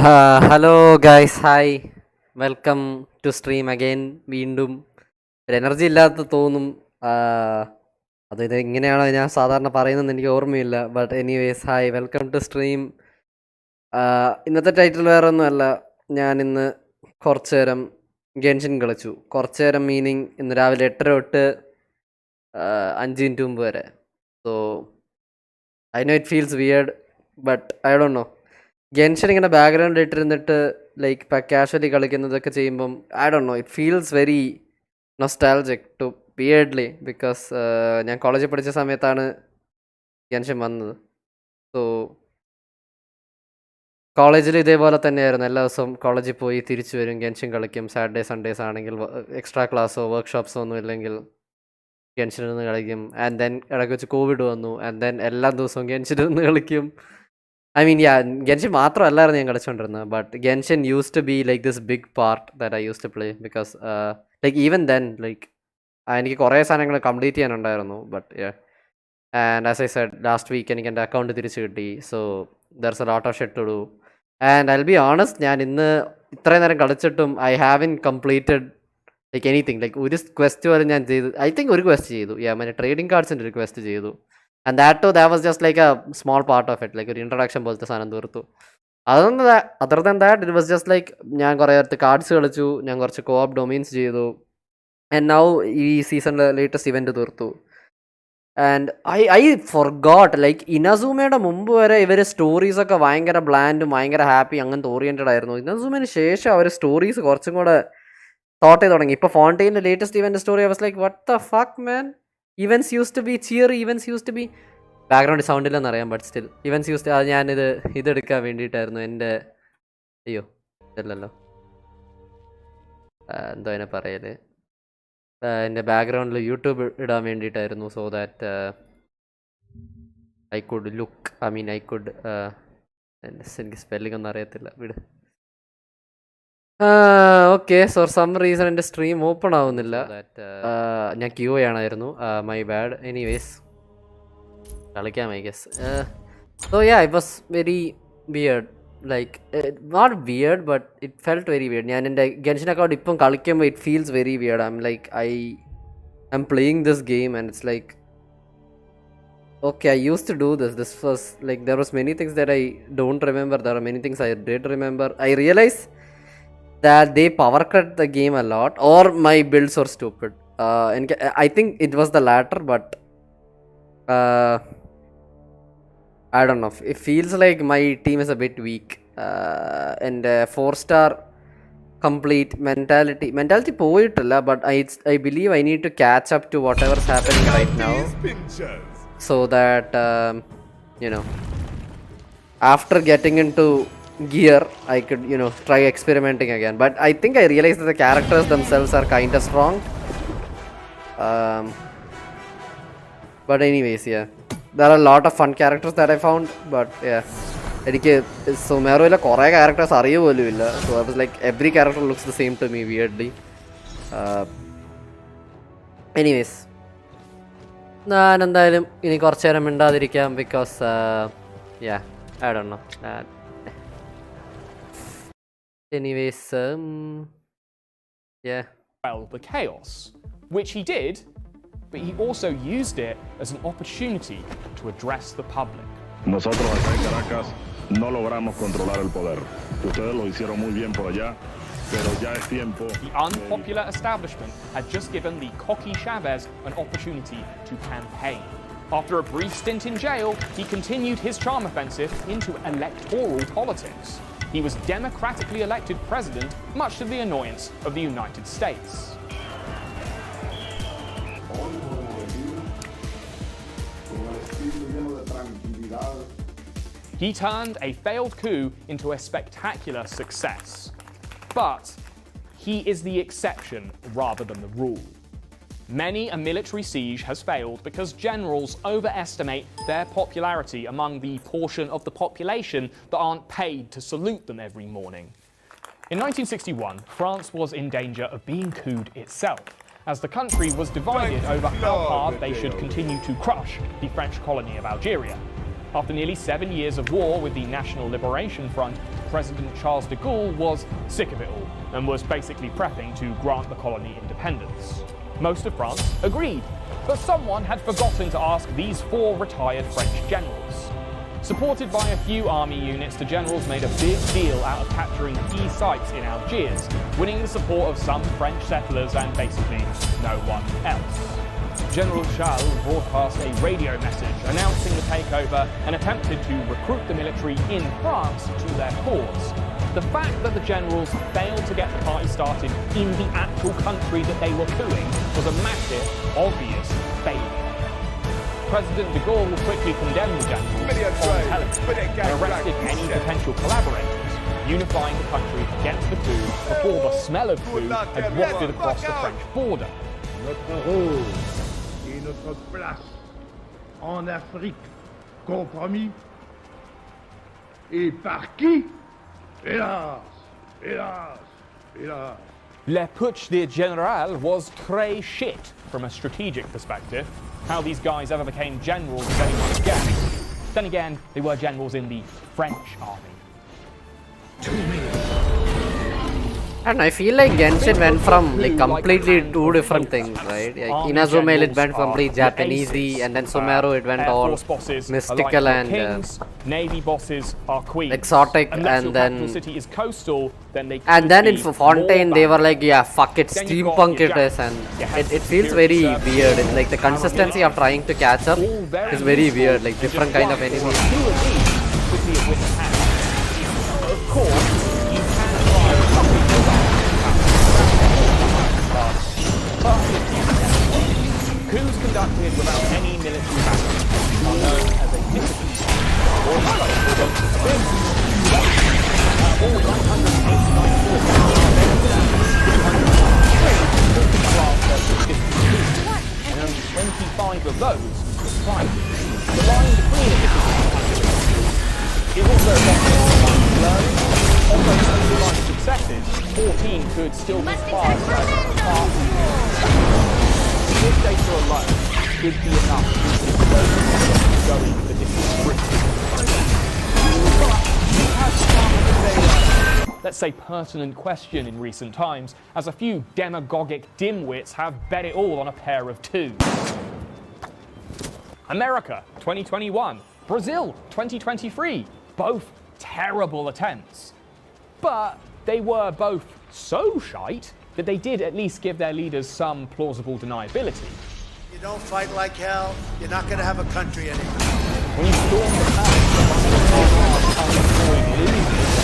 Hello guys, hi, welcome to stream again. വീണ്ടും ഒരു energy ഇല്ലാത്ത തോന്നും. ഇത് ഇങ്ങനെയാണോ ഞാൻ സാധാരണ പറയുന്നതെന്ന് എനിക്ക് ഓർമ്മയില്ല. But anyways, hi, welcome to stream. ഇന്നത്തെ ടൈറ്റിൽ വേറെ ഒന്നുമല്ല. ഞാൻ ഇന്ന് കുറച്ച് നേരം ഗെൻഷിൻ കളിച്ചു. കുറച്ച് നേരം മീനിങ് ഇന്ന് രാവിലെ 8:30 തൊട്ട് 5 മിനിറ്റ് മുമ്പ് വരെ. So I know it feels weird, but I don't know. ഗെൻഷൻ ഇങ്ങനെ ബാക്ക്ഗ്രൗണ്ട് ഇട്ടിരുന്നിട്ട് ലൈക്ക് ഇപ്പം കാഷ്വലി കളിക്കുന്നതൊക്കെ ചെയ്യുമ്പം I don't know, it feels very nostalgic to weirdly. Because ഞാൻ കോളേജിൽ പഠിച്ച സമയത്താണ് ഗെൻഷൻ വന്നത്. സോ കോളേജിൽ ഇതേപോലെ തന്നെയായിരുന്നു. എല്ലാ ദിവസവും കോളേജിൽ പോയി തിരിച്ചു വരും, ഗെൻഷൻ കളിക്കും. സാറ്റർഡേ സൺഡേസ് ആണെങ്കിൽ എക്സ്ട്രാ ക്ലാസ്സോ വർക്ക്ഷോപ്സോ ഒന്നും ഇല്ലെങ്കിൽ ഗെൻഷൻ നിന്ന് കളിക്കും. ആൻഡ് ദെൻ ഇടയ്ക്ക് വെച്ച് കോവിഡ് വന്നു. ആൻഡ് ദെൻ എല്ലാ ദിവസവും ഗെൻഷൻ നിന്ന് കളിക്കും. I mean, yeah, ഗെൻഷൻ മാത്രമല്ലായിരുന്നു ഞാൻ കളിച്ചുകൊണ്ടിരുന്നത്. But Genshin used to be like this big part that I used to play. Because like even then like എനിക്ക് കുറേ സാധനങ്ങൾ കംപ്ലീറ്റ് ചെയ്യാനുണ്ടായിരുന്നു. But and as I said, last week എനിക്ക് എൻ്റെ account തിരിച്ച് കിട്ടി. So there's a lot of shit to do. And I be honest, ഞാൻ ഇന്ന് ഇത്രയും നേരം കളിച്ചിട്ടും I haven't completed like anything. Like ഒരു ക്വസ്റ്റ് പോലും ഞാൻ ചെയ്തു. ഐ തിങ്ക് ഒരു ക്വസ്റ്റ് ചെയ്തു. മറ്റേ ട്രേഡിംഗ് കാർഡ്സിൻ്റെ ഒരു ക്വസ്റ്റ് ചെയ്തു. And that was just like a small part of it, like ഒരു ഇൻട്രൊഡക്ഷൻ പോലത്തെ സാധനം തീർത്തു. Other than that it was just like ഞാൻ കുറേ അടുത്ത് കാർഡ്സ് കളിച്ചു, ഞാൻ കുറച്ച് കോപ്പ് ഡൊമൈൻസ് ചെയ്തു. ആൻഡ് നൗ ഈ സീസണിലെ ലേറ്റസ്റ്റ് ഇവൻറ്റ് തീർത്തു. ആൻഡ് ഐ ഫോർഗോട്ട്, ലൈക്ക് ഇനസൂമയുടെ മുമ്പ് വരെ ഇവർ സ്റ്റോറീസൊക്കെ ഭയങ്കര ബ്ലാൻഡും ഭയങ്കര ഹാപ്പി അങ്ങനത്തെ ഓറിയൻറ്റഡ് ആയിരുന്നു. ഇനസൂമന് ശേഷം അവർ സ്റ്റോറീസ് കുറച്ചും കൂടെ തോട്ട് ചെയ്ത് തുടങ്ങി. ഇപ്പോൾ ഫോണ്ടെയിൻ്റെ latest event story I was like what the fuck man. Events used to be cheer, events used to be background സൗണ്ടില്ലെന്ന് അറിയാം, but still events used to. അത് ഞാനിത് ഇതെടുക്കാൻ വേണ്ടിയിട്ടായിരുന്നു. എൻ്റെ അയ്യോ ഇതല്ലല്ലോ, എന്തോ അതിനെ പറയല്, എൻ്റെ ബാക്ക്ഗ്രൗണ്ടിൽ യൂട്യൂബ് ഇടാൻ വേണ്ടിയിട്ടായിരുന്നു. So that I could look, I could എനിക്ക് സ്പെല്ലിംഗ് ഒന്നും അറിയത്തില്ല, വിട്. ഓക്കെ, സോ സം റീസൺ എൻ്റെ സ്ട്രീം ഓപ്പൺ ആവുന്നില്ല. ഞാൻ ക്യൂ ചെയ്യണമായിരുന്നു. My bad. എനിവേസ്, കളിക്കാം I guess. So yeah, it was very weird. Like not weird, but it felt very weird. ഞാൻ എൻ്റെ ഗെൻഷൻ അക്കൗണ്ട് ഇപ്പം കളിക്കുമ്പോൾ it feels very weird. I'm playing this game and it's like okay, I used to do this. This was like there was many things that I don't remember. There are many things I did remember. I realized that they power cut the game a lot, or my builds were stupid. And I think it was the latter, but I don't know. It feels like my team is a bit weak. And 4-star complete mentality poitilla, but I believe I need to catch up to whatever's happening right now, so that after getting into gear I could try experimenting again. But I think I realized that the characters themselves are kind of strong. But anyways, yeah, there are a lot of fun characters that I found. But yeah, എനിക്ക് സുമേറോയിലെ കുറേ characters അറിയ പോലും ഇല്ല. So I was like every character looks the same to me weirdly. Anyways, ഞാൻ എന്തായാലും ഇനി കുറച്ച് നേരം മിണ്ടാതിരിക്കാം. Because yeah, I don't know. Anyways, yeah. Well, the chaos, which he did, but he also used it as an opportunity to address the public. Nosotros acá en Caracas no logramos controlar el poder. Ustedes lo hicieron muy bien por allá, pero ya es tiempo. The unpopular establishment had just given the cocky Chavez an opportunity to campaign. After a brief stint in jail, he continued his charm offensive into electoral politics. He was democratically elected president, much to the annoyance of the United States. He turned a failed coup into a spectacular success. But he is the exception rather than the rule. Many a military siege has failed because generals overestimate their popularity among the portion of the population that aren't paid to salute them every morning. In 1961, France was in danger of being couped itself, as the country was divided over how hard they should continue to crush the French colony of Algeria. After nearly 7 years of war with the National Liberation Front, President Charles de Gaulle was sick of it all and was basically prepping to grant the colony independence. Most of France agreed, but someone had forgotten to ask these 4 retired French generals. Supported by a few army units, the generals made a big deal out of capturing key sites in Algiers, winning the support of some French settlers and basically no one else. General Charles broadcast a radio message announcing the takeover and attempted to recruit the military in France to their cause. The fact that the generals failed to get the party started in the actual country that they were coupping was a massive, obvious failure. President de Gaulle quickly condemned the generals on television and arrested any potential collaborators, unifying the country against the coup before the smell of coup had wafted across the French border. Notre rôle et notre place en Afrique compromis. Et par qui? Hélas, hélas, hélas. Le putsch des généraux was très shit from a strategic perspective. How these guys ever became generals is anyone's guess. Then again, they were generals in the French army. And I feel like Genshin went from like completely 2 different things, right? Like, Inazuma it went completely Japanesey, and then Sumeru it went all mystical and Navy bosses are queens. exotic, Unless and your then capital city is coastal, then they and then in could be Fontaine more they were balanced. like, yeah, fuck it, Then you've got steampunk your it is, Japs, and you have it feels very security services, weird. It's like the consistency of trying to catch up all very is very useful, weird, like and different just kind of one or enemies. two of these could be a win hand. Of course, you can try a couple of coups conducted without any military backing are known as a discipline. Or all 189 and only 25 of those were private. The line between a discipline is also possible learning. Although some large successes, 14 could still be classed as part. This data alone could be enough to go into the different routes. But has come, let's say, pertinent question in recent times, as a few demagogic dimwits have bet it all on a pair of 2s. America, 2021. Brazil, 2023. Both terrible attempts. But they were both so shite that they did at least give their leaders some plausible deniability. You don't fight like hell, you're not going to have a country anymore. When you storm the palace of unemployed losers,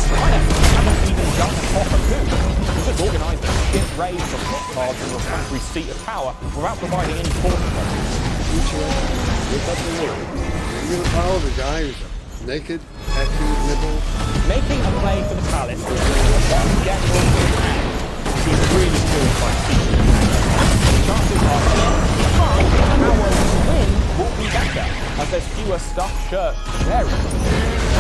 China haven't even done a proper coup. They just organised a shit raid from cards in your country's seat of power without providing any force. Look up the world. You're gonna follow the guy who's naked, tattooed nipples. Making a play for the palace with one general in hand is really good by secret. Chances are our win will be better as there's fewer stuffed shirts to wear.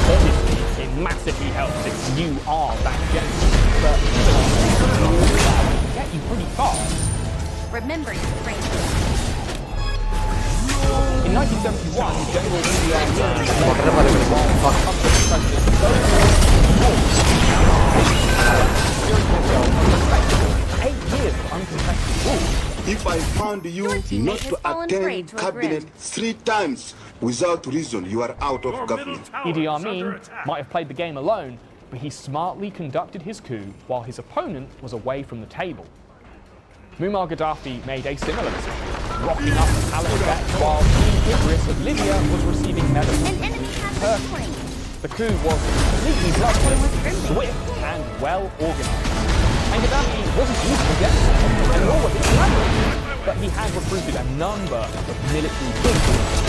Obviously, it massively helps if you are that general, but get you pretty fast. Remember your training. In 1971, General Njan 8 years of uncontested rule. If I found you Your teammate not has to fallen prey attend to a cabinet grin. 3 times without reason, you are out of government. Idi Amin might have played the game alone, but he smartly conducted his coup while his opponent was away from the table. Muammar Gaddafi made a similar decision, rocking up the palace deck while King Idris of Libya was receiving medals. An enemy has been slain. The coup was completely bloodthirsty, swift, and well organised. And Gaddafi wasn't used to getting it, and nor was his collaborators, but he had recruited a number of military influencers,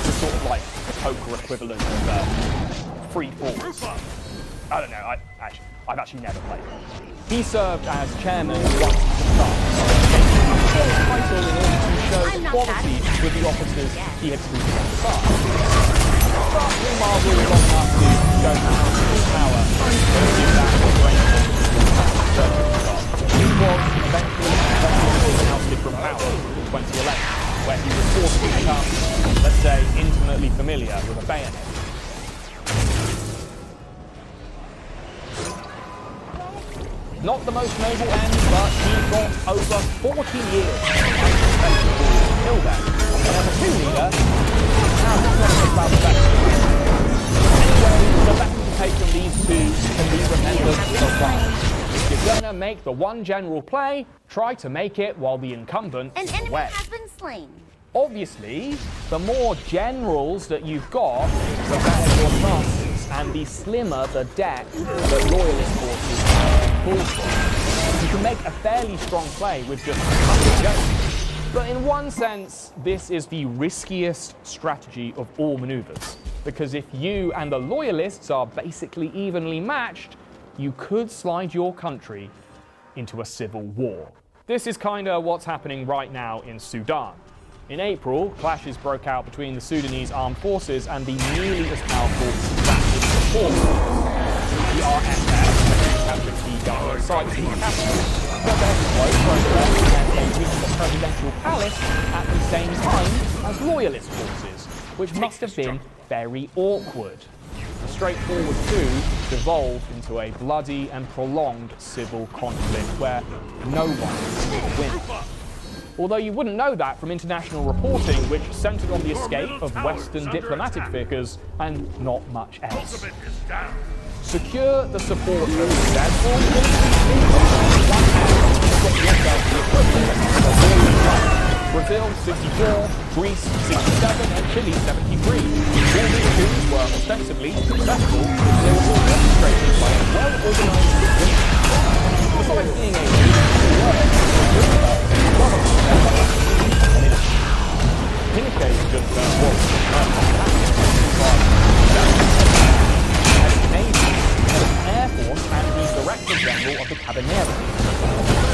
the sort of like the poker equivalent of free falls. I don't know, I've actually never played. He served as chairman once at the start, taking a title in order to show equality with the officers he had treated on the side. But Muammar was long enough to go out to power and give that arrangement to He was eventually ousted from power in 2011, where he was forced to become, let's say, intimately familiar with a bayonet. Not the most noble end, but he got over 40 years until then. And as a coup leader, now that's not just about the best. Anyway, the lesson to take from these two can be remembered for life. If you're gonna make the one general play, try to make it while the incumbent An is enemy away. has been slain. Obviously, the more generals that you've got, the better your chances, and the slimmer the deck that loyalist forces pull from. You can make a fairly strong play with just 100 generals. But in one sense, this is the riskiest strategy of all maneuvers. Because if you and the loyalists are basically evenly matched, you could slide your country into a civil war. This is kind of what's happening right now in Sudan. In April, clashes broke out between the Sudanese armed forces and the nearly as powerful Rapid Support Forces. The RSF captured key government sites in the capital, but their close progress meant they reached the presidential palace at the same time as loyalist forces, which must have been very awkward. A straightforward coup devolved into a bloody and prolonged civil conflict where no one could win. Although you wouldn't know that from international reporting, which centered on the escape of Western diplomatic figures and not much else. Secure the support of several military one hand to get yourself the equivalent of Brazil 64, Greece 67, and Chile 73. All these coups were ostensibly successful, they were all orchestrated by a well-organized group. Besides being a Pinochet just was Navy, head of Air Force, and the Director General of the Cabinet.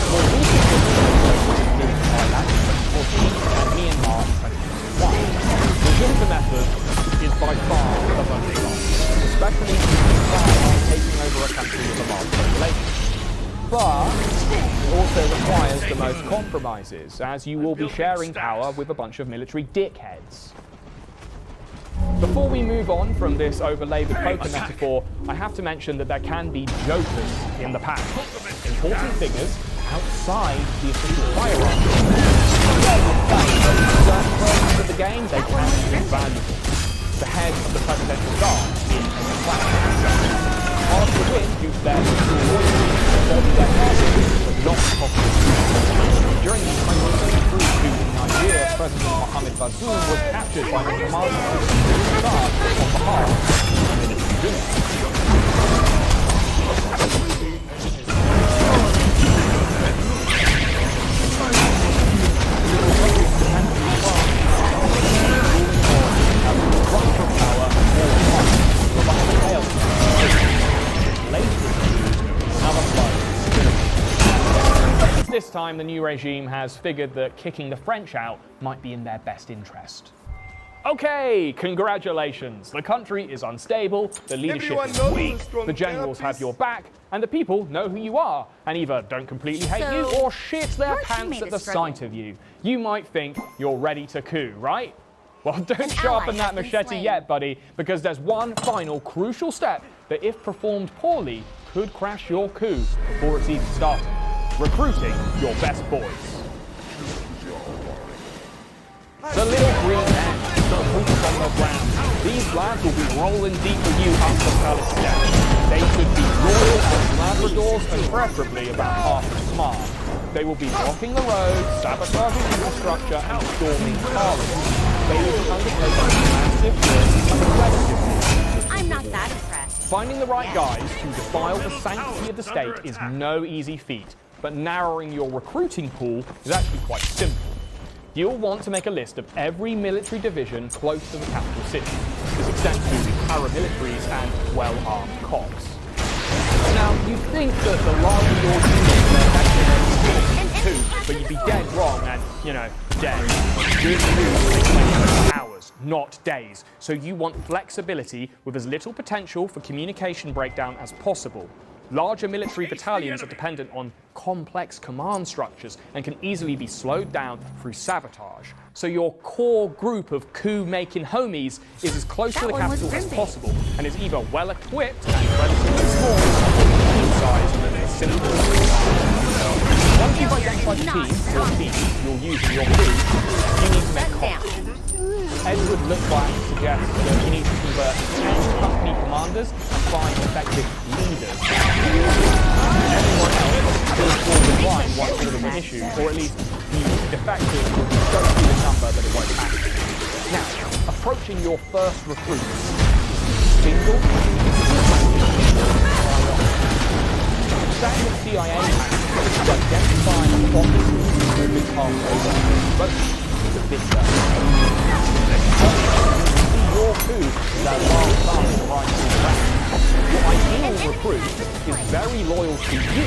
More recently, including Thailand in 2014 and Myanmar in 2021. Resume the method is by far the most common, especially if you plan on taking over a country with a large population. But it also requires the most compromises, as you will be sharing power with a bunch of military dickheads. Before we move on from this over-laboured poker metaphor, I have to mention that there can be jokers in the pack. Important figures outside the official hierarchy. In certain versions of the game, they can be invaluable. The head of the presidential guard in a class. Hard to win due to their loyalty, serving their party, but not possible. During the 2023 coup in Nigeria, President Mohamed Bazoum was captured by the commander of the Silverdrag-N on behalf of the military unit. This time, the new regime has figured that kicking the French out might be in their best interest. Okay, congratulations. The country is unstable, the leadership is weak, the generals have your back, and the people know who you are, and either don't completely hate you or shit their pants at the sight of you. You might think you're ready to coup, right? Well, don't sharpen that machete yet, buddy, because there's one final crucial step that, if performed poorly, could crash your coup before it's even started. Recruiting your best boys. The little green men, the boots on the ground. These lads will be rolling deep with you up the palace steps. They should be royal as Labradors and preferably about half as smart. They will be blocking the roads, sabotaging infrastructure and storming parliament. They will be undertaking massive work. I'm not that impressed. Finding the right guys to defile the sanctity of the state is no easy feat. But narrowing your recruiting pool is actually quite simple. You'll want to make a list of every military division close to the capital city. This extends to the paramilitaries and well-armed cops. Now, you'd think that the larger your unit, but you'd be dead wrong and, dead. Good news takes hours, not days. So you want flexibility with as little potential for communication breakdown as possible. Larger military battalions are dependent on complex command structures and can easily be slowed down through sabotage. So your core group of coup-making homies is as close to the capital as possible and is either well-equipped and relatively small or medium-sized than the simple. Once you've identified the team or teams you'll use in your coup, you need to make copies. Edward Lookback suggests that you need to convert 10 company commanders and 5 effective leaders. Everyone else will fall in line once orders are issued, or at least the defective will go through the number that it won't act. Now, approaching your first recruits. Single. Standard CIA tactics to identify a promise will be passed over, but it's a bit better. Your coup is our last chance to rise to the rank. Your ideal recruit is very loyal to you,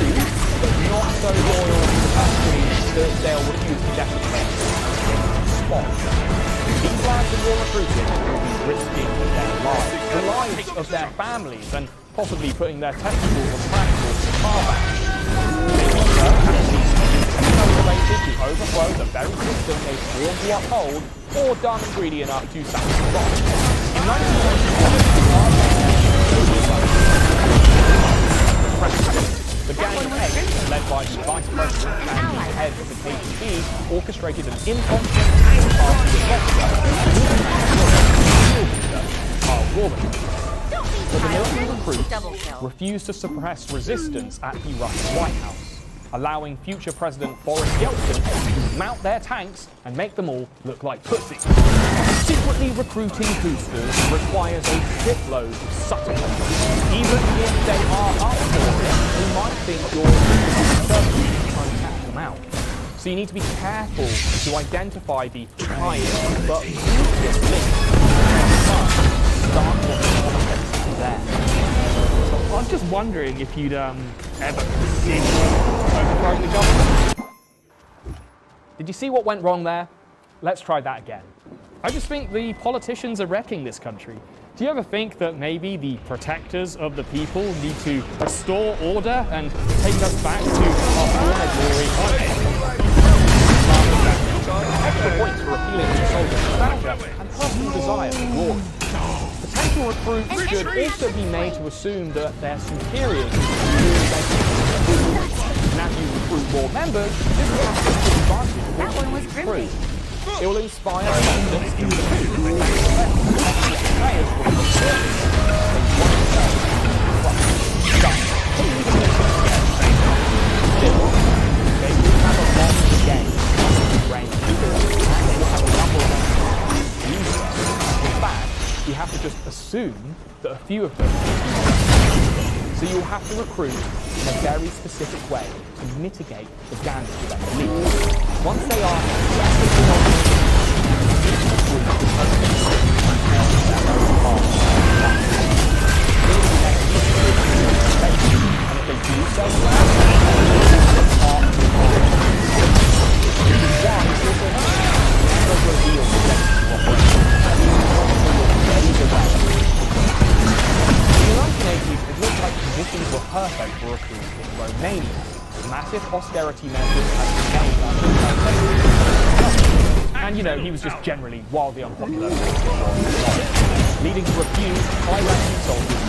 but not so loyal to the country that they'll refuse to defecate. Spot. These lads that you're recruiting will be risking their lives, the lives of their families, and possibly putting their testicles and practicals to tarmac. They will motivated to overthrow the very system they sworn to uphold, or dumb and greedy enough to sacrifice. In 1991, the Gang of Eight, led by the Vice President and the head of the KGB, orchestrated an impromptu but the military recruits refused to suppress resistance at the Russian White House, allowing future President Boris Yeltsin to mount their tanks and make them all look like pussies. Secretly recruiting boosters requires a shitload of subtlety. Even if they are up for it, you might think you're certainly trying to catch them out. So you need to be careful to identify the highest but weakest link. Start with there. I was just wondering if you'd ever consider overthrowing the government. Did you see what went wrong there? Let's try that again. I just think the politicians are wrecking this country. Do you ever think that maybe the protectors of the people need to restore order and take us back to our former glory? Extra points for appealing to soldiers' stature and personal desire for glory. Potential recruits should also be made to assume that their superiors will do their and as you recruit more members, this will have to take advantage of That one was recruit. grippy. It will inspire confidence in the players will they will have a long game range and they will have a number of users. In fact, you have to just assume that a few of them so you'll have to recruit in a very specific way to mitigate the damage that they leave. Once they are successful and if they do so well, conditions were perfect for recruits in Romania. Massive austerity measures and you know, he was just generally wildly unpopular, leading to a few high-ranking soldiers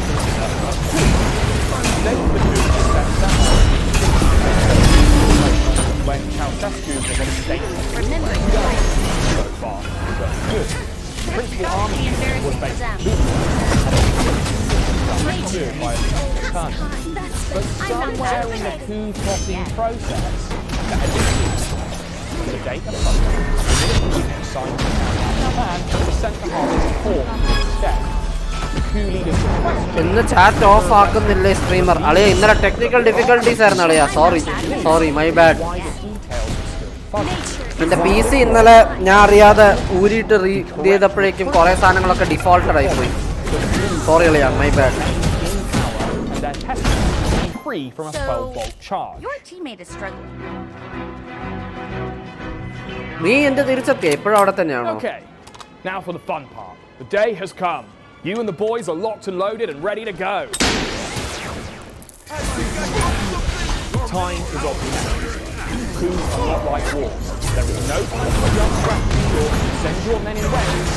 when Ceausescu was on a state so far, so good. The principal army was based secured by a ton. But somewhere in the coup plotting process, the data signed the plan was sent to harvest corn instead. The coup leaders requested ഇന്ന് chat off ആക്കുന്നില്ലേ streamer അളിയ ഇന്നലെ technical difficulties ആയിരുന്നു അളിയ sorry my bad എന്റെ P C ഇന്നലെ ഞാൻ അറിയാതെ ഊരിയിട്ട് read ചെയ്തപ്പോഴേക്കും കുറെ സാധനങ്ങളൊക്കെ ഡിഫോൾട്ടഡ് ആയിപ്പോയി സോറി അളിയ my bad free from a 12-volt charge. Your teammate is struggling. നീ എന്റെ തിരിച്ചെത്തിയ ഇപ്പോഴും അവിടെ തന്നെയാണോ? Okay, now for the fun part. The day has come. You and the boys are locked and loaded and ready to go. Time is of the essence. Coups are not like wars. There is no time for young strategy or send your men in waves.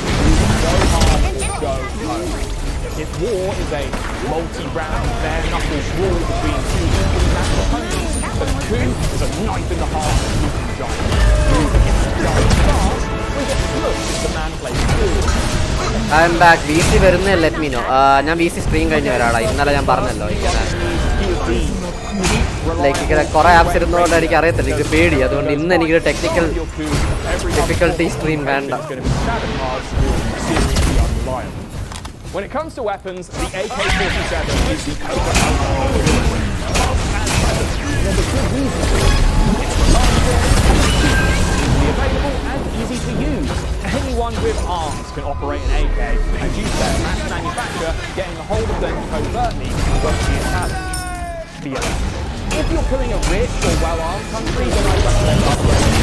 Go hard or go home. If war is a multi-round, bare-knuckle brawl between two equally matched opponents, then a coup is a knife in the heart of a giant. Moving against the giant stars, we get to look as the man plays cool. I'm back. V C വരുന്നേ let me know. ഞാൻ V C screen കഴിഞ്ഞ് ഒരാളാണ്. ഇന്നലെ ഞാൻ പറഞ്ഞല്ലോ ഇങ്ങനെ like ഇങ്ങനെ കുറേ ആപ്സ് ഇരുന്നതുകൊണ്ട് എനിക്ക് അറിയത്തില്ല, എനിക്ക് പേടി. അതുകൊണ്ട് ഇന്ന് എനിക്കൊരു ടെക്നിക്കൽ ഡിഫിക്കൽട്ടി സ്ട്രീം വേണ്ട. When it comes to weapons, the AK-47 is the available and easy to use. Anyone with arms can operate an AK, and due to their mass manufacture, getting a hold of them covertly won't be a challenge. If you're killing a rich or well-armed country, then I recommend upgrading.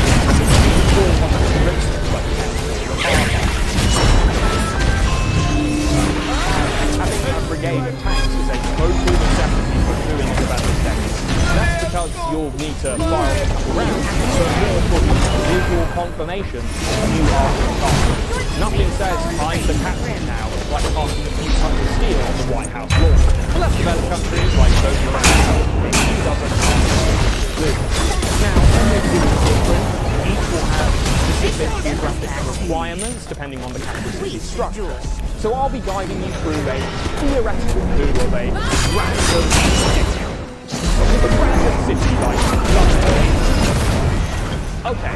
Having a brigade of tanks is a total necessity for doing development studies. That's because you'll need to fire a couple rounds, but more for the visual confirmation you are in charge. Nothing says I'm the captain now, like casting a few tons of steel on the White House lawn. Well, less developed countries like those around it doesn't good. Now, every coup is different. Each will have specific geographic requirements depending on the capital city structure. So I'll be guiding you through a theoretical coup of a random city like London. Okay,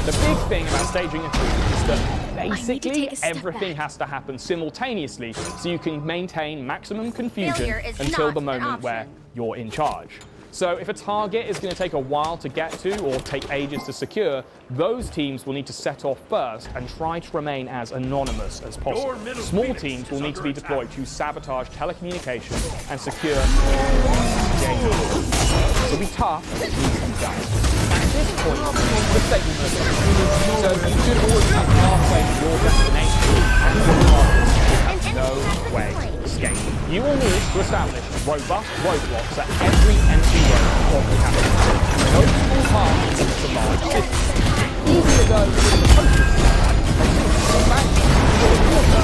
the big thing about staging a coup is that basically everything has to happen simultaneously so you can maintain maximum confusion until the moment where you're in charge. So if a target is going to take a while to get to or take ages to secure, those teams will need to set off first and try to remain as anonymous as possible. Small teams will need to be deployed to sabotage telecommunications and secure data. It'll be tough, but it needs to be done. At this point, the statement is so you should always have halfway to your destination and your target. No way to escape. You will need to establish robust roadblocks at every entry road of the capital. No small part is a large city. Easy to go to the coastal side, from back to the water.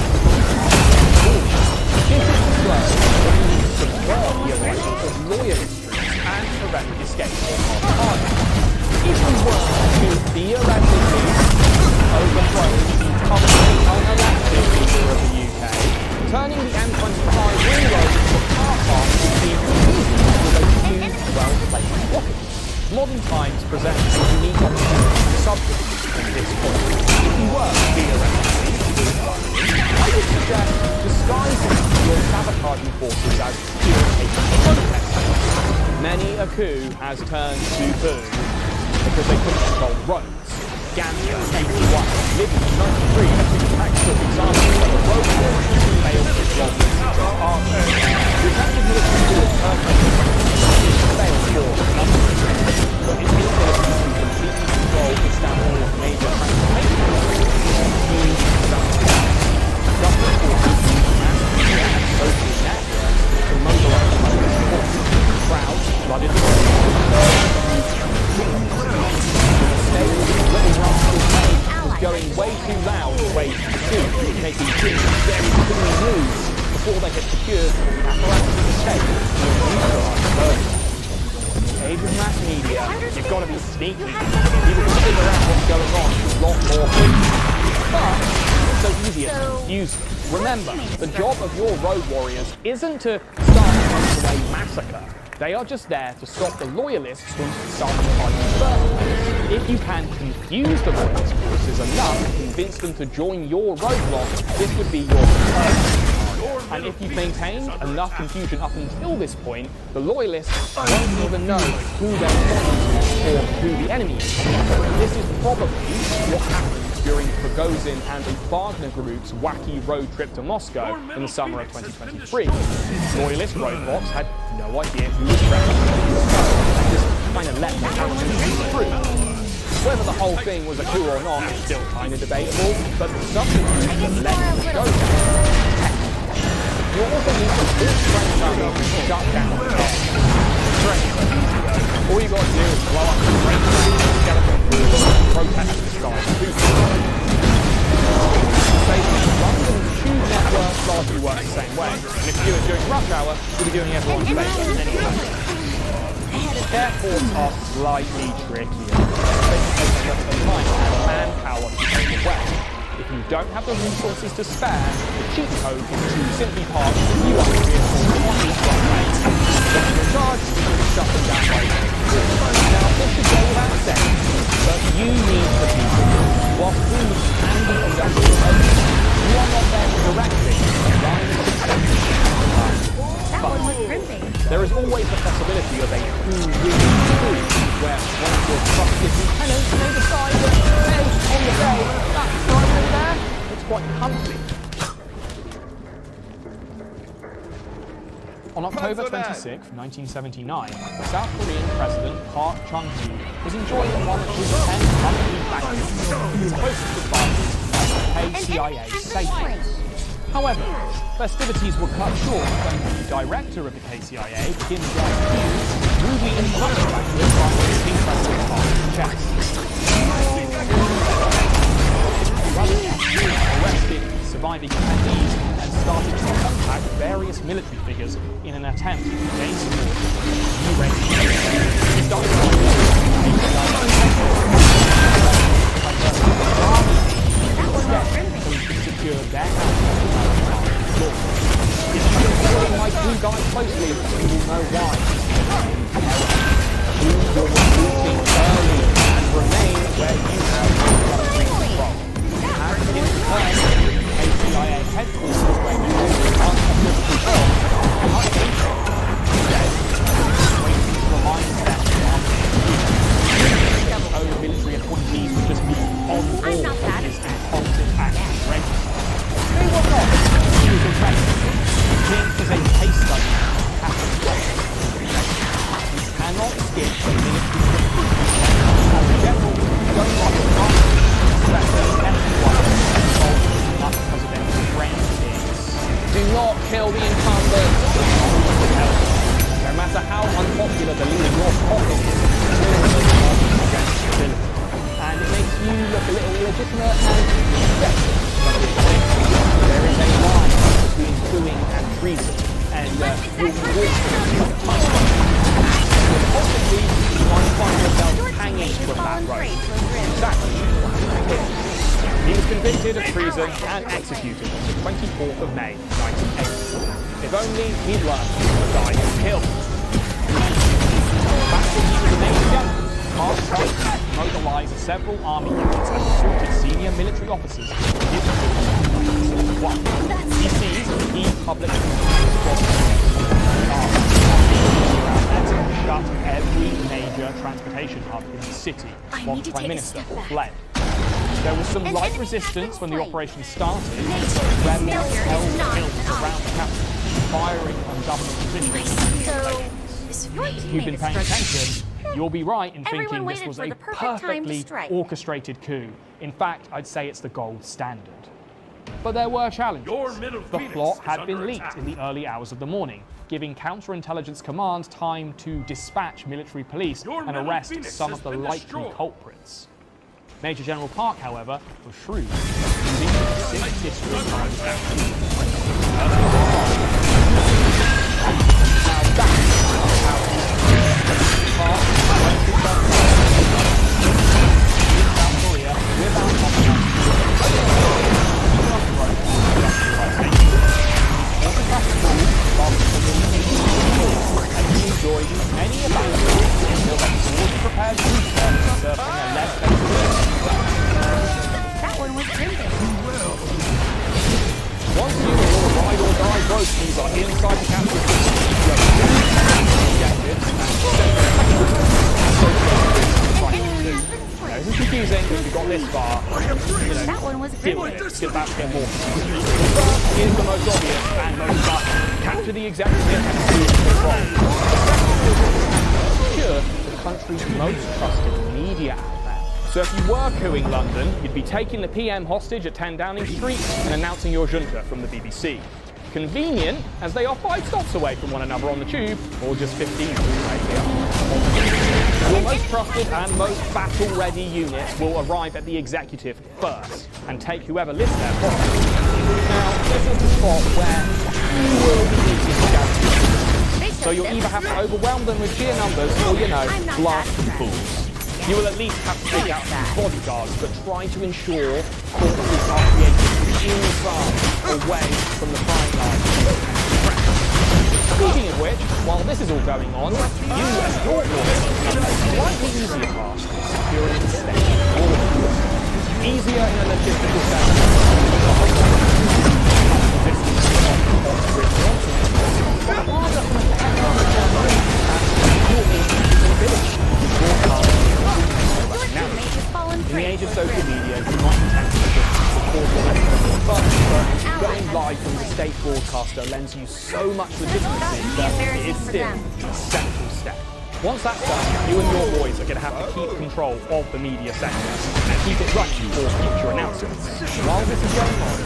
This is the slow, but you need to subvert the arrival of loyalist troops and prevent the escape of our target. If we were to theoretically overthrow the completely unelected leader of the UK, turning the M25 ring road into a car park would be easy with a few well-placed rockets. Modern times present a unique opportunity to substitute from this point. If you were theoretically to do it, I would suggest disguising your sabotaging forces as irritating protesters. Many a coup has turned to poo because they couldn't control roads. Gambia, 81, Libya, 93 have been practical examples of a road war failed to job the attempted military coup is perfect. Failed for but its inability to completely control Istanbul major transportation huge government forces use mass media and social networks to mobilize public support. Crowds flooded the going way too loud, way too soon, making things very clean moves before they get secured or the apparatus of the state will neutralize the burden. In the age of mass media, you've got to be sneaky. People can figure out what's going on a lot more quickly. But it's so easy to confuse them. Remember, the job of your road warriors isn't to start a runaway massacre. They are just there to stop the loyalists from starting fighting first. If you can confuse the loyalist forces enough and convince them to join your roadblock, this would be your perfect target. And if you've maintained enough confusion up until this point, the loyalists won't even know who they're fighting or who the enemy is. This is probably what happened during Prigozhin and the Wagner Group's wacky road trip to Moscow in the summer of 2023. Loyalist roadblocks had no idea who was threatening and just kind of let the cavalry through. Whether the whole thing was a coup or not is still kind of debatable, but the substitute that led to the showdown. You also need to force train travel to shut down the air. All you got to do is blow up the train skeleton crew and protest the sky. Rather than choose largely works the same way. And if you do it during rush hour, you'll be doing everyone's favour anyway. Airports are slightly trickier. They take a lot of time and manpower to overwhelm. If you don't have the resources to spare, the cheat code is to simply park a few other vehicles on each runway. When you're charged, you can shut them down by now, this should go without saying, but you need the people. While food can be conducted remotely, you are not there to direct things and run the That one was gripping. There is always the possibility of a who-win-who, where one of your trusted lieutenants may decide that, hey, on the day, that driver there, it's quite comfy. On October 26, 1979, the South Korean President Park Chung-hee was enjoying one of his 10 monthly banquets. He was hosted with parties at the KCIA Safety. However, festivities were cut short when the director of the KCIA, Kim Jong-un, rudely interrupted the banquet by hitting President Park's chest. Arrested surviving attendees and started to contact various military figures in an attempt to gain support for the new regime. He started to secure their house. If you've been following my two guys closely, you will know why. You were recruiting early and remain where you have control. And in turn, KCIA headquarters where you will unequivocally go, are instead waiting to remind them of own military appointees would just be on board with his impulsive actions. They were not. He was arrested. King is a case study. You cannot skip the military recruitment. As a general, you don't like the army. That's everyone involved in unprecedented grand things. Do not kill the incumbent. No matter how unpopular the leader of your pocket is, against the villain. And it makes you look a little illegitimate and respectful. There is a line between suing and treason, and you'll be walking possibly you might find yourself hanging from that rope. Exactly. He was convicted of treason and executed on the 24th of May, 1980. If only he'd learned to die killed. Back when he was a Navy general, Park Chung mobilized several army units and recruited senior military officers to give He seized key public shut every major transportation hub in the city while the Prime Minister fled. There was some light resistance when the operation started, so rebels held hills around the capital, firing on government positions. If you've been paying attention, you'll be right in thinking this was a perfectly orchestrated coup. In fact, I'd say it's the gold standard. But there were challenges. The plot had been leaked in the early hours of the morning, giving counterintelligence commands time to dispatch military police and arrest some of the likely culprits. Major General Park, however, was shrewd, using civic history That one was gripping. Once you and your ride-or-die groceries are inside the capital, this is confusing if you got this far. That one was Deal with it. Get back to get more. First is the most obvious and most vital. Capture the executive and seize control. Secure the country's most trusted media outlet. So if you were cooing London, you'd be taking the PM hostage at 10 Downing Street and announcing your junta from the BBC. Convenient, as they are 5 stops away from one another on the tube, or just 15 away. Your most trusted and most battle-ready units will arrive at the executive first and take whoever lists their property. Now, this is the spot where you will be easy to gather. So you'll either have to overwhelm them with sheer numbers or, blast them fools. You will at least have to take out some bodyguards, but try to ensure corpses are created inside, away from the frying line. Speaking of which, while this is all going on, you and your boys have a slightly easier task of securing the state. Easier in a logistical sense. In the age of social media, you might be tempted to record your message, but going live from the state broadcaster lends you so much legitimacy that it is still an essential step. Once that's done, you and your boys are going to have to keep control of the media sector and keep it running for future announcements. While this is going on,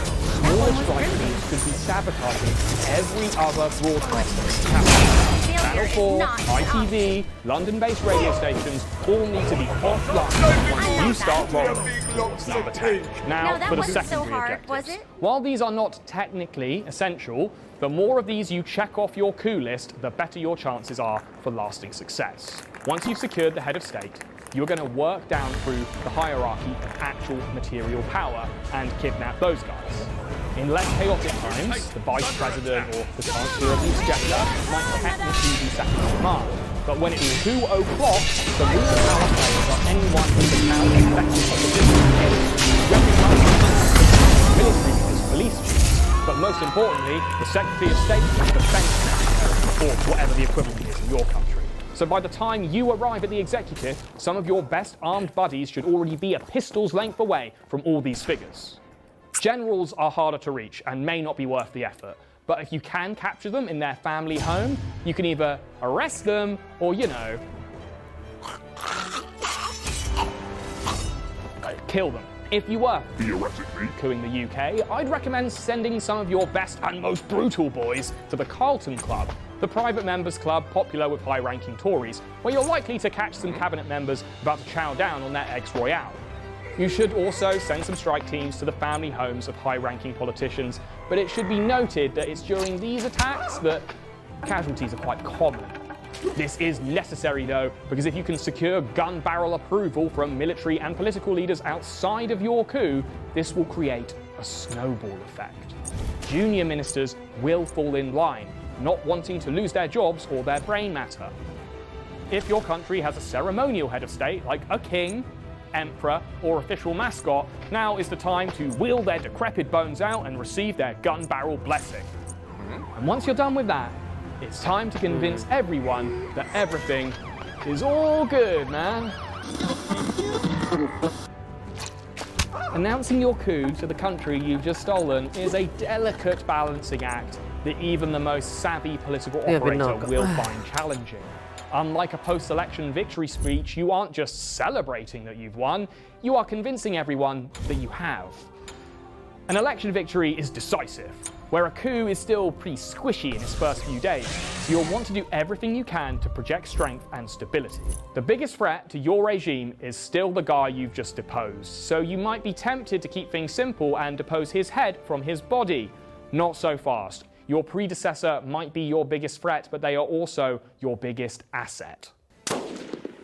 smaller strike teams could be sabotaging every other broadcaster. Channel 4, ITV, London-based radio stations all need to be offline once you start rolling. Number 10. Now for the secondary objectives. While these are not technically essential, the more of these you check off your coup list, the better your chances are for lasting success. Once you've secured the head of state, you're going to work down through the hierarchy of actual material power and kidnap those guys. In less chaotic times, the vice president or the chancellor of the exchequer might technically be second in command. But when it is coup o'clock, the rules of power players are anyone who is now elected of the business recognized military as police chief. But most importantly, the Secretary of State is the defense minister, or whatever the equivalent is in your country. So by the time you arrive at the executive, some of your best armed buddies should already be a pistol's length away from all these figures. Generals are harder to reach and may not be worth the effort, but if you can capture them in their family home, you can either arrest them or, kill them. If you were Theoretically. couing the UK, I'd recommend sending some of your best and most brutal boys to the Carlton Club, the private members club popular with high-ranking Tories, where you're likely to catch some cabinet members about to chow down on their eggs royale. You should also send some strike teams to the family homes of high-ranking politicians, but it should be noted that it's during these attacks that casualties are quite common. This is necessary though, because if you can secure gun barrel approval from military and political leaders outside of your coup, this will create a snowball effect. Junior ministers will fall in line, not wanting to lose their jobs or their brain matter. If your country has a ceremonial head of state, like a king, emperor, or official mascot, now is the time to wheel their decrepit bones out and receive their gun barrel blessing. And once you're done with that, it's time to convince everyone that everything is all good, man. Announcing your coup to the country you've just stolen is a delicate balancing act that even the most savvy political operator will find challenging. Unlike a post-election victory speech, you aren't just celebrating that you've won, you are convincing everyone that you have. An election victory is decisive, where a coup is still pretty squishy in its first few days, so you'll want to do everything you can to project strength and stability. The biggest threat to your regime is still the guy you've just deposed, so you might be tempted to keep things simple and depose his head from his body. Not so fast. Your predecessor might be your biggest threat, but they are also your biggest asset.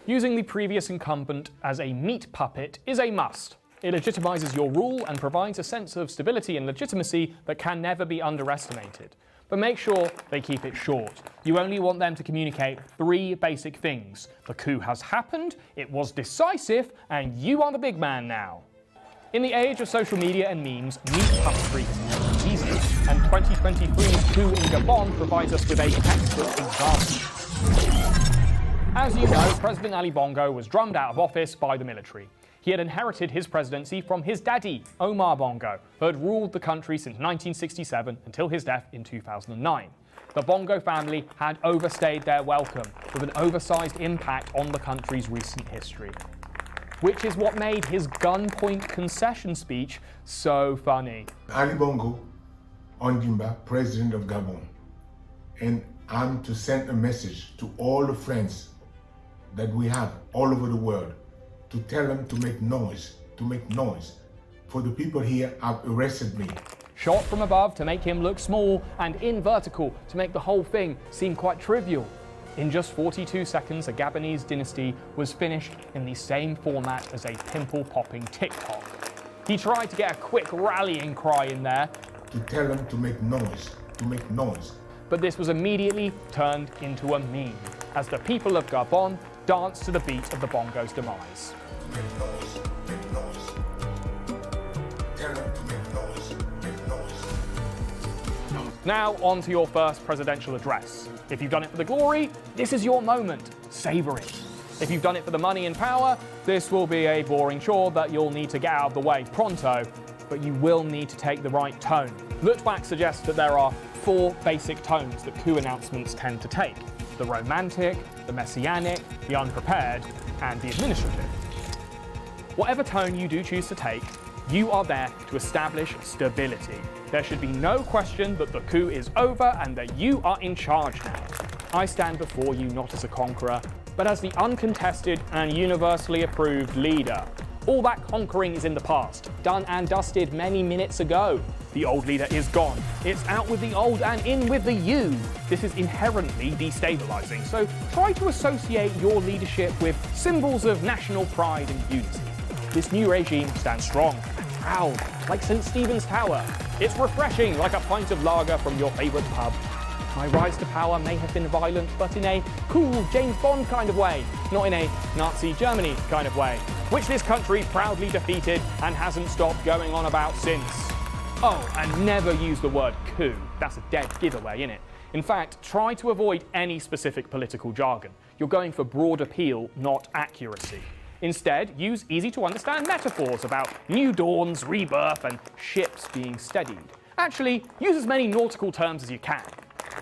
Using the previous incumbent as a meat puppet is a must. It legitimizes your rule and provides a sense of stability and legitimacy that can never be underestimated. But make sure they keep it short. You only want them to communicate 3 basic things. The coup has happened, it was decisive, and you are the big man now. In the age of social media and memes, meat puppetry is never easy, and 2023's coup in Gabon provides us with a textbook example. As you know, President Ali Bongo was drummed out of office by the military. He had inherited his presidency from his daddy, Omar Bongo, who had ruled the country since 1967 until his death in 2009. The Bongo family had overstayed their welcome, with an oversized impact on the country's recent history. Which is what made his gunpoint concession speech so funny. Ali Bongo Ondimba, President of Gabon, and I'm to send a message to all the friends that we have all over the world to tell them to make noise, for the people here have arrested me. shot from above to make him look small, and in vertical to make the whole thing seem quite trivial. In just 42 seconds, a Gabonese dynasty was finished in the same format as a pimple-popping TikTok. He tried to get a quick rallying cry in there, to tell them to make noise, but this was immediately turned into a meme as the people of Gabon danced to the beat of the bongo's demise. Make noise. Tell them to make noise. Now on to your first presidential address. If you've done it for the glory, this is your moment. Savor it. If you've done it for the money and power, this will be a boring chore that you'll need to get out of the way pronto, but you will need to take the right tone. Look Back suggests that there are 4 basic tones that coup announcements tend to take: the romantic, the messianic, the unprepared, and the administrative. Whatever tone you do choose to take, you are there to establish stability. There should be no question that the coup is over and that you are in charge now. I stand before you not as a conqueror, but as the uncontested and universally approved leader. All that conquering is in the past, done and dusted many minutes ago. The old leader is gone. It's out with the old and in with the you. This is inherently destabilizing, so try to associate your leadership with symbols of national pride and unity. This new regime stands strong and proud, like St. Stephen's Tower. It's refreshing, like a pint of lager from your favourite pub. My rise to power may have been violent, but in a cool James Bond kind of way, not in a Nazi Germany kind of way, which this country proudly defeated and hasn't stopped going on about since. Oh, and never use the word coup. That's a dead giveaway, innit? In fact, try to avoid any specific political jargon. You're going for broad appeal, not accuracy. Instead, use easy-to-understand metaphors about new dawns, rebirth, and ships being steadied. Actually, use as many nautical terms as you can.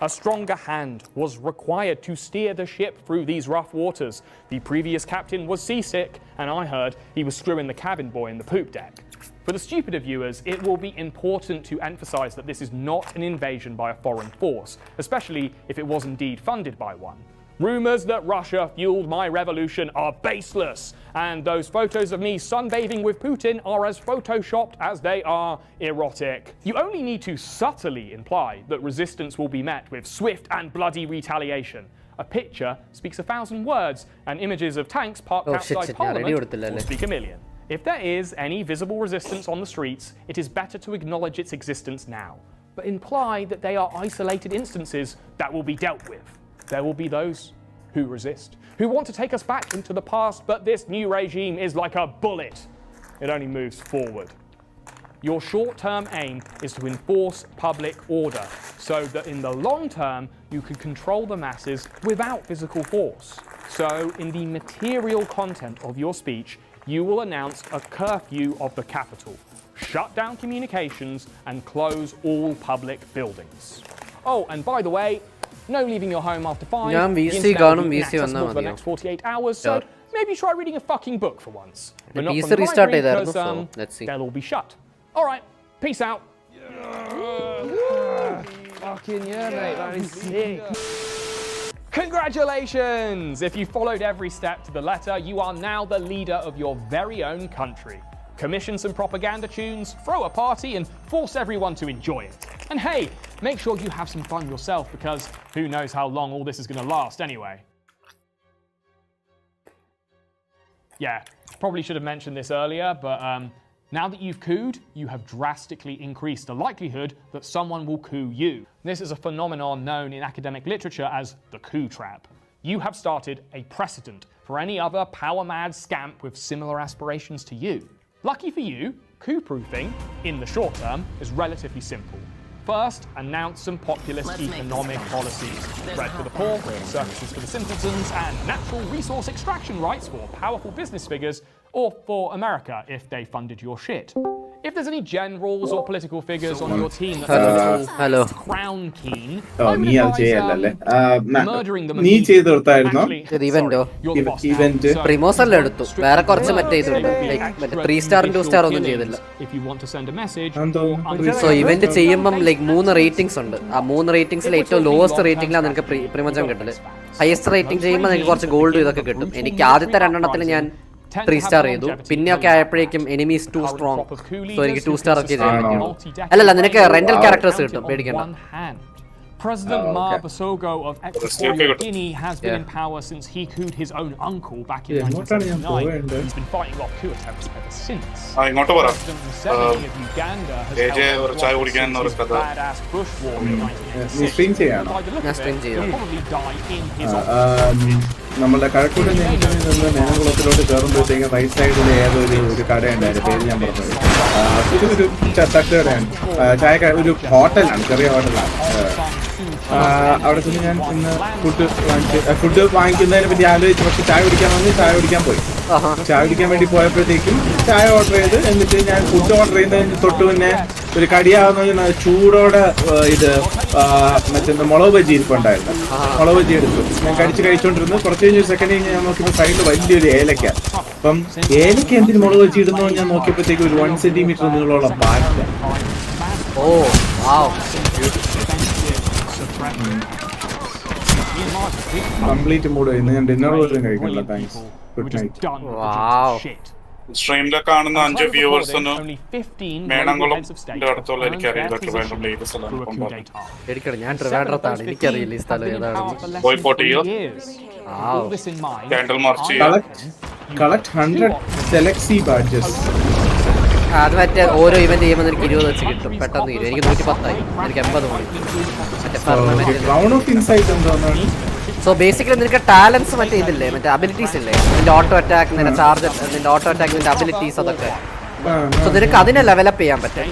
A stronger hand was required to steer the ship through these rough waters. The previous captain was seasick, and I heard he was screwing the cabin boy in the poop deck. For the stupider viewers, it will be important to emphasize that this is not an invasion by a foreign force, especially if it was indeed funded by one. Rumors that Russia fueled my revolution are baseless, and those photos of me sunbathing with Putin are as photoshopped as they are erotic. You only need to subtly imply that resistance will be met with swift and bloody retaliation. A picture speaks 1,000 words, and images of tanks parked outside Parliament will speak 1,000,000. If there is any visible resistance on the streets, it is better to acknowledge its existence now, but imply that they are isolated instances that will be dealt with. There will be those who resist, who want to take us back into the past, but this new regime is like a bullet. It only moves forward. Your short-term aim is to enforce public order, so that in the long term, you can control the masses without physical force. So, in the material content of your speech, you will announce a curfew of the capital, shut down communications, and close all public buildings. Oh, and by the way, no leaving your home after 5. ഞാൻ The VC internet കാണും, will be VC inaccessible വന്നാ for the മതിയോ? next 48 hours, so maybe try reading a fucking book for once. But not PC from the restart library, ചെയ്തായിരുന്നു, because, so let's see. they'll all be shut. All right, peace out. Fucking yeah, mate, that is sick. Congratulations! If you followed every step to the letter, you are now the leader of your very own country. Commission some propaganda tunes, throw a party, and force everyone to enjoy it. And hey, make sure you have some fun yourself, because who knows how long all this is going to last anyway. Yeah, probably should have mentioned this earlier, but now that you've cooed, you have drastically increased the likelihood that someone will coup you. This is a phenomenon known in academic literature as the coup trap. You have started a precedent for any other power-mad scamp with similar aspirations to you. Lucky for you, coup-proofing, in the short term, is relatively simple. First, announce some populist economic policies. Bread for the poor, services for the simpletons, and natural resource extraction rights for powerful business figures, or for America if they funded your shit. If there's any generals or political figures on your team that are a little crown keen, I would advise murdering them immediately. Actually, you're the boss now. Primos അല്ല എടുത്തു, വേറെ കുറച്ച് മറ്റേ ഇതുണ്ട്, മറ്റേ 3-star 2-star ഒന്നും ചെയ്തില്ല. If you want to send a message, so event ചെയ്യുമ്പം ലൈക്ക് 3 റേറ്റിംഗ്സ് ഉണ്ട്. ആ 3 റേറ്റിംഗ്സിൽ ഏറ്റവും ലോവസ്റ്റ് റേറ്റിംഗിലാണ് നിനക്ക് പ്രിമജം കിട്ടല്. ഹയസ്റ്റ് റേറ്റിംഗ് ചെയ്യുമ്പോൾ നിനക്ക് കുറച്ച് ഗോൾഡ് ഇതൊക്കെ കിട്ടും. എനിക്ക് ആദ്യത്തെ 2 എണ്ണത്തിൽ ഞാൻ 3 സ്റ്റാർ ചെയ്തു. പിന്നെയൊക്കെ ആയപ്പോഴേക്കും എനിമീസ് ടു സ്ട്രോങ്. സോ എനിക്ക് 2 സ്റ്റാർ ഒക്കെ ചെയ്യാൻ പറ്റും. അല്ലല്ല, നിനക്ക് റെന്റൽ ക്യാരക്ടേഴ്സ് കിട്ടും, പേടിക്കണ്ട. President Mar Basogo of Equatorial Guinea has been in power since he couped his own uncle back in 1979. He's been fighting off coup attempts ever since. President Museveni of Uganda has held a badass bush war in 1986. By the look of it, he'll probably die in his office. നമ്മളുടെ കഴക്കൂട്ടം നിന്ന് നേരംകുളത്തിലോട്ട് കയറുമ്പോഴത്തേക്കും right സൈഡിൽ ഏതൊരു കടയുണ്ടായിരുന്നു, പേര് ഞാൻ പറഞ്ഞത്. ഒരു തട്ടുകടയാണ്, ചായ, ഒരു ഹോട്ടലാണ്, ചെറിയ ഹോട്ടലാണ്. അവിടെ ചെന്ന് ഞാൻ ഇന്ന് ഫുഡ് വാങ്ങിക്കുന്നതിനെ പറ്റി ആലോചിച്ചു. പക്ഷെ ചായ കുടിക്കാൻ വന്ന് ചായ കുടിക്കാൻ പോയി. ചായ കുടിക്കാൻ വേണ്ടി പോയപ്പോഴത്തേക്കും ചായ ഓർഡർ ചെയ്ത്, എന്നിട്ട് ഞാൻ ഫുഡ് ഓർഡർ ചെയ്യുന്നതിന് തൊട്ട് മുന്നേ ഒരു കടിയാവുന്ന ചൂടോടെ ഇത് മറ്റേ മുളക് ബജി ഇരിപ്പുണ്ടായിരുന്നു. മുളക് ബജി എടുത്തു, ഞാൻ കഴിച്ചോണ്ടിരുന്നു. കുറച്ച് കഴിഞ്ഞ ഒരു സെക്കൻഡ് കഴിഞ്ഞ് ഞാൻ നോക്കിയപ്പോൾ സൈഡിൽ വലിയൊരു ഏലക്ക. അപ്പം ഏലക്ക എന്തിന് മുളക് ബജി ഇടുന്നു ഞാൻ നോക്കിയപ്പോഴത്തേക്കും ഒരു 1 സെന്റിമീറ്റർ നീളമുള്ള പാറ്റ. Complete mood. ഇന്ന് ഞാൻ ഡിന്നർ പോലും കഴിക്കില്ല. Thanks, good night. സ്ട്രീമിലെ കാണുന്ന 5 വ്യൂവേഴ്സിന് മേണംകുളം അടുത്തുള്ള എനിക്കറിയില്ല. ഞാൻ ട്രിവാൻഡ്രത്താണ്, എനിക്കറിയില്ല ഈ സ്ഥലം ഏതാണ്. പോയി വോട്ട് ചെയ്യുക, കാൻഡിൽ മാർച്ച് കളക്ട് 100 സെലക്സി ബാഡ്ജസ്. അത് മറ്റേ ഓരോ ഇവന്റ് ചെയ്യുമ്പോൾ എനിക്ക് 20 വെച്ച് കിട്ടും, പെട്ടെന്ന് തീരും. എനിക്ക് 110 ആയി, എനിക്ക് 80 മതി. സോ ബേസിക്കലി നിനക്ക് ടാലൻസ് മറ്റേ ഇതില്ലേ, മറ്റേ അബിലിറ്റീസ് ഇല്ലേ, നിന്റെ ഓട്ടോ അറ്റാക്ക്, നിന്റെ ചാർജ്, നിന്റെ ഓട്ടോ അറ്റാക്ക്, നിന്റെ അബിലിറ്റീസ്, അതൊക്കെ. സോ നിനക്ക് അതിനെ ലെവലപ്പ് ചെയ്യാൻ പറ്റും.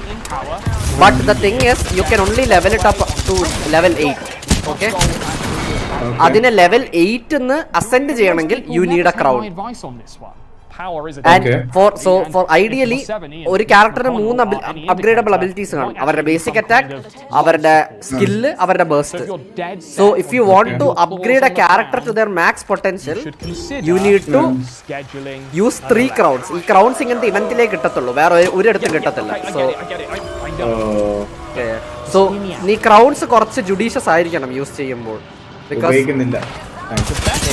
But the thing is you can only level it up to level 8. Okay, അതിനെ ലെവൽ 8 ന്ന് അസെൻഡ് ചെയ്യണമെങ്കിൽ you need a crown. And for ideally ഒരു ക്യാരക്ടറിന് 3 അപ്ഗ്രേഡബിൾ അബിലിറ്റീസ് കാണും. അവരുടെ ബേസിക് അറ്റാക്ക്, അവരുടെ സ്കില്ല്, അവരുടെ burst. So if you want to upgrade a character to there max potential, you need to use 3 crowns. ഈ crowns ഇങ്ങനത്തെ ഇവന്റിലേക്ക് കിട്ടത്തുള്ളൂ, വേറെ ഒരിടത്തും കിട്ടത്തില്ല. സോ നീ ക്രൗൺസ് കുറച്ച് ജുഡീഷ്യസ് ആയിരിക്കണം യൂസ് ചെയ്യുമ്പോൾ.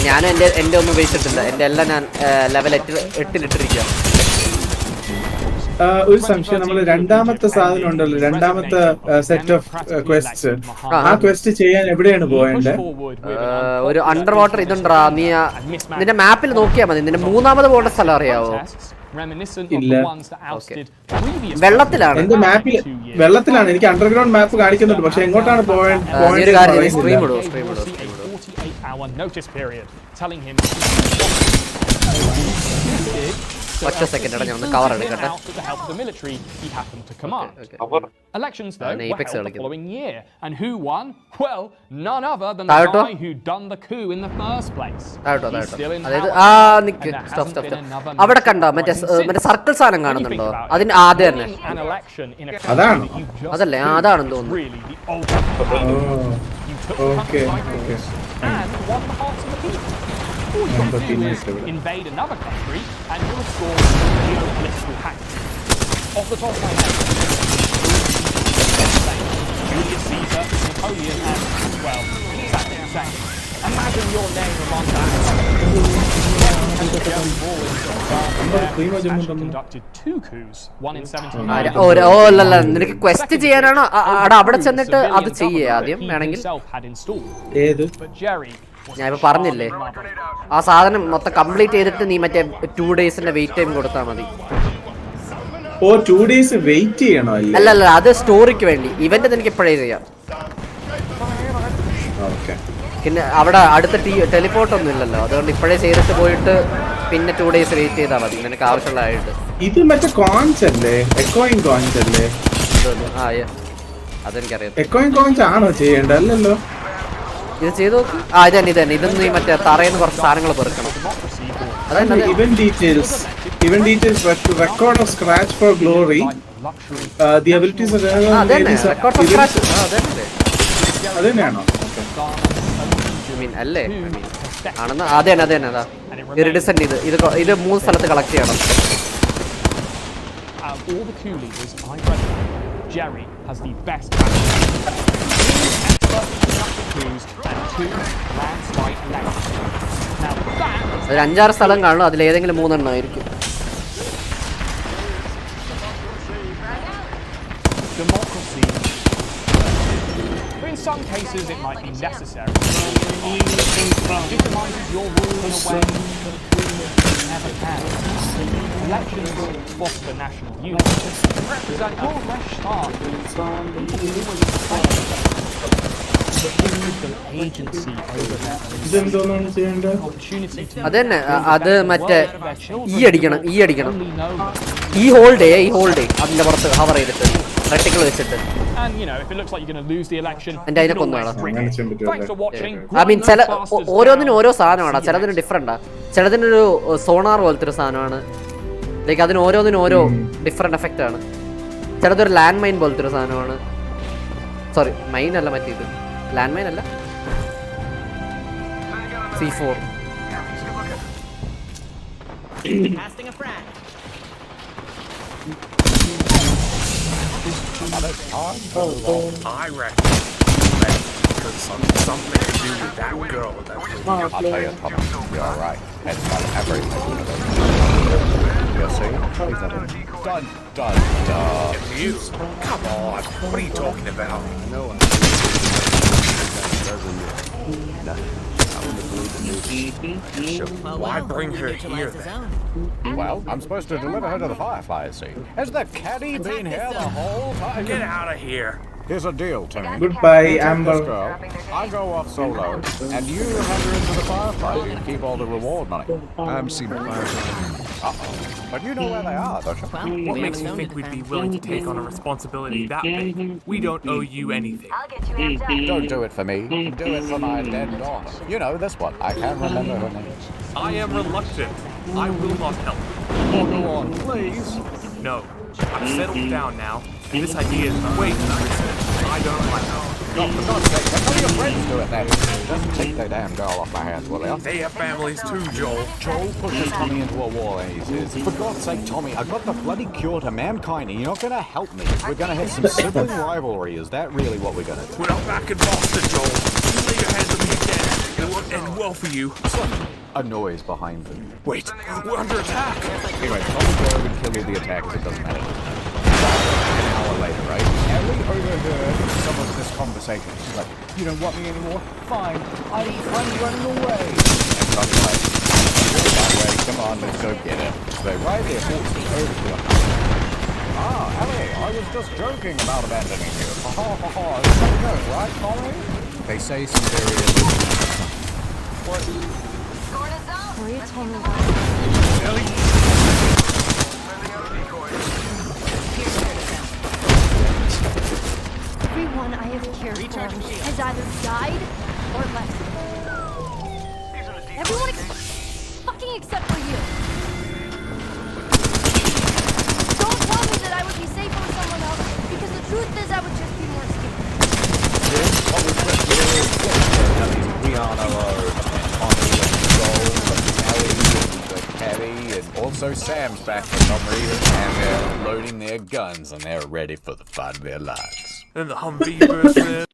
ഞാൻ എന്റെ ഒന്നും ഉപയോഗിച്ചിട്ടില്ല, എന്റെ എല്ലാം ഞാൻ ലെവൽ 8 ഒരു സംശയം, നമ്മൾ രണ്ടാമത്തെ സാധനം ഉണ്ടല്ലോ, രണ്ടാമത്തെ സെറ്റ് ഓഫ് ക്വസ്റ്റ്, ആ ക്വസ്റ്റ് ചെയ്യാൻ എവിടെയാണ് പോയേണ്ടത്? ഒരു അണ്ടർ വാട്ടർ ഇതുണ്ടാ, നീ നിന്റെ മാപ്പിൽ നോക്കിയാൽ മതി. നിന്റെ 3ാമത് പോകേണ്ട സ്ഥലം അറിയാവോ? ഇല്ല, വെള്ളത്തിലാണ്. എന്റെ മാപ്പിൽ വെള്ളത്തിലാണ്. എനിക്ക് അണ്ടർഗ്രൗണ്ട് മാപ്പ് കാണിക്കുന്നുണ്ട്, പക്ഷെ എങ്ങോട്ടാണ് പോകേണ്ടത്? ഒറ്റ സെക്കൻഡ് ഞാൻ ഒന്ന് കവർ എടുക്കട്ടെ. Elections though were held the following year, and who won? Well, none other than the guy who done the coup in the first place. അതായത് അവിടെ കണ്ടോ മറ്റേ സർക്കിൾ സാധനം കാണുന്നുണ്ടോ? അതിന് അത് തന്നെ, അതല്ലേ? അതാണെന്ന് തോന്നുന്നു. All you have to do is invade another country and you'll score geopolitical hacks. Off the top of my head, Julius Caesar, Napoleon, and, well, exactly the same. Imagine your name among that. Conducted 2 coups, one in 17. നിനക്ക് question ചെയ്യാനാണോ അവിടെ ചെന്നിട്ട് അത് ചെയ്യേ ആദ്യം വേണമെങ്കിൽ? ഞാൻ ഇപ്പൊ പറഞ്ഞില്ലേ, ആ സാധനം മൊത്തം കംപ്ലീറ്റ് ചെയ്തിട്ട് നീ മറ്റേ 2 ഡേയ്സിന്റെ വെയിറ്റ് ടൈം കൊടുത്താൽ മതി. ഓ, 2 ഡേയ്സ് വെയിറ്റ് ചെയ്യണോ? അല്ലല്ല, അത് സ്റ്റോറിക്ക് വേണ്ടി. ഇവന്റ് നിനക്ക് ഇപ്പോഴേ ചെയ്യാം. പിന്നെ അവിടെ അടുത്ത ടെലിപ്പോർട്ട് ഒന്നും ഇല്ലല്ലോ, അതുകൊണ്ട് ഇപ്പോഴേ ചെയ്തിട്ട് പോയിട്ട് പിന്നെ 2 ഡേയ്സ് വെയിറ്റ് ചെയ്താൽ മതി നിനക്ക് ആവശ്യമുള്ളതായിട്ട്. ഇത് മറ്റേ കോയിൻസ് അല്ലേ, എക്കോയിങ് കോയിൻസ് അല്ലേ? അതെനിക്കറിയാം. എക്കോയിങ് കോയിൻസ് ആണോ ചെയ്യേണ്ടത്? അല്ലല്ലോ, ഇത് ചെയ്ത് നോക്ക്. ഇതന്നെ ഇതൊന്നും നീ മറ്റേ തറയുന്ന കുറച്ച് സാധനങ്ങൾ പെറുക്കണം. Event details, record of scratch for glory, the abilities of അതെന്നെയാണോ? അല്ലേ ആണെന്ന് അതെ അതാ ഇറിഡിസെന്റ്. ഇത് 3 സ്ഥലത്ത് കളക്ട് ചെയ്യണം. Jerry has the best and 2 landslide lengths. Now that ഒരു 5-6 സ്ഥലം കാണും, അതിലേതെങ്കിലും 3 എണ്ണം ആയിരിക്കും. democracy. But in some cases it might be necessary. Legitimizes your rule in a way that it never can. Elections foster national unity. Represent a fresh start. അതന്നെ, അത് മറ്റേ ഈ അടിക്കണം. ഈ ഹോൾഡ് ചെയ്യേ അതിന്റെ പുറത്ത് ഹവർ ചെയ്തിട്ട് റെട്ടിക്കിൾ വെച്ചിട്ട് എന്റെ അതിനെ കൊന്നാണ്. ഐ മീൻ ചില ഓരോന്നിനും ഓരോ സാധനമാണ്. ചിലതിന് ഡിഫറെന്റാ, ചിലതിനൊരു സോണാർ പോലത്തെ ഒരു സാധനമാണ്. ലൈക്ക് അതിന് ഓരോന്നിനും ഓരോ ഡിഫറെന്റ് എഫക്റ്റ് ആണ്. ചിലതൊരു ലാൻഡ് മൈൻ പോലത്തെ ഒരു സാധനമാണ്. സോറി, മൈൻ അല്ല, മറ്റേത് ലാൻഡ് മൈൻ അല്ല, C4. I reckon because something to do with that girl. I'll tell you something. You're all right. It's not everything. You see? Dun. You? Come on. What are you talking about? No. Why bring her here then? Well, I'm supposed to deliver her to the Fireflies, see? Has that caddy been here the whole time? Get out of here. Here's a deal, Tony. Goodbye, Amber. This girl, I go off solo, and you hand her into the Fireflies and keep all the reward money. I'm seeing Fireflies. Uh-oh. But you know where they are, don't you? What makes you think we'd be willing to take on a responsibility that big? We don't owe you anything. Don't do it for me. Do it for my dead daughter. You know, this one. I can't remember her name. I am reluctant. I will not help. Oh, go on, please. No. I've settled down now. This idea is... Wait, I don't like that. No, for God's sake, tell your friends do it then. Just take the damn girl off my hands, will you? They have families too, Joel. Joel pushes Tommy into a wall and he says, for God's sake, Tommy, I've got the bloody cure to mankind and you're not going to help me. We're going to have some sibling rivalry. Is that really what we're going to do? We're not back in Boston, Joel. You lay your hands on me again. It won't end well for you. A noise behind them. Wait, we're under attack. Anyway, Tommy go and kill you the attackers, it doesn't matter. An hour later, right? Ellie overheard some of this conversation. She's like, you don't want me anymore? Fine. I'm running away. And Tommy's like, that way, come on, let's go get her. So they ride their horses over to her. Ah, Ellie, I was just joking about abandoning you. Ha ha ha ha. It's so good, right, Tommy? They say some very What? Maria told me Ellie? everyone I have cared for has either died or left. Everyone fucking except for you. Don't tell me that I would be safer with someone else, because the truth is I would just be more scared. We are our Harry and also Sam's back for some reason, and they're loading their guns and they're ready for the fight of their lives. And the Humvee burst in.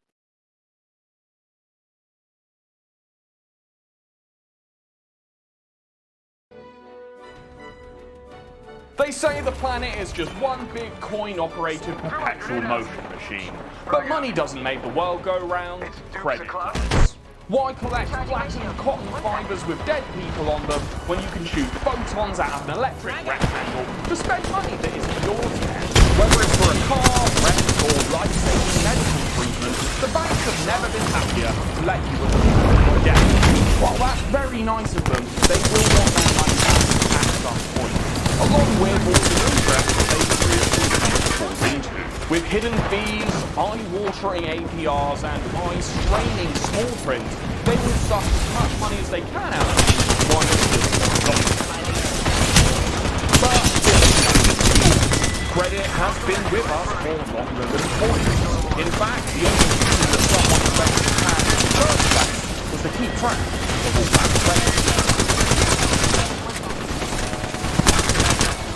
They say the planet is just one big coin-operated perpetual motion machine. But money doesn't make the world go round, credit does. Why collect flattened cotton fibres with dead people on them when you can shoot photons out of an electric rectangle to spend money that isn't yours yet? Whether it's for a car, rent, or life-saving medical treatment, the banks have never been happier to let you accumulate your debt. While that's very nice of them, they will want their money back at some point. Along with all the interest that they falls into. With hidden fees, eye-watering APRs, and eye-straining small print, they will suck as much money as they can out of it. But credit has been with us for longer than points. In fact, the only reason that someone invested in cash in the first place was to keep track of all that credit.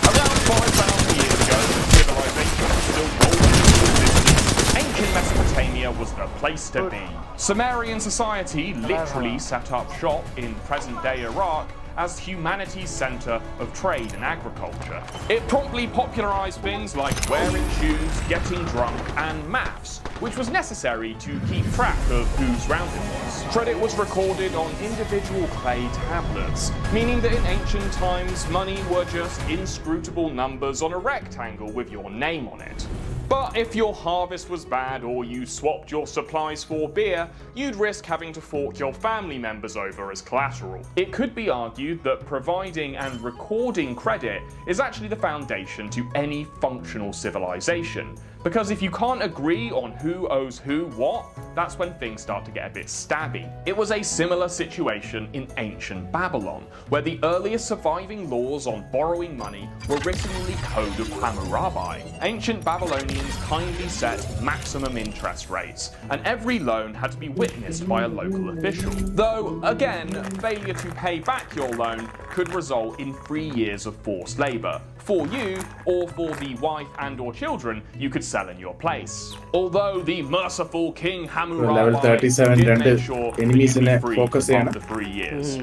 Around 5,000 years ago, civilization was still rolling into existence. Ancient Mesopotamia was the place to be. Sumerian society literally set up shop in present-day Iraq as humanity's center of trade and agriculture. It promptly popularized things like wearing shoes, getting drunk, and maths, which was necessary to keep track of whose round it was. Credit was recorded on individual clay tablets, meaning that in ancient times, money were just inscrutable numbers on a rectangle with your name on it. But if your harvest was bad or you swapped your supplies for beer, you'd risk having to fork your family members over as collateral. It could be argued that providing and recording credit is actually the foundation to any functional civilization. Because if you can't agree on who owes who what, that's when things start to get a bit stabby. It was a similar situation in ancient Babylon, where the earliest surviving laws on borrowing money were written in the Code of Hammurabi. Ancient Babylonians kindly set maximum interest rates, and every loan had to be witnessed by a local official. Though, again, failure to pay back your loan could result in 3 years of forced labor, for you or for the wife and or children you could sell in your place. Although the merciful King Hammurabi level 37 did make sure enemies in free focus after 3 years.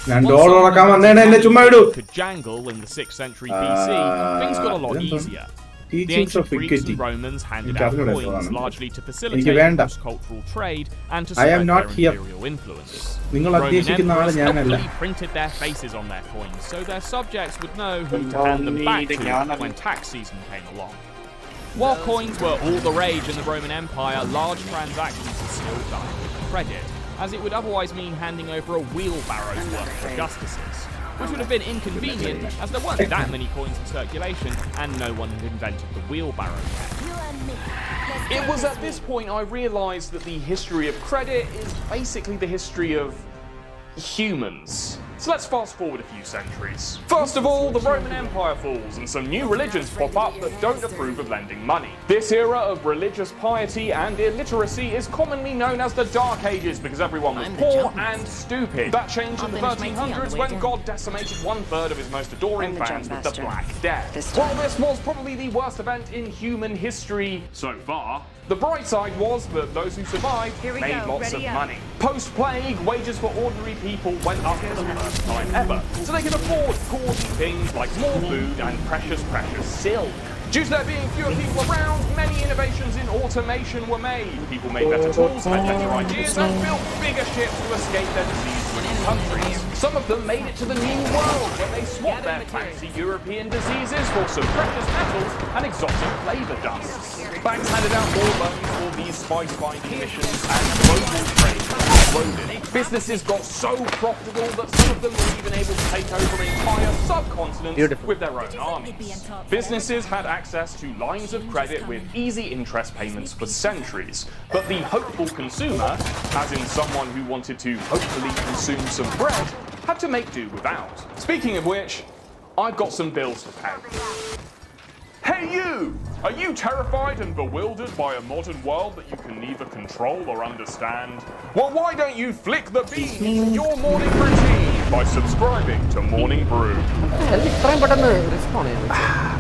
Could jangle in the 6th century BC, things got a lot easier. The ancient Greeks and Romans handed out coins largely to facilitate cross-cultural trade and to spread their imperial influence. Roman emperors helpfully printed their faces on their coins so their subjects would know who to hand them back to when tax season came along. While coins were all the rage in the Roman Empire, large transactions were still done with credit, as it would otherwise mean handing over a wheelbarrow's worth to justices, which would have been inconvenient as there weren't that many coins in circulation and no one had invented the wheelbarrow yet. It was at this point I realised that the history of credit is basically the history of humans. So let's fast forward a few centuries. First of all, the Roman Empire falls and some new religions pop up that don't approve of lending money. This era of religious piety and illiteracy is commonly known as the Dark Ages because everyone was poor and stupid. That changed in the 1300s when God decimated 1/3 of his most adoring fans with the Black Death. While this was probably the worst event in human history so far, the bright side was that those who survived made lots of money. Post-plague, wages for ordinary people went up for the first time ever, so they could afford gaudy things like more food and precious silk. Due to there being fewer people around, many innovations in automation were made. People made better tools, had better ideas, and built bigger ships to escape their disease-ridden countries. Some of them made it to the New World, where they swapped their fancy European diseases for some precious metals and exotic flavour dusts. Banks handed out more loans for these spice-finding missions, and global trade exploded. Businesses got so profitable that some of them were even able to take over entire subcontinents with their own armies. Businesses had access to lines of credit with easy interest payments for centuries, but the hopeful consumer, as in someone who wanted to hopefully consume some bread, had to make do without. Speaking of which, I've got some bills to pay. Hey you! Are you terrified and bewildered by a modern world that you can neither control or understand? Well, why don't you flick the bean into your morning routine by subscribing to Morning Brew.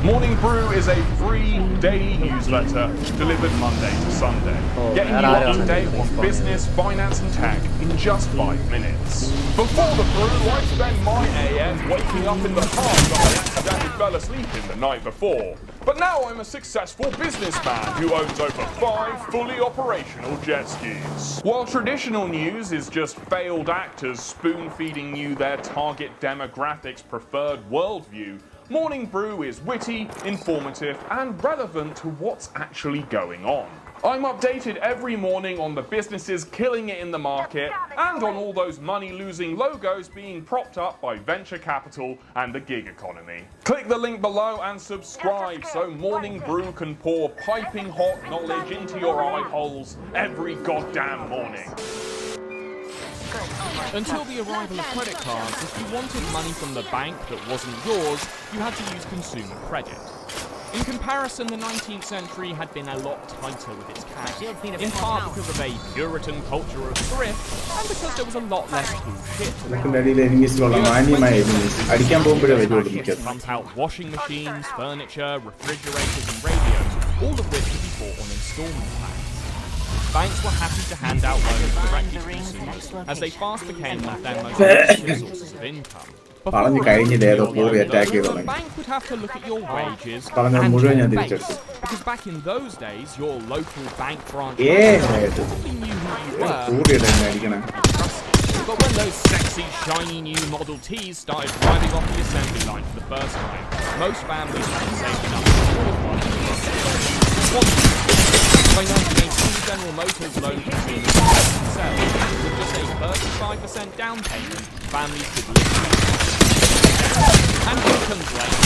Morning Brew is a free daily newsletter delivered Monday to Sunday, getting you up to date on business, finance and tech in just 5 minutes. Before the brew, I spent my AM waking up in the car that I accidentally fell asleep in the night before. But now I'm a successful businessman who owns over 5 fully operational jet skis. While traditional news is just failed actors spoon-feeding you their target demographics' preferred worldview, Morning Brew is witty, informative, and relevant to what's actually going on. I'm updated every morning on the businesses killing it in the market and on all those money-losing logos being propped up by venture capital and the gig economy. Click the link below and subscribe so Morning Brew can pour piping hot knowledge into your eye holes every goddamn morning. Until the arrival of credit cards, if you wanted money from the bank that wasn't yours, you had to use consumer credit. In comparison, the 19th century had been a lot tighter with its cash, in part because of a Puritan culture of thrift, and because there was a lot less cool shit around. Pump out washing machines, furniture, refrigerators and radios, all of which could be bought on installment plans. Banks were happy to hand out loans directly to consumers as they fast became one of their most important sources of income. പറഞ്ഞു കഴിഞ്ഞില്ലേ ഏതോ ക്ലോറി attack ചെയ്ത് The തുടങ്ങി. bank would have to look at your wages പറഞ്ഞത് and മുഴുവൻ ഞാൻ your തിരിച്ചെടുത്തു. base, because back in those days, your local bank branch ഏത് probably knew who you were. ക്ലോറിയുടെ അടിക്കണേ. But when those sexy, shiny new Model Ts started driving off the assembly line for the first time, most families had saved enough to afford one. By 1918, General Motors loaned consumers themselves. With just a 35% down payment, families could live. And here comes late.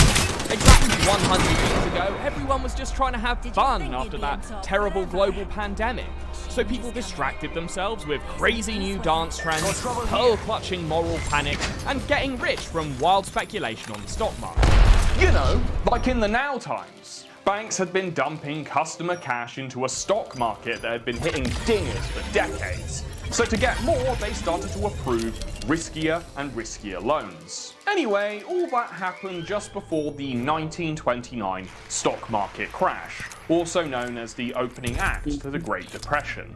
Exactly 100 years ago, everyone was just trying to have fun after that terrible global pandemic. So people distracted themselves with crazy new dance trends, pearl-clutching moral panic, and getting rich from wild speculation on the stock market. You know, like in the now times. Banks had been dumping customer cash into a stock market that had been hitting dingers for decades. So to get more, they started to approve riskier and riskier loans. Anyway, all that happened just before the 1929 stock market crash, also known as the opening act to the Great Depression.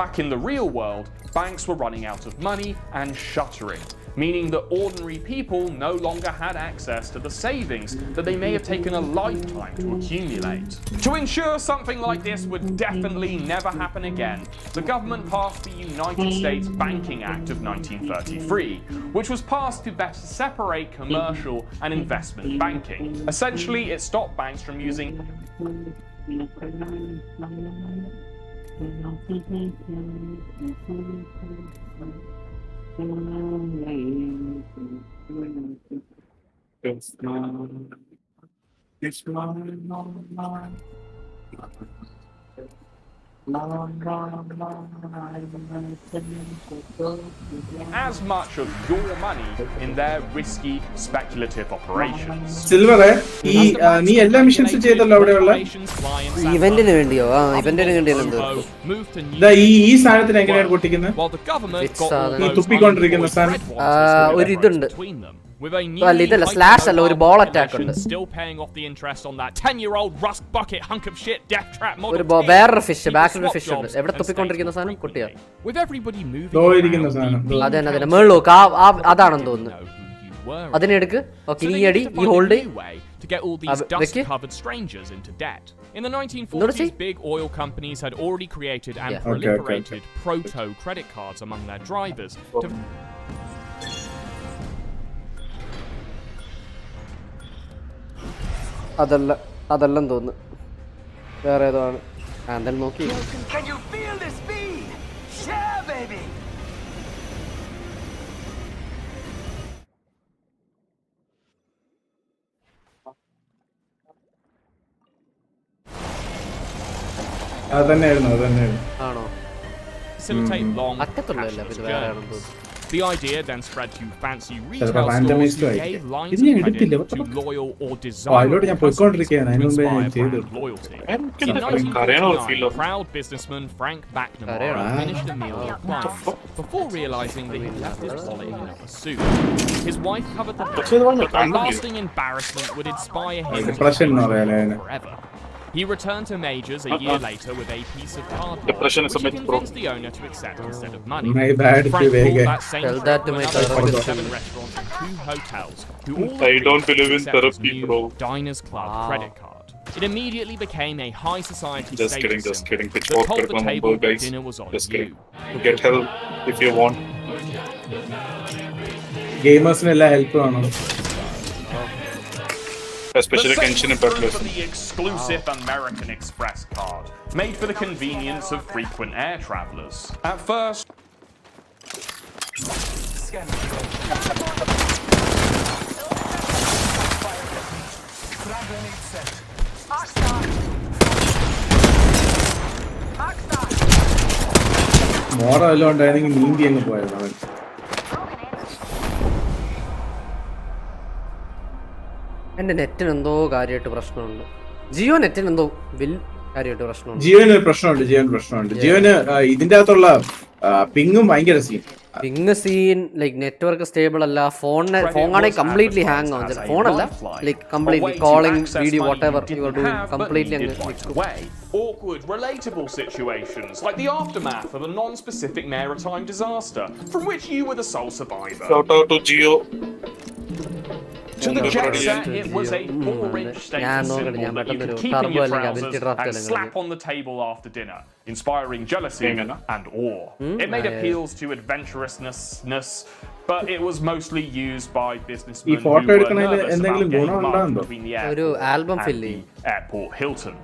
Back in the real world, banks were running out of money and shuttering, meaning that ordinary people no longer had access to the savings that they may have taken a lifetime to accumulate. To ensure something like this would definitely never happen again, the government passed the United States Banking Act of 1933, which was passed to better separate commercial and investment banking. Essentially, it stopped banks from using as much of your money in their risky speculative operations. സിൽവറെ ഈ നീ എല്ലാ മിഷൻസും ചെയ്തല്ലോ അവിടെയുള്ള ഇവന്റിന് വേണ്ടിയോ? ഇവന്റിന് വേണ്ടിയല്ലോ. ഈ സാധനത്തിന് എങ്ങനെയാണ് പൊട്ടിക്കുന്നത്? ഈ തുപ്പിക്കൊണ്ടിരിക്കുന്ന സാധനം ഒരു ഇതുണ്ട്. അല്ല ഇതല്ല, സ്ലാഷ് അല്ല, ഒരു ബോൾ അറ്റാക്ക് ഉണ്ട്. ഒരു വേറൊരു ഫിഷ്, ബാക്കിലൊരു ഫിഷ് ഉണ്ട്. എവിടെ തുപ്പിക്കൊണ്ടിരിക്കുന്ന സാധനം? കുട്ടിയാ അതെ തന്നെ മേളിൽ നോക്ക്. അതാണെന്ന് തോന്നുന്നു. അതിനെടുക്ക്. ഓക്കെ, ഈ അടി, ഈ hold. To get all these dust-covered strangers into debt. In the 1940s, big oil companies had already created and proliferated proto credit cards among their drivers. അതെല്ലാം തോന്നുന്നു വേറെ ഏതോ ആണ്. എന്തായാലും നോക്കി. ആണോ? അറ്റത്തുള്ളതല്ല, ഇത് വേറെ ആണെന്ന് തോന്നുന്നു. The idea then spread to fancy retail stores who gave lines of credit to loyal or desirable customers to inspire brand loyalty. In 1949, proud businessman Frank McNamara finished a meal with clients before realizing that he'd left his wallet in another suit. His wife covered the bill, but the lasting embarrassment would inspire him to forever. He returned to Majors a year later with a piece of cardboard, which he convinced the owner to accept instead of money. My bad. Frank bought that same truck to another 7 restaurants and 2 hotels, who all agreed to accept his new Diners Club credit card. It immediately became a high society status symbol that told the table that dinner was on you. Get help if you want. ഗെയിമേഴ്സിനെല്ലാം help വേണം. Especially for the exclusive American Express card, made for the convenience of frequent air travelers. At first, മോറെല്ലാം ഉണ്ടായിരുന്നെങ്കിൽ നീന്തി അങ്ങ് പോയത് അവൻ. എന്റെ നെറ്റിന് എന്തോ കാര്യമായിട്ട് പ്രശ്നമുണ്ട്. ജിയോ നെറ്റിന് എന്തോ കാര്യമായിട്ട് പ്രശ്നമുണ്ട്. ജിയോന് പ്രശ്നമുണ്ട്. ജിയോന് ഇതിന്റെ അകത്തുള്ള പിങ്ങും ഭയങ്കര scene. Ping scene like network stable അല്ല, ഫോണാണെങ്കിൽ കംപ്ലീറ്റ്ലി ഹാങ് ആവും. ഫോണല്ല like completely calling video whatever you are doing completely അങ്ങ് awkward, relatable situations like the aftermath of a non-specific maritime disaster from which you were the sole survivor. Shout out to Geo. To the jet set, it was a 4-inch stainless symbol that you could keep in your trousers and slap on the table after dinner, inspiring jealousy and awe. It made appeals to adventurousness, but it was mostly used by businessmen who were nervous about getting mugged between the airport and the airport Hilton.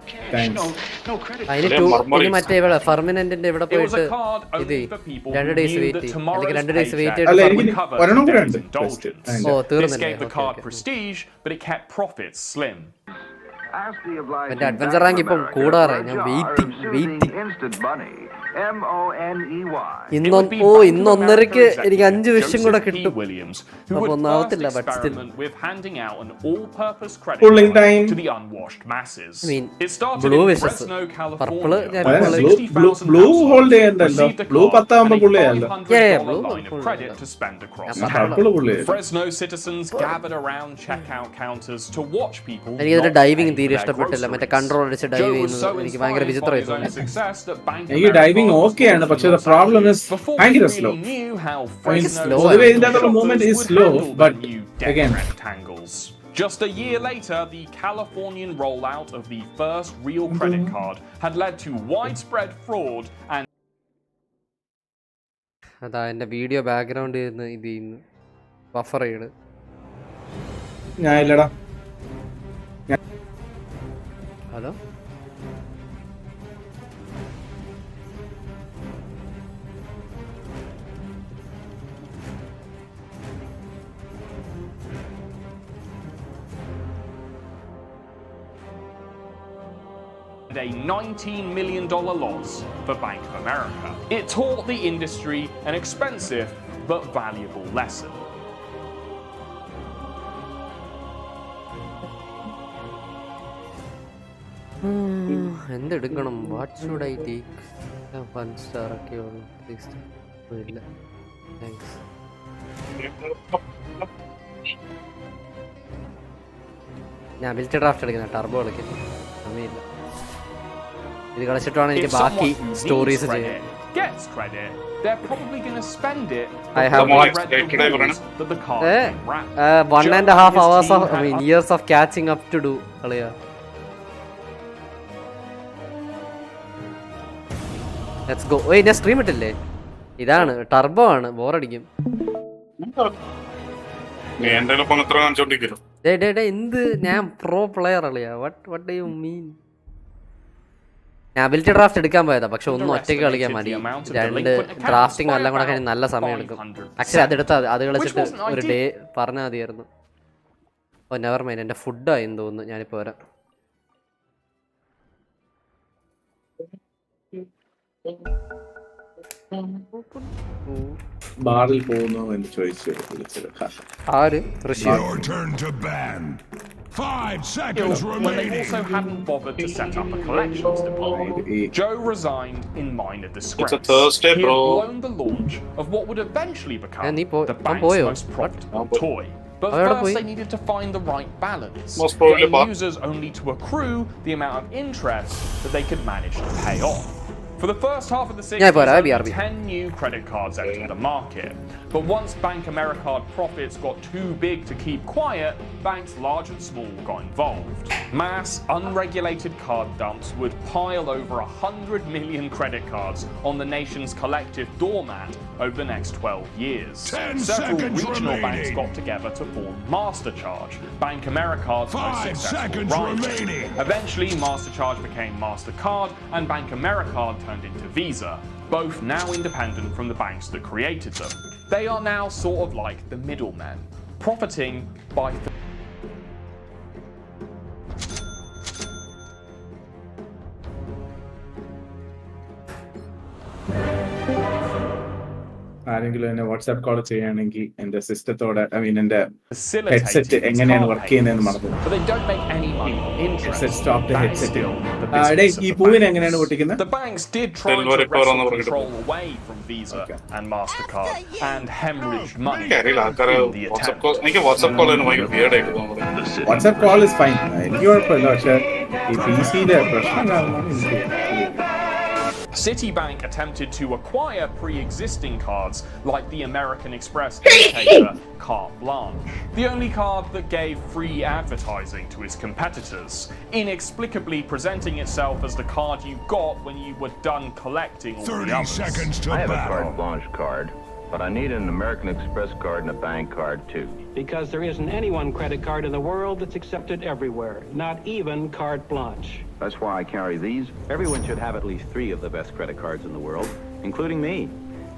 ഫർമിനന്റിന്റെ ഇവിടെ It was പോയിട്ട് a card ഇത് only for people 2 who days knew wait that അല്ലെങ്കിൽ tomorrow's 2 days paycheck wait would എനിക്ക് cover ഒരെണ്ണം കൂടെ today's ഉണ്ട്. indulgence. ഓ This തീർന്നില്ലേ? gave the card prestige, but it kept profits slim. എന്റെ അഡ്വഞ്ചർ റാങ്ക് ഇപ്പം കൂടാറായി. ഞാൻ വെയിറ്റിംഗ് ഇന്നൊന്നരക്ക് എനിക്ക് 5 വിഷം കൂടെ കിട്ടും. അപ്പൊ ഒന്നാവത്തില്ല. But still Pulling time. I mean, blue wishes. Purple blue hold ചെയ്യണ്ടല്ലോ. ബ്ലൂ 10 ആവുമ്പോ പുള്ളിയല്ലോ. പർപ്പിള് പുള്ളിയായിരുന്നു. Fresno citizens gathered around checkout counters to watch people. എനിക്കതിന്റെ ഡൈവിംഗ് തീരെ ഇഷ്ടപ്പെട്ടില്ല. മറ്റേ കൺട്രോൾ അടിച്ച് ഡൈവ് ചെയ്യുന്നത് എനിക്ക് ഭയങ്കര വിചിത്രമായി തോന്നി. എനിക്ക് ഡൈവിംഗ് ഓക്കെയാണ്, പക്ഷെ പ്രോബ്ലം ഇസ് ഭയങ്കര സ്ലോ. പൊതുവെ ഇതിന്റെ അകത്തുള്ള movement is slow, but again Just a year later, the Californian rollout of the first real credit card had led to widespread fraud and അതാ എന്റെ വീഡിയോ ബാക്ക്ഗ്രൗണ്ട് ഇത് ബഫർ ചെയ്ത് ഞാൻ ഇല്ലടാ. Hello a $19 million loss for Bank of America. It taught the industry an expensive but valuable lesson. എന്തെടുക്കണം? What should I take? 1 star ഒക്കെ ഉള്ളൂ. 3 star ഇല്ല. താങ്ക്സ്. ഞാൻ ബിൽറ്റ് ഡ്രാഫ്റ്റ് എടുക്കുന്ന ടർബോ കളിക്കുന്നു. സമയമില്ല. ഇത് കളിച്ചിട്ടാണ് എനിക്ക് ബാക്കി സ്റ്റോറീസ് ചെയ്യാൻ. They're probably going to spend it. I have 1.5 hours of years of catching up to do. Aliya. Let's go. Wait, ഞാൻ സ്ട്രീം ഇട്ടില്ലേ? ഇതാണ് ടർബോ ആണ്. ബോറടിക്കും. എന്ത്? ഞാൻ പ്രോ പ്ലെയർ അളിയാ. What do you mean? ഞാൻ അബിലിറ്റി ഡ്രാഫ്റ്റ് എടുക്കാൻ പോയതാ, പക്ഷെ ഒന്നും ഒറ്റയ്ക്ക് കളിക്കാൻ മതി. 2 ഡ്രാഫ്റ്റിംഗ് എല്ലാം കൂടെ കഴിഞ്ഞ് നല്ല സമയം എടുക്കും. ആക്ച്വലി അത് കളിച്ചിട്ട് ഒരു ഡേ പറഞ്ഞാൽ മതിയായിരുന്നു. ഓ നെവർ മൈൻഡ്. എൻ്റെ ഫുഡായെന്ന് തോന്നുന്നു. ഞാനിപ്പോൾ വരാം. ബാറിൽ പോകുന്നു എന്ന് ചോദിച്ചു വിളിച്ചത്. ആര്? Your turn to ban. 5 seconds When they remaining. also hadn't bothered to set up a collections department, Joe resigned in minor disgrace. It's a Thursday, He had bro. blown the launch of what would eventually become the bank's poyo. most profitable toy. But Where first we? they needed to find the right balance, Most probably getting bought. users only to accrue the amount of interest that they could manage to pay off. For the first half of the 60s, only 10 new credit cards entered the market. But once Bank Americard profits got too big to keep quiet, banks large and small got involved. Mass, unregulated card dumps would pile over 100 million credit cards on the nation's collective doormat over the next 12 years. 10 Several seconds regional remaining. banks got together to form MasterCharge, Bank Americard's most 5 successful seconds rival. remaining. Eventually, MasterCharge became MasterCard, and Bank Americard turned into Visa, both now independent from the banks that created them. They are now sort of like the middlemen, profiting by ആരെങ്കിലും എന്നെ WhatsApp call ചെയ്യുകയാണെങ്കിൽ എന്റെ സിസ്റ്റത്തോടെ എന്റെ headset എങ്ങനെയാണ് work ചെയ്യുന്നതെന്ന് മറന്നു. ഈ പൂവിനെ എങ്ങനെയാണ് പൊട്ടിക്കുന്നത്? The banks did try to wrestle control away from Visa and MasterCard and hemorrhaged money in the attempt. WhatsApp call is fine, എനിക്ക് കുഴപ്പമില്ല. പക്ഷെ ഈ PC-യുടെ പ്രശ്നം കാരണം Citibank attempted to acquire pre-existing cards like the American Express indicator Carte Blanche, the only card that gave free advertising to its competitors, inexplicably presenting itself as the card you got when you were done collecting all the others. 30 seconds to I have a battle. Carte Blanche card, but I need an American Express card and a bank card too. Because there isn't any one credit card in the world that's accepted everywhere, not even Carte Blanche. That's why I carry these. Everyone should have at least 3 of the best credit cards in the world, including me.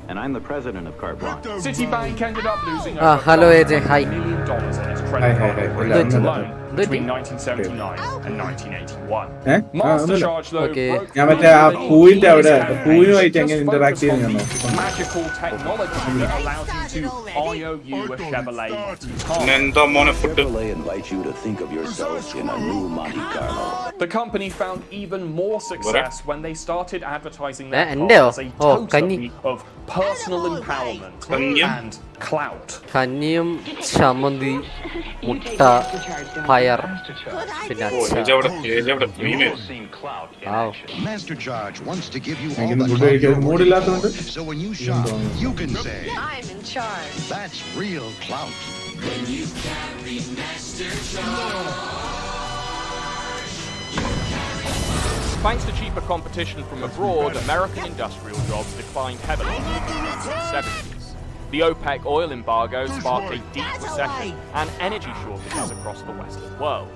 And I'm the president of Carte Blanche. Citibank ended up losing hello AJ, hi. $1 million in its credit card portfolio alone between 1979 and 1981. Master Charge, though, broke ഞാൻ മറ്റേ ആ പൂവിന്റെ അവിടെ പൂവിനുമായിട്ട് എങ്ങനെ interact ചെയ്യുന്നു? magical technology that allowed you to IOU a Chevrolet Monte Carlo. Chevrolet invites you to think of yourself in a new Monte Carlo. The company found even more success when they started advertising their Endeo. car as a totally of personal empowerment and clout. കഞ്ഞിയും ചമ്മന്തി മുട്ട പയർ പിന്നെ Master Charge wants to give you all എനിക്ക് the food കഴിക്കാൻ മൂടില്ലാത്തതുകൊണ്ട് so when you shop, you can say, I'm in charge. that's real clout. When you carry Master Charge. Thanks to cheaper competition from abroad, American industrial jobs declined heavily in the 1970s. The OPEC oil embargo sparked a deep recession and energy shortages across the Western world.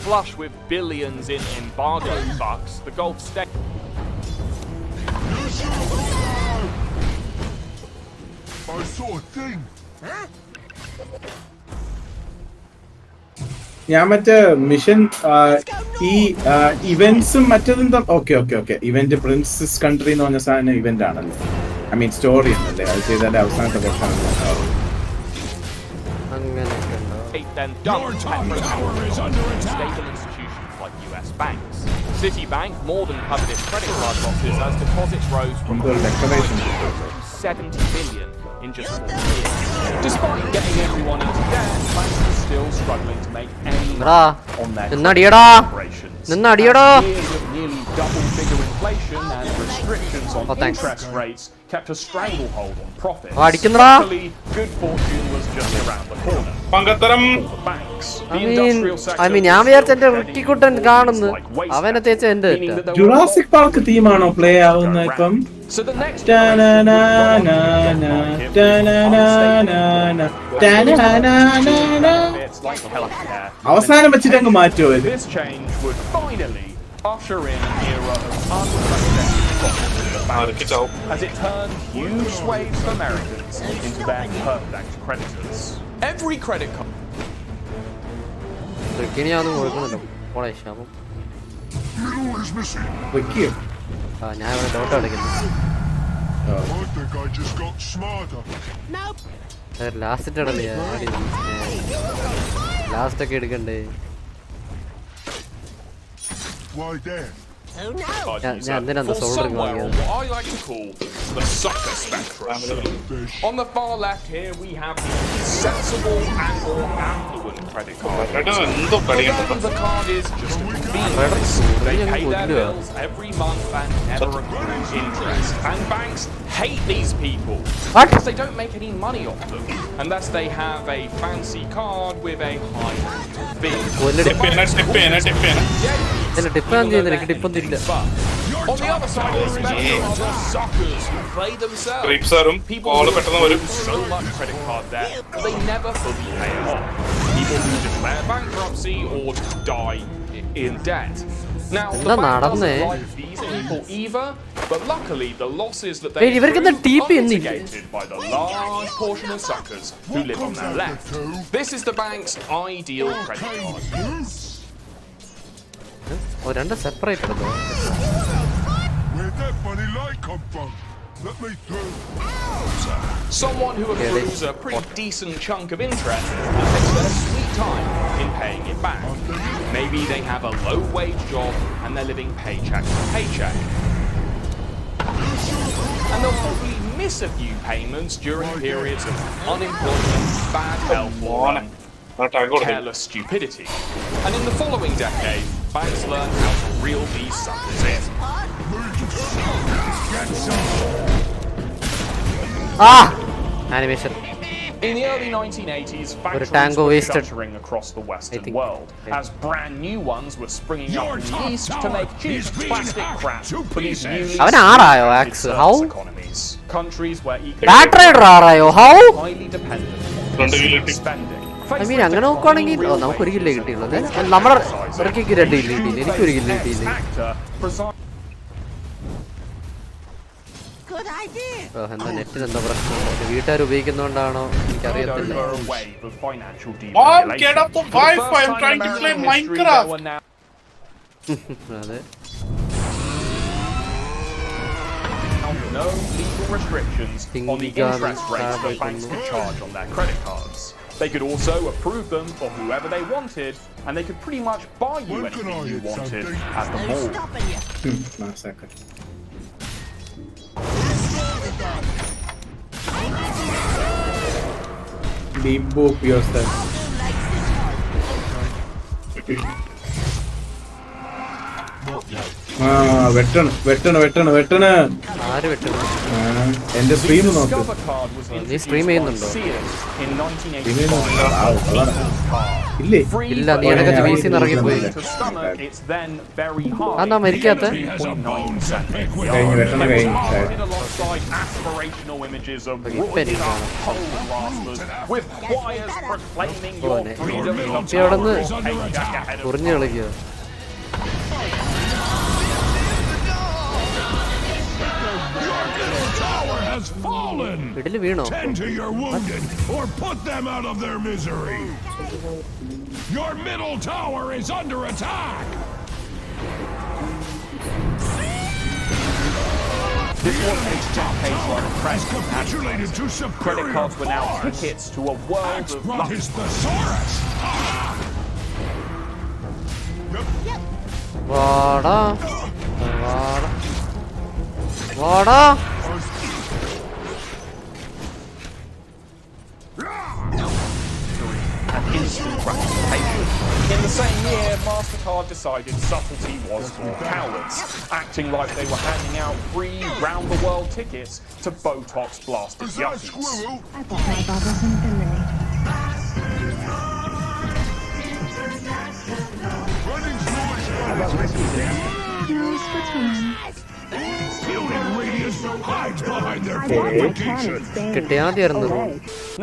Flush with billions in embargo bucks, the Gulf state... I saw a thing. ഞാൻ മറ്റേ mission ഈ ഇവന്റ്സും മറ്റതും okay event princess country എന്ന് പറഞ്ഞ സാധനം event ആണല്ലോ. Story ആണല്ലേ അത് ചെയ്തതിന്റെ അവസാനത്തെ പ്രശ്നം. then dumped stable institutions like US banks. Citibank more than covered its credit card losses as deposits rose from 70 billion in just 4 years. Despite getting everyone into debt, banks are still struggling to make any money on their operations. Years of nearly double-figure inflation and restrictions on interest rates kept a stranglehold on profits. Luckily, good fortune was just around the corner. For the banks, the industrial sector ഞാൻ വിചാരിച്ച എന്റെ റിക്കിക്കുട്ടൻ കാണുന്നു അവനെ തേച്ച എന്റെ Jurassic park തീമാണോ play ആവുന്ന ഇപ്പം? അവസാനം വെച്ചിട്ട് അങ്ങ് മാറ്റുമോ ഇത്? This change would finally usher in an era of unprecedented profit for the banks, as it turned huge swathes of Americans into their perfect creditors. Every credit card. റിക്കിനെയാണെന്ന് കൊടുക്കുന്നുണ്ടോ പോണേ ശാപം. ഞാൻ ഇവിടെ ഡോട്ട് കളിക്കുന്നു. ലാസ്റ്റ് ഇടല്ലേ ലാസ്റ്റ് ഒക്കെ എടുക്കണ്ടേ? ഞാൻ എന്തിനാ സോൾഡർ വാങ്ങിയത്? What I like to call the sucker spectrum. On the far left here we have the sensible and or affluent credit card. The card is just a convenience. They pay their bills every month and never accrue interest. And banks hate these people because they don't make any money off them unless they have a fancy card with a high fee. On the other side of the spectrum are the suckers who play themselves. People who lose so much credit card debt that they never fully pay it off. People who declare bankruptcy or die in debt. Now, the bank doesn't like these people either, but luckily the losses that they accrue are mitigated by the large portion of suckers who live on their left. This is the bank's ideal credit card. രണ്ട് separate എടുത്തോ. Where'd that funny light come from? Let me through. Someone who accrues a pretty decent chunk of interest and takes their sweet time in paying it back. Maybe they have a low-wage job and they're living paycheck to paycheck. And they'll probably miss a few payments during periods of unemployment, bad health, or careless stupidity. And in the following decade, banks learn how to reel these suckers in. Animation. In the early 1980s, factories were shuttering across the Western world, as brand new ones were springing up in the East to make cheap plastic crap for these newly service economies. Countries where highly dependent on spending. അങ്ങനെ നോക്കുകയാണെങ്കിൽ നമുക്ക് ഒരു കില്ലേ കിട്ടിയുള്ളൂ. നമ്മുടെ ഇറക്കിക്ക് 2 kill കിട്ടിയില്ല, എനിക്കൊരു kill കിട്ടിയില്ല. എന്താ നെറ്റിന് എന്താ പ്രശ്നം? വീട്ടുകാർ ഉപയോഗിക്കുന്നോണ്ടാണോ എനിക്കറിയത്തില്ല. അതെ. No legal restrictions on the interest rates that banks could charge on their credit cards. They could also approve them for whoever they wanted, and they could pretty much buy you anything you wanted at the mall. Deep boop yourself. വെട്ടണ് ആര് വെട്ടണം? എന്റെ stream നോക്ക്. നീ stream ചെയ്യുന്നുണ്ടോ? ഇല്ലേ? ഇല്ല, നീ ഇടയ്ക്ക് VC ഇറങ്ങിപ്പോയി. അതെന്താ മരിക്കാത്ത? കഴിഞ്ഞു അവിടെന്ന് കുറിഞ്ഞു കളിക്കുക. Tend to your wounded or put them out of their misery. Your middle tower is under attack. This wasn't a decades-long credit cards were now tickets to a world of thesaurus. വാടാ വാടാ. Instant gratification. In the same year, MasterCard decided subtlety was for cowards, acting like they were handing out free round-the-world tickets to Botox-blasted yuppies. I bought my bubbles in Finland.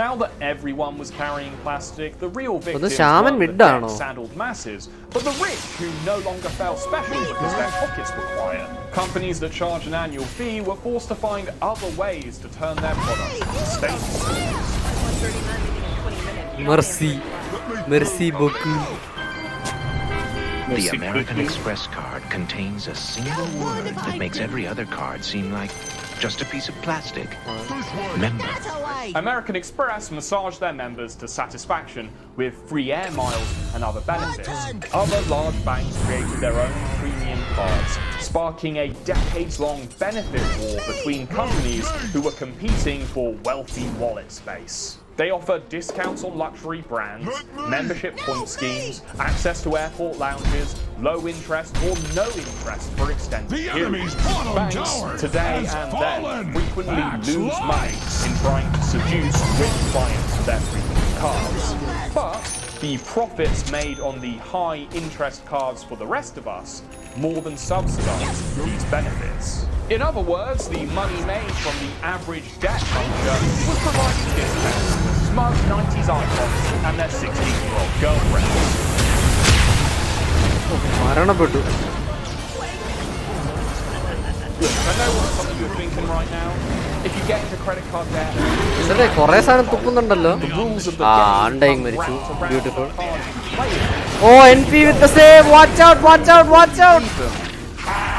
Now that everyone was carrying plastic, the real victims were the tech-saddled masses, but the rich who no longer felt special because their pockets were quiet. Companies that charged an annual fee were forced to find other ways to turn their products into status symbols. Merci beaucoup. The American Express card contains a single word that makes every other card seem like just a piece of plastic. Member. American Express massaged their members to satisfaction with free air miles and other benefits. Other large banks created their own premium cards, sparking a decades-long benefit war between companies who were competing for wealthy wallet space. They offer discounts on luxury brands, membership point schemes, access to airport lounges, low interest or no interest for extended periods. Banks today and then frequently lose money in trying to seduce rich clients to their premium cards. But the profits made on the high interest cards for the rest of us more than subsidize these benefits. In other words, the money made from the average debt culture was providing discounts to smug 90s icons and their 16-year-old girlfriends. Look, I know what some of you are thinking right now. If you get into credit card debt, the rules of the game beautiful. Oh, NP with the save! Watch out! Watch out! Watch out!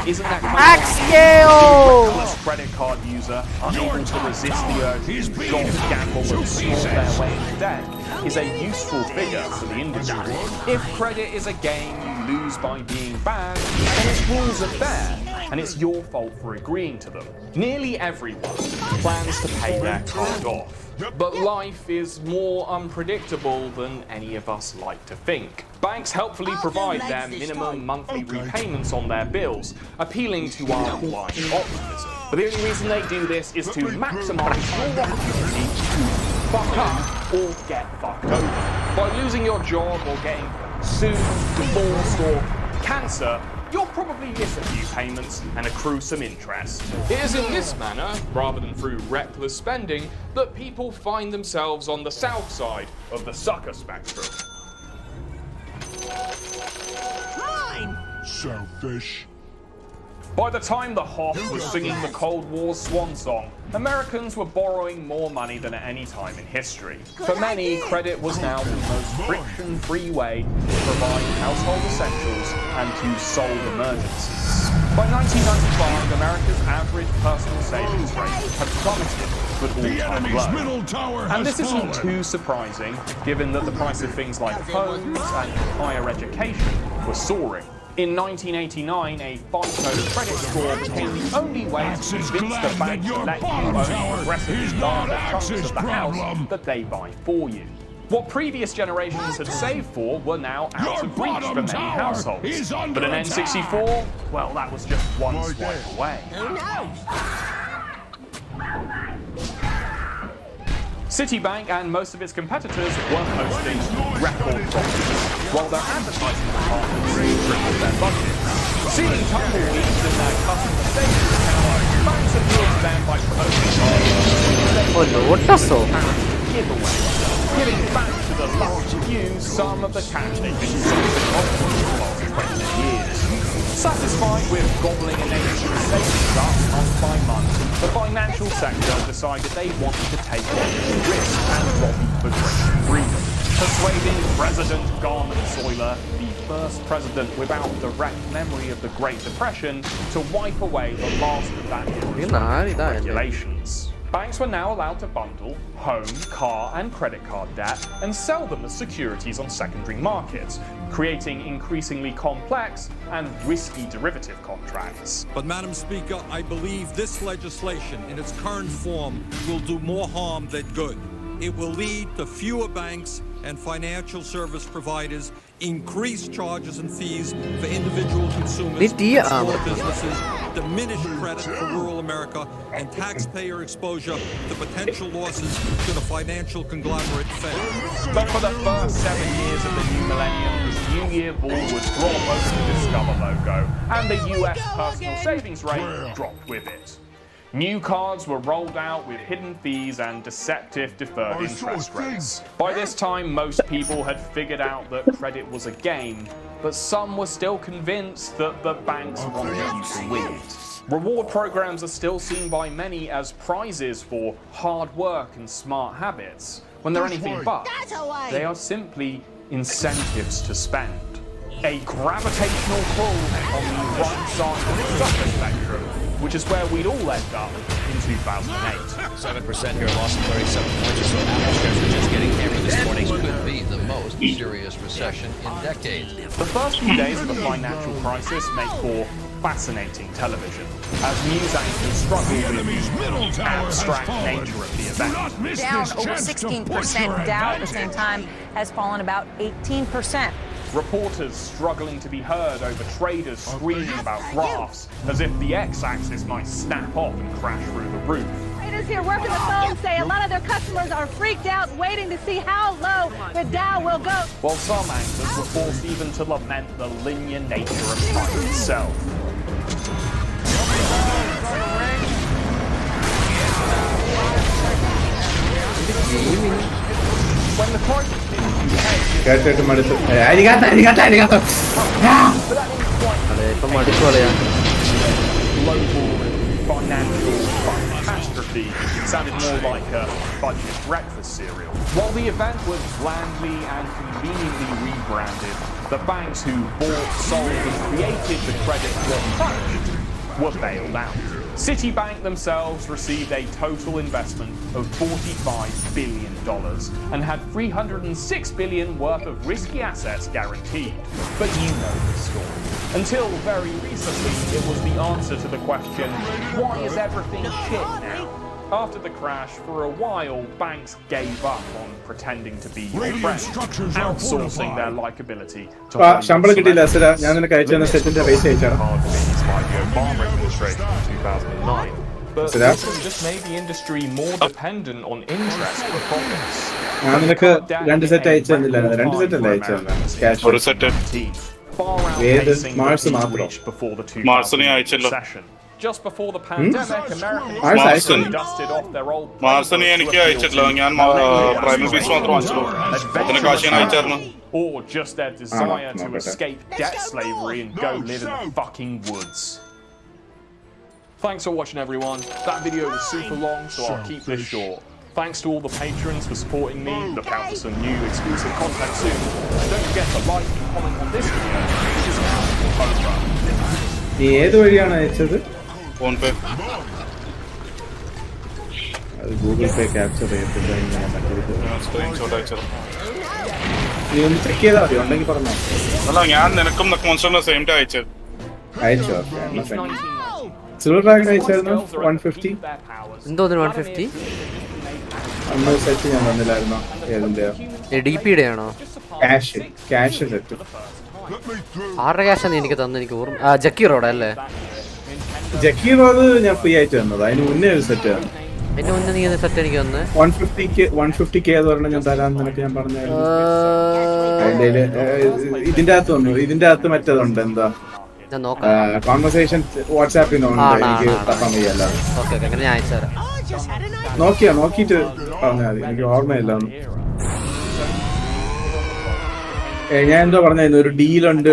isn't that Axio! reckless credit card user unable to resist the urge to shop, gamble, and snort their way into debt is a useful figure for the industry. If credit is a game you lose by being bad, then its rules are fair, and it's your fault for agreeing to them. Nearly everyone plans to pay their card off. But life is more unpredictable than any of us like to think. Banks helpfully provide their minimum monthly repayments on their bills, appealing to our blind optimism. But the only reason they do this is to maximize your opportunity to fuck up or get fucked over. By losing your job or getting sued, divorced, or cancer, you'll probably miss a few payments and accrue some interest. It is in this manner, rather than through reckless spending, that people find themselves on the south side of the sucker spectrum. Selfish. By the time the Hoff was singing the Cold War's swan song, Americans were borrowing more money than at any time in history. For many, credit was now the most friction-free way to provide household essentials and to solve emergencies. By 1995, America's average personal savings rate had plummeted to an all-time low. And this isn't too surprising, given that the price of things like homes and higher education were soaring. In 1989, a FICO credit score became the only way to convince the bank to let you own progressively larger chunks of the house that they buy for you. What previous generations had saved for were now out of reach for many households. But an N64, well, that was just one swipe away. Citibank and most of its competitors were posting record profits, while their advertising departments tripled their budgets. Seeing tumbleweeds in their customer savings accounts, banks appealed to them by promoting giveaways, giving back to the lucky few some of the cash they've been saving up for the last 20 years. Satisfied with gobbling a nation's savings up month by month, the financial sector decided they wanted to take on the risk and lobby for greater freedom, persuading President Garment Soiler, the first president without direct memory of the Great Depression, to wipe away the last of that era's regulations. Banks were now allowed to bundle home, car, and credit card debt and sell them as securities on secondary markets, creating increasingly complex and risky derivative contracts. But, Madam Speaker, I believe this legislation in its current form will do more harm than good. It will lead to fewer banks and financial service providers, increased charges and fees for individual consumers, small businesses, diminished credit for rural America, and taxpayer exposure to potential losses to the financial conglomerate Fed. But for the first 7 years of the new millennium, the New Year ball was drawn over the Discover logo, and the US personal savings rate dropped with it. New cards were rolled out with hidden fees and deceptive deferred interest rates. By this time, most people had figured out that credit was a game, but some were still convinced that the banks wanted you to win it. Reward programs are still seen by many as prizes for hard work and smart habits, when they're anything but. They are simply incentives to spend. A gravitational pull on the right side of the sucker spectrum, which is where we'd all end up in 2008. 7% here, lost 37 points or so. Apple shares are just getting hammered this morning. Could be the most serious recession in decades. The first few days of the financial crisis make for fascinating television, as news anchors struggle with the abstract nature of the event. Down over 16%. Dow at the same time has fallen about 18%. Reporters struggling to be heard over traders screaming about graphs as if the x-axis might snap off and crash through the roof. Traders here working the phone say a lot of their customers are freaked out, waiting to see how low the Dow will go. While some anchors were forced even to lament the linear nature of time itself. When the crisis കേട്ടിട്ട് മടുത്തു അരികാത്ത global financial catastrophe sounded more like a budget breakfast cereal. While the event was blandly and conveniently rebranded, the banks who bought, sold, and created the credit were punished were bailed out. Citibank themselves received a total investment of $45 billion and had $306 billion worth of risky assets guaranteed. But you know the story. Until very recently, it was the answer to the question, why is everything shit now? After the crash, for a while, banks gave up on pretending to be your friend, outsourcing their likability to ശമ്പളം കിട്ടിയില്ല അസര ഞാൻ നിനക്ക് അയച്ചു സെറ്റിന്റെ പൈസ അയച്ചാണ് by the Obama administration in 2009. But this has just made the industry more dependent on interest for profits. ഞാൻ നിനക്ക് 2 set അയച്ചു തന്നില്ലായിരുന്നു 2 സെറ്റ് അല്ലേ അയച്ചു തന്നെ ക്യാഷ് ഒരു സെറ്റ് ഏത് മാർച്ച് മാത്രം മാർച്ചിനെ അയച്ചല്ലോ Just before the pandemic, American dusted off their old മാർച്ചിനെ എനിക്ക് അയച്ചിട്ടില്ല ഞാൻ പ്രൈമറി ഫീസ് മാത്രം വാങ്ങിച്ചുള്ളൂ അതിന് കാശ് ഞാൻ അയച്ചായിരുന്നു or just their desire to escape debt slavery and go live in the fucking woods. Thanks for watching, everyone. That video was super long, so I'll keep this short. Thanks to all the patrons for supporting me. Look out for some new exclusive content soon. And don't forget to like and comment on this video, which is now over. നീ ഏത് വഴിയാണ് അയച്ചത് PhonePe Google പേ capture ചെയ്യത്തില്ല screenshot അയച്ചത് നീ ഒന്ന് check ചെയ്താൽ മതി ഉണ്ടെങ്കിൽ പറഞ്ഞോ അല്ല ഞാൻ നിനക്കും മോൺസ്റ്ററിനും സെയിം ടൈം അയച്ചത് അയച്ചോ സിൽവർ ഡ്രാഗൺ അയച്ചായിരുന്നു 150 എന്തോന്ന് 150 അന്ന് സെറ്റ് ഞാൻ തന്നില്ലായിരുന്നോ ഏതിന്റെ DP-യുടെ ആണോ ക്യാഷ് സെറ്റ് ആരുടെ ക്യാഷാണ് എനിക്ക് തന്നെ എനിക്ക് ഓർമ്മ ജക്കീറോടെ അല്ലേ ജക്കീറോ അത് ഞാൻ ഫ്രീ ആയിട്ട് തന്നത് അതിന് മുന്നേ ഒരു സെറ്റ് ആണ് അതിന്റെ മുന്നേ നീ സെറ്റ് എനിക്ക് തന്നെ 150k എന്ന് പറഞ്ഞാൽ ഞാൻ തരാന്ന് നിനക്ക് ഞാൻ പറഞ്ഞായിരുന്നു ഇതിന്റെ അകത്ത് വന്നു ഇതിന്റെ അകത്ത് മറ്റേതുണ്ട് എന്താ കോൺവെർസേഷൻ വാട്സാപ്പിനുണ്ട് എനിക്ക് തപ്പാൻ വയ്യല്ലോ നോക്കിയിട്ട് പറഞ്ഞാൽ മതി എനിക്ക് ഓർമ്മയില്ല ഞാൻ എന്തോ പറഞ്ഞായിരുന്നു ഒരു ഡീലുണ്ട്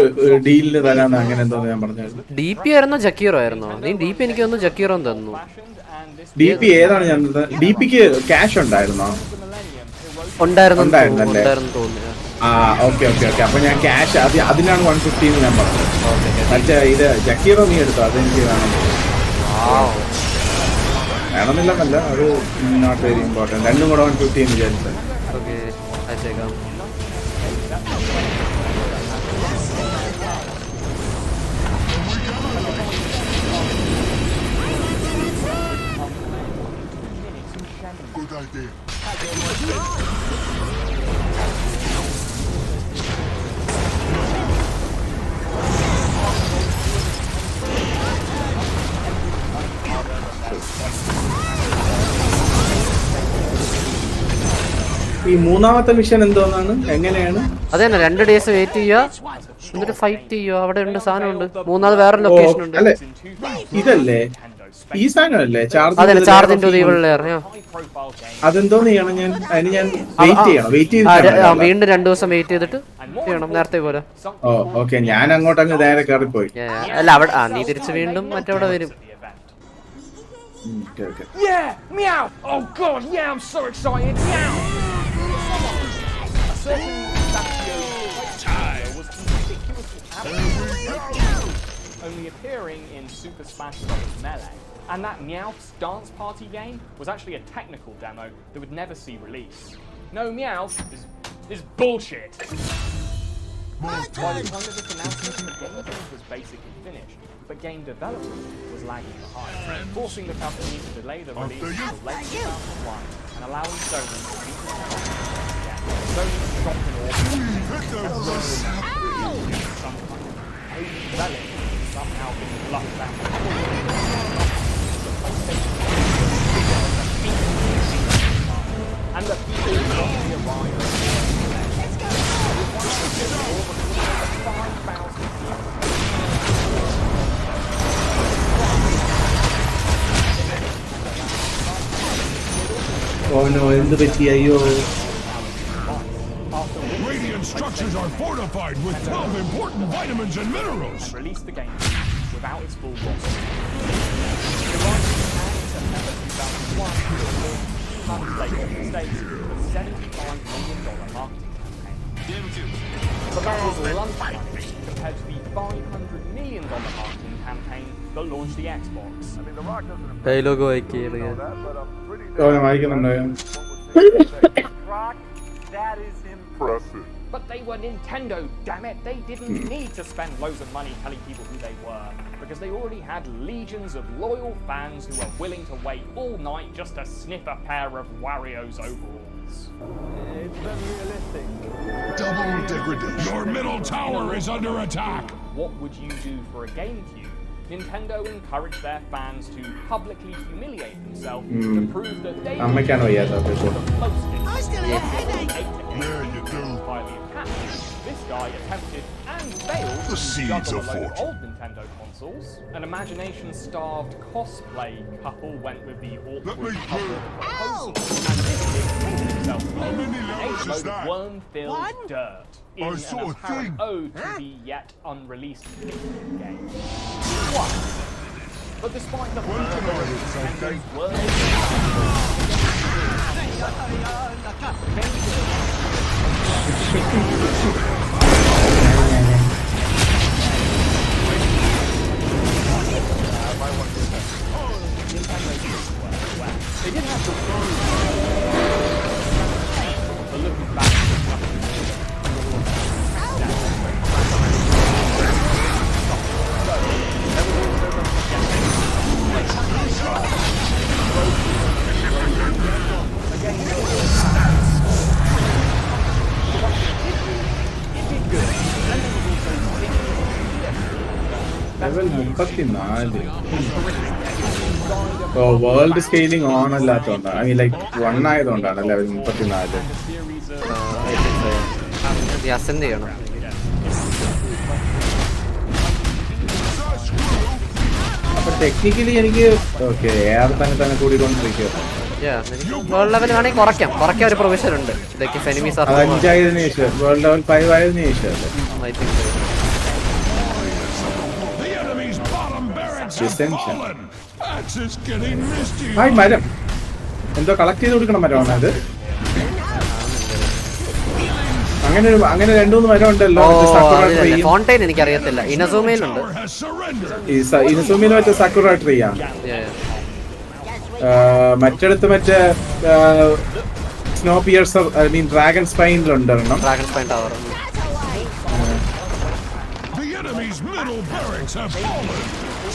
ഡീലിന് തരാന്ന് അങ്ങനെ എന്തോ ഞാൻ പറഞ്ഞായിരുന്നു DP ആയിരുന്നോ ജക്കീറോ ആയിരുന്നോ നീ DP എനിക്ക് ഒന്ന് ജക്കീറോ തന്നു DP ഏതാണ് ഞാൻ DPക്ക് ക്യാഷ് ഉണ്ടായിരുന്നോ ഉണ്ടായിരുന്നല്ലേ ആ ഓക്കെ അപ്പൊ ഞാൻ ക്യാഷ് അതിനാണ് 150 എന്ന് ഞാൻ പറഞ്ഞത് മറ്റേ ഇത് ജക്കീറോ നീ എടുത്തോ അതെനിക്ക് വേണമെന്നില്ലെന്നല്ല അത് നോട്ട് വെരി ഇമ്പോർട്ടൻറ്റ് രണ്ടും കൂടെ 150 എന്ന് വിചാരിച്ചത് ഈ മൂന്നാമത്തെ മിഷൻ എന്തോന്നാണ് എങ്ങനെയാണ് അതെ 2 ഡേയ്സ് വെയിറ്റ് ചെയ്യുക എന്നിട്ട് ഫൈറ്റ് ചെയ്യുക അവിടെ ഉണ്ട് സാധനം ഉണ്ട് മൂന്നാമത് വേറെ ലൊക്കേഷൻ ഉണ്ട് അല്ലേ ഇതല്ലേ ഈ സാധനമല്ലേ ചാർജിന്റെ അതെന്തോന്ന് ചെയ്യണം ഞാൻ അതിന് ഞാൻ വെയിറ്റ് ചെയ്യണം വീണ്ടും 2 ദിവസം വെയിറ്റ് ചെയ്തിട്ട് ചെയ്യണം നേരത്തെ പോലെ ഓക്കെ ഞാൻ അങ്ങോട്ടങ്ങ് നേരെ കയറിപ്പോയി അല്ല അവിടെ നീ തിരിച്ച് വീണ്ടും മറ്റവിടെ വരും Yeah, meow. Oh god, yeah, I'm so excited. Meow. A certain was conspicuously only appearing in Super Smash Bros. Melee, and that Meowth's dance party game was actually a technical demo that would never see release. No, Meowth is bullshit. By the time of this announcement, the game was basically finished. But game development was lagging behind, forcing the company to delay the release until late 2001 and allowing Sony to beat the again. Sony stopped an order some kind of holy relic somehow being bluffed out. And the people finally arrived. Oh no, എന്ത് പറ്റി അയ്യോ Radiant structures are fortified with 12 important vitamins and minerals. And released the game without its full roster. Months later, the States with a $75 million marketing campaign. But that was lunch money compared to the $500 million marketing campaign that launched the Xbox. Dialogue വായിക്കുക. That is impressive. But they were Nintendo, damn it! They didn't need to spend loads of money telling people who they were, because they already had legions of loyal fans who were willing to wait all night just to sniff a pair of Wario's overalls. It's unrealistic. Double degradation. Your middle tower is under attack. What would you do for a GameCube? Nintendo encouraged their fans to publicly humiliate themselves to prove that they were the most highly attached. This guy attempted and failed The to seeds juggle of a load of fortune. old Nintendo consoles. An imagination-starved cosplay couple went with the awkward couple proposal, and this kid painted himself blue and ate a load of worm-filled dirt in an apparent ode to the yet unreleased game. What? But despite the Nintendo's words, they didn't have to but looking back, level 34. World scaling on അല്ലാത്തതുകൊണ്ടാണ്, I mean like 1 ആയതുകൊണ്ടാണ് level 34. Ascend ചെയ്യണം. അപ്പൊ technically എനിക്ക് okay തന്നെ കൂടിക്കൊണ്ടിരിക്കുക. World level വേണമെങ്കിൽ കുറയ്ക്കാൻ ഒരു provision ഉണ്ട്. ലൈക്ക് എനിമീസ് ആർ 5 ആയതിനു ശേഷം വേൾഡ് ലെവൽ 5 ആയതിനു ശേഷം ഐ തിങ്ക് മരം എന്തോ കളക്ട് ചെയ്ത് കൊടുക്കണം മരമാണ് അത്. അങ്ങനെ 2-3 മരം ഉണ്ടല്ലോ. ഫോണ്ടൈൻ എനിക്കറിയത്തില്ല. ഇനസൂമയിലുണ്ട്. ഇനസൂമയിൽ മറ്റേ സക്കുറ ട്രീ ആണ്. മറ്റടുത്ത് മറ്റേ സ്നോ പിയർസർ ഐ മീൻ ഡ്രാഗൺ സ്പൈനിലുണ്ട് ഒരെണ്ണം. Dragon spine tower. Enemy's middle barracks have fallen.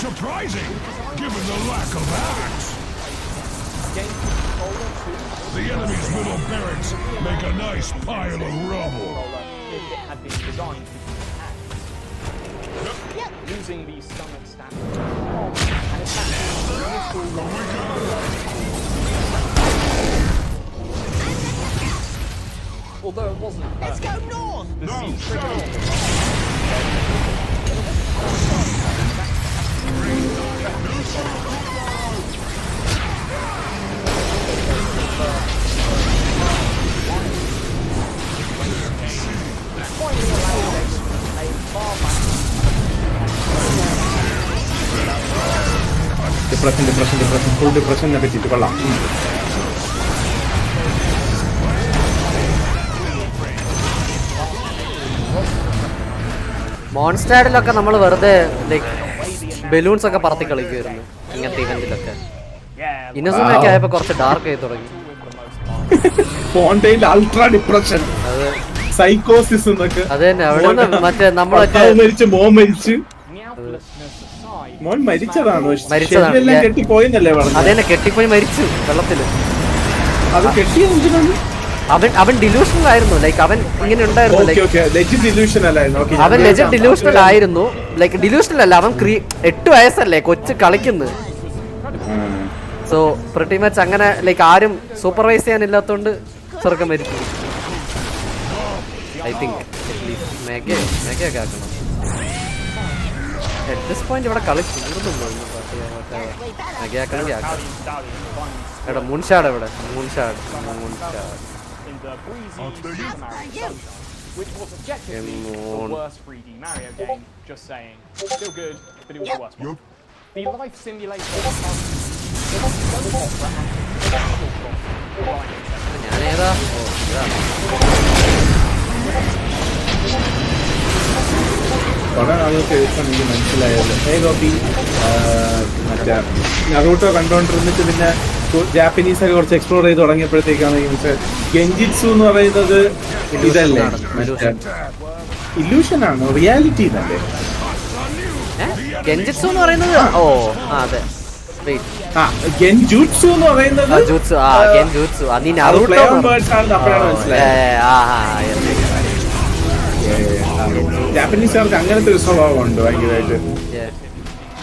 Surprising, given the lack of axe. The enemy's middle barracks make a nice pile of rubble. If it had been designed to be attacked, using the stomach standard, although it wasn't. Let's go north. The siege triggered. Depression full ഡിപ്രഷനെ പറ്റിയിട്ട് കൊള്ളാം. മോൺസ്റ്റാഡിലൊക്കെ നമ്മൾ വെറുതെ like balloons ഒക്കെ പറത്തി കളിക്കുമായിരുന്നു ഇങ്ങനത്തെ ഇവന്റിലൊക്കെ. ഇനസൂമൊക്കെ ആയപ്പോ കുറച്ച് ഡാർക്ക് ആയി തുടങ്ങി. ഫോണ്ടൈനിൽ അൾട്രാ ഡിപ്രഷൻ, സൈക്കോസിസ് എന്നൊക്കെ. അത് തന്നെ അവിടെ മറ്റേ നമ്മൾ മോൻ മരിച്ചതാണോ? കെട്ടിപ്പോയെന്നല്ലേ പറഞ്ഞു. അതന്നെ കെട്ടിപ്പോയി മരിച്ചു വെള്ളത്തില്. അത് കെട്ടിയ അവൻ ഡിലൂഷണൽ ആയിരുന്നു. ലൈക്ക് അവൻ ഇങ്ങനെ ഉണ്ടായിരുന്നു. അവൻ ലെജൻഡ് ഡിലൂഷണൽ ആയിരുന്നു. ലൈക്ക് ഡിലൂഷണൽ അല്ല, അവൻ 8 വയസ്സല്ലേ കൊച്ചു കളിക്കുന്നു. സോ പ്രിറ്റി മച്ച് അങ്ങനെ ലൈക്ക് ആരും സൂപ്പർവൈസ് ചെയ്യാനില്ലാത്തോണ്ട് ചെറുക്കം മരിച്ചു. ഐ തിങ്ക് മേഘയൊക്കെ ആക്കണം. അറ്റ് ദിസ് പോയിന്റ് ഇവിടെ കളിച്ചു മേഘയാക്കണമെങ്കിൽ ആക്കാം. എവിടെ മൂൺഷാഡ്, എവിടെ മൂൺഷാഡ് which was objectively the worst 3D Mario game, just saying. Still good, but it was the worst one. The life simulator ഞാനേതാ കുറെ നാളുകൾക്ക് ശേഷം എനിക്ക് മനസ്സിലായത് ഗോപി മറ്റേ നറൂട്ടോ കണ്ടോണ്ടിരുന്നിട്ട് പിന്നെ ജാപ്പനീസൊക്കെ കുറച്ച് എക്സ്പ്ലോർ ചെയ്ത് തുടങ്ങിയപ്പോഴത്തേക്കാണ് ഗെൻജിറ്റ്സു എന്ന് പറയുന്നത് ഇതല്ലേ ഇല്യൂഷൻ ആണ്, റിയാലിറ്റി ഇതല്ലേ ഗെൻജിറ്റ്സു എന്ന് പറയുന്നത്? ഓ അതെ, ഗെൻജൂട്സു എന്ന് പറയുന്നത് അപ്പോഴാണ് മനസ്സിലായത്. ജാപ്പനീസുകാർക്ക് അങ്ങനത്തെ ഒരു സ്വഭാവമുണ്ട് ഭയങ്കരമായിട്ട്.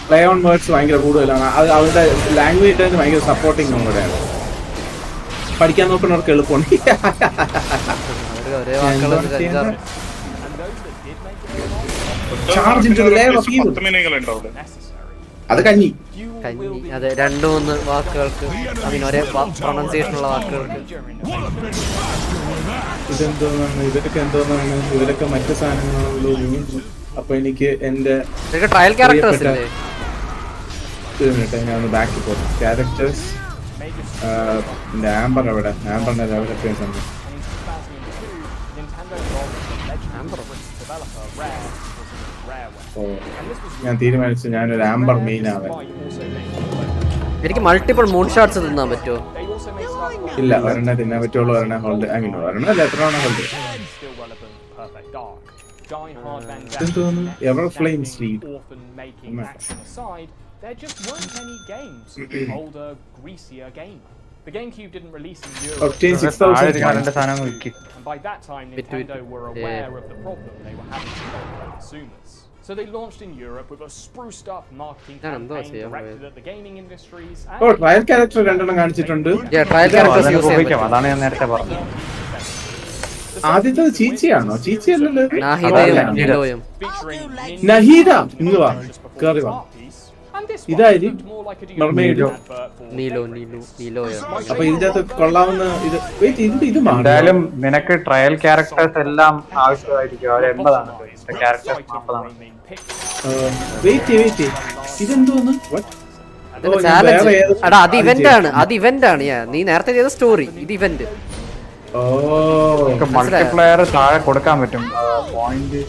പ്ലേ ഓൺ വേർഡ്സ് ഭയങ്കര കൂടുതലാണ്. അത് അവരുടെ ലാംഗ്വേജ് തന്നെ ഭയങ്കര സപ്പോർട്ടിങ്ങും കൂടെയാണ്. പഠിക്കാൻ നോക്കുന്നവർക്ക് എളുപ്പമുണ്ട്. അത് കഞ്ഞി, അതെ, 2-3 വാക്കുകൾക്ക് ഒരേ പ്രൊണൗൺസിയേഷനുള്ള വാക്കുകൾക്ക്. ഇതെന്തോന്നാണ്, ഇതൊക്കെ എന്തോന്നാണ്, ഇതിലൊക്കെ മറ്റു സാധനങ്ങളുള്ളൂ. അപ്പൊ എനിക്ക് എന്റെ ട്രയൽ ക്യാരക്ടേഴ്സ് ഞാൻ ഒന്ന് ബാക്കി പോകും. ക്യാരക്ടേഴ്സ് ആംബർ എവിടെ? ആംബറിന്റെ ലെവലൊക്കെ ഞാൻ തീരുമാനിച്ചു ഞാനൊരു ആംബർ മെയിൻ ആവാൻ. എനിക്ക് മൾട്ടിപ്പിൾ മൂൺ ഷോട്ട്സ് തിന്നാൻ പറ്റുമോ? ഇല്ല, ഒരെണ്ണ തിന്നാൻ പറ്റുള്ളൂ. ഒരെണ്ണം ഹോൾഡ്, അങ്ങനെ ഒരെണ്ണം അല്ല, എത്ര എണ്ണം ഹോൾഡ്? എവർ ഫ്ലെയിം സ്ലീഡ്. There just weren't many games with the older, greasier gamer. The GameCube didn't release in Europe. Obtain 6,000 and by that time, Nintendo were aware of the problem they were having with local consumers. So they launched in Europe with a spruced up marketing campaign directed at the gaming industries. Trial character രണ്ടെണ്ണം കാണിച്ചിട്ടുണ്ട്. അതാണ് ഞാൻ നേരത്തെ പറഞ്ഞത്. ആദ്യത്തെ ചീച്ചിയാണോ? ചീച്ചി അല്ലല്ലോ, Featuring Naheeda. ഇങ്ങ് വാ, കേറി വാ. ഇതായി അപ്പൊ ഇതിന്റെ അകത്ത് കൊള്ളാവുന്ന ഇത് ഇത് എന്തായാലും നിനക്ക് ട്രയൽ ക്യാരക്ടേഴ്സ് എല്ലാം ആവശ്യമായിരിക്കും. അവർ 80 ക്യാരക്ടേഴ്സ് 40. വെയിറ്റ് ഇതെന്തോന്ന്? അത് ഇവന്റ് ആണ്, അത് ഇവന്റ് ആണ്. നീ നേരത്തെ ചെയ്ത സ്റ്റോറി, ഇത് ഇവന്റ്. മൾട്ടിപ്ലെയർ താഴെ കൊടുക്കാൻ പറ്റും പോയിന്റ്.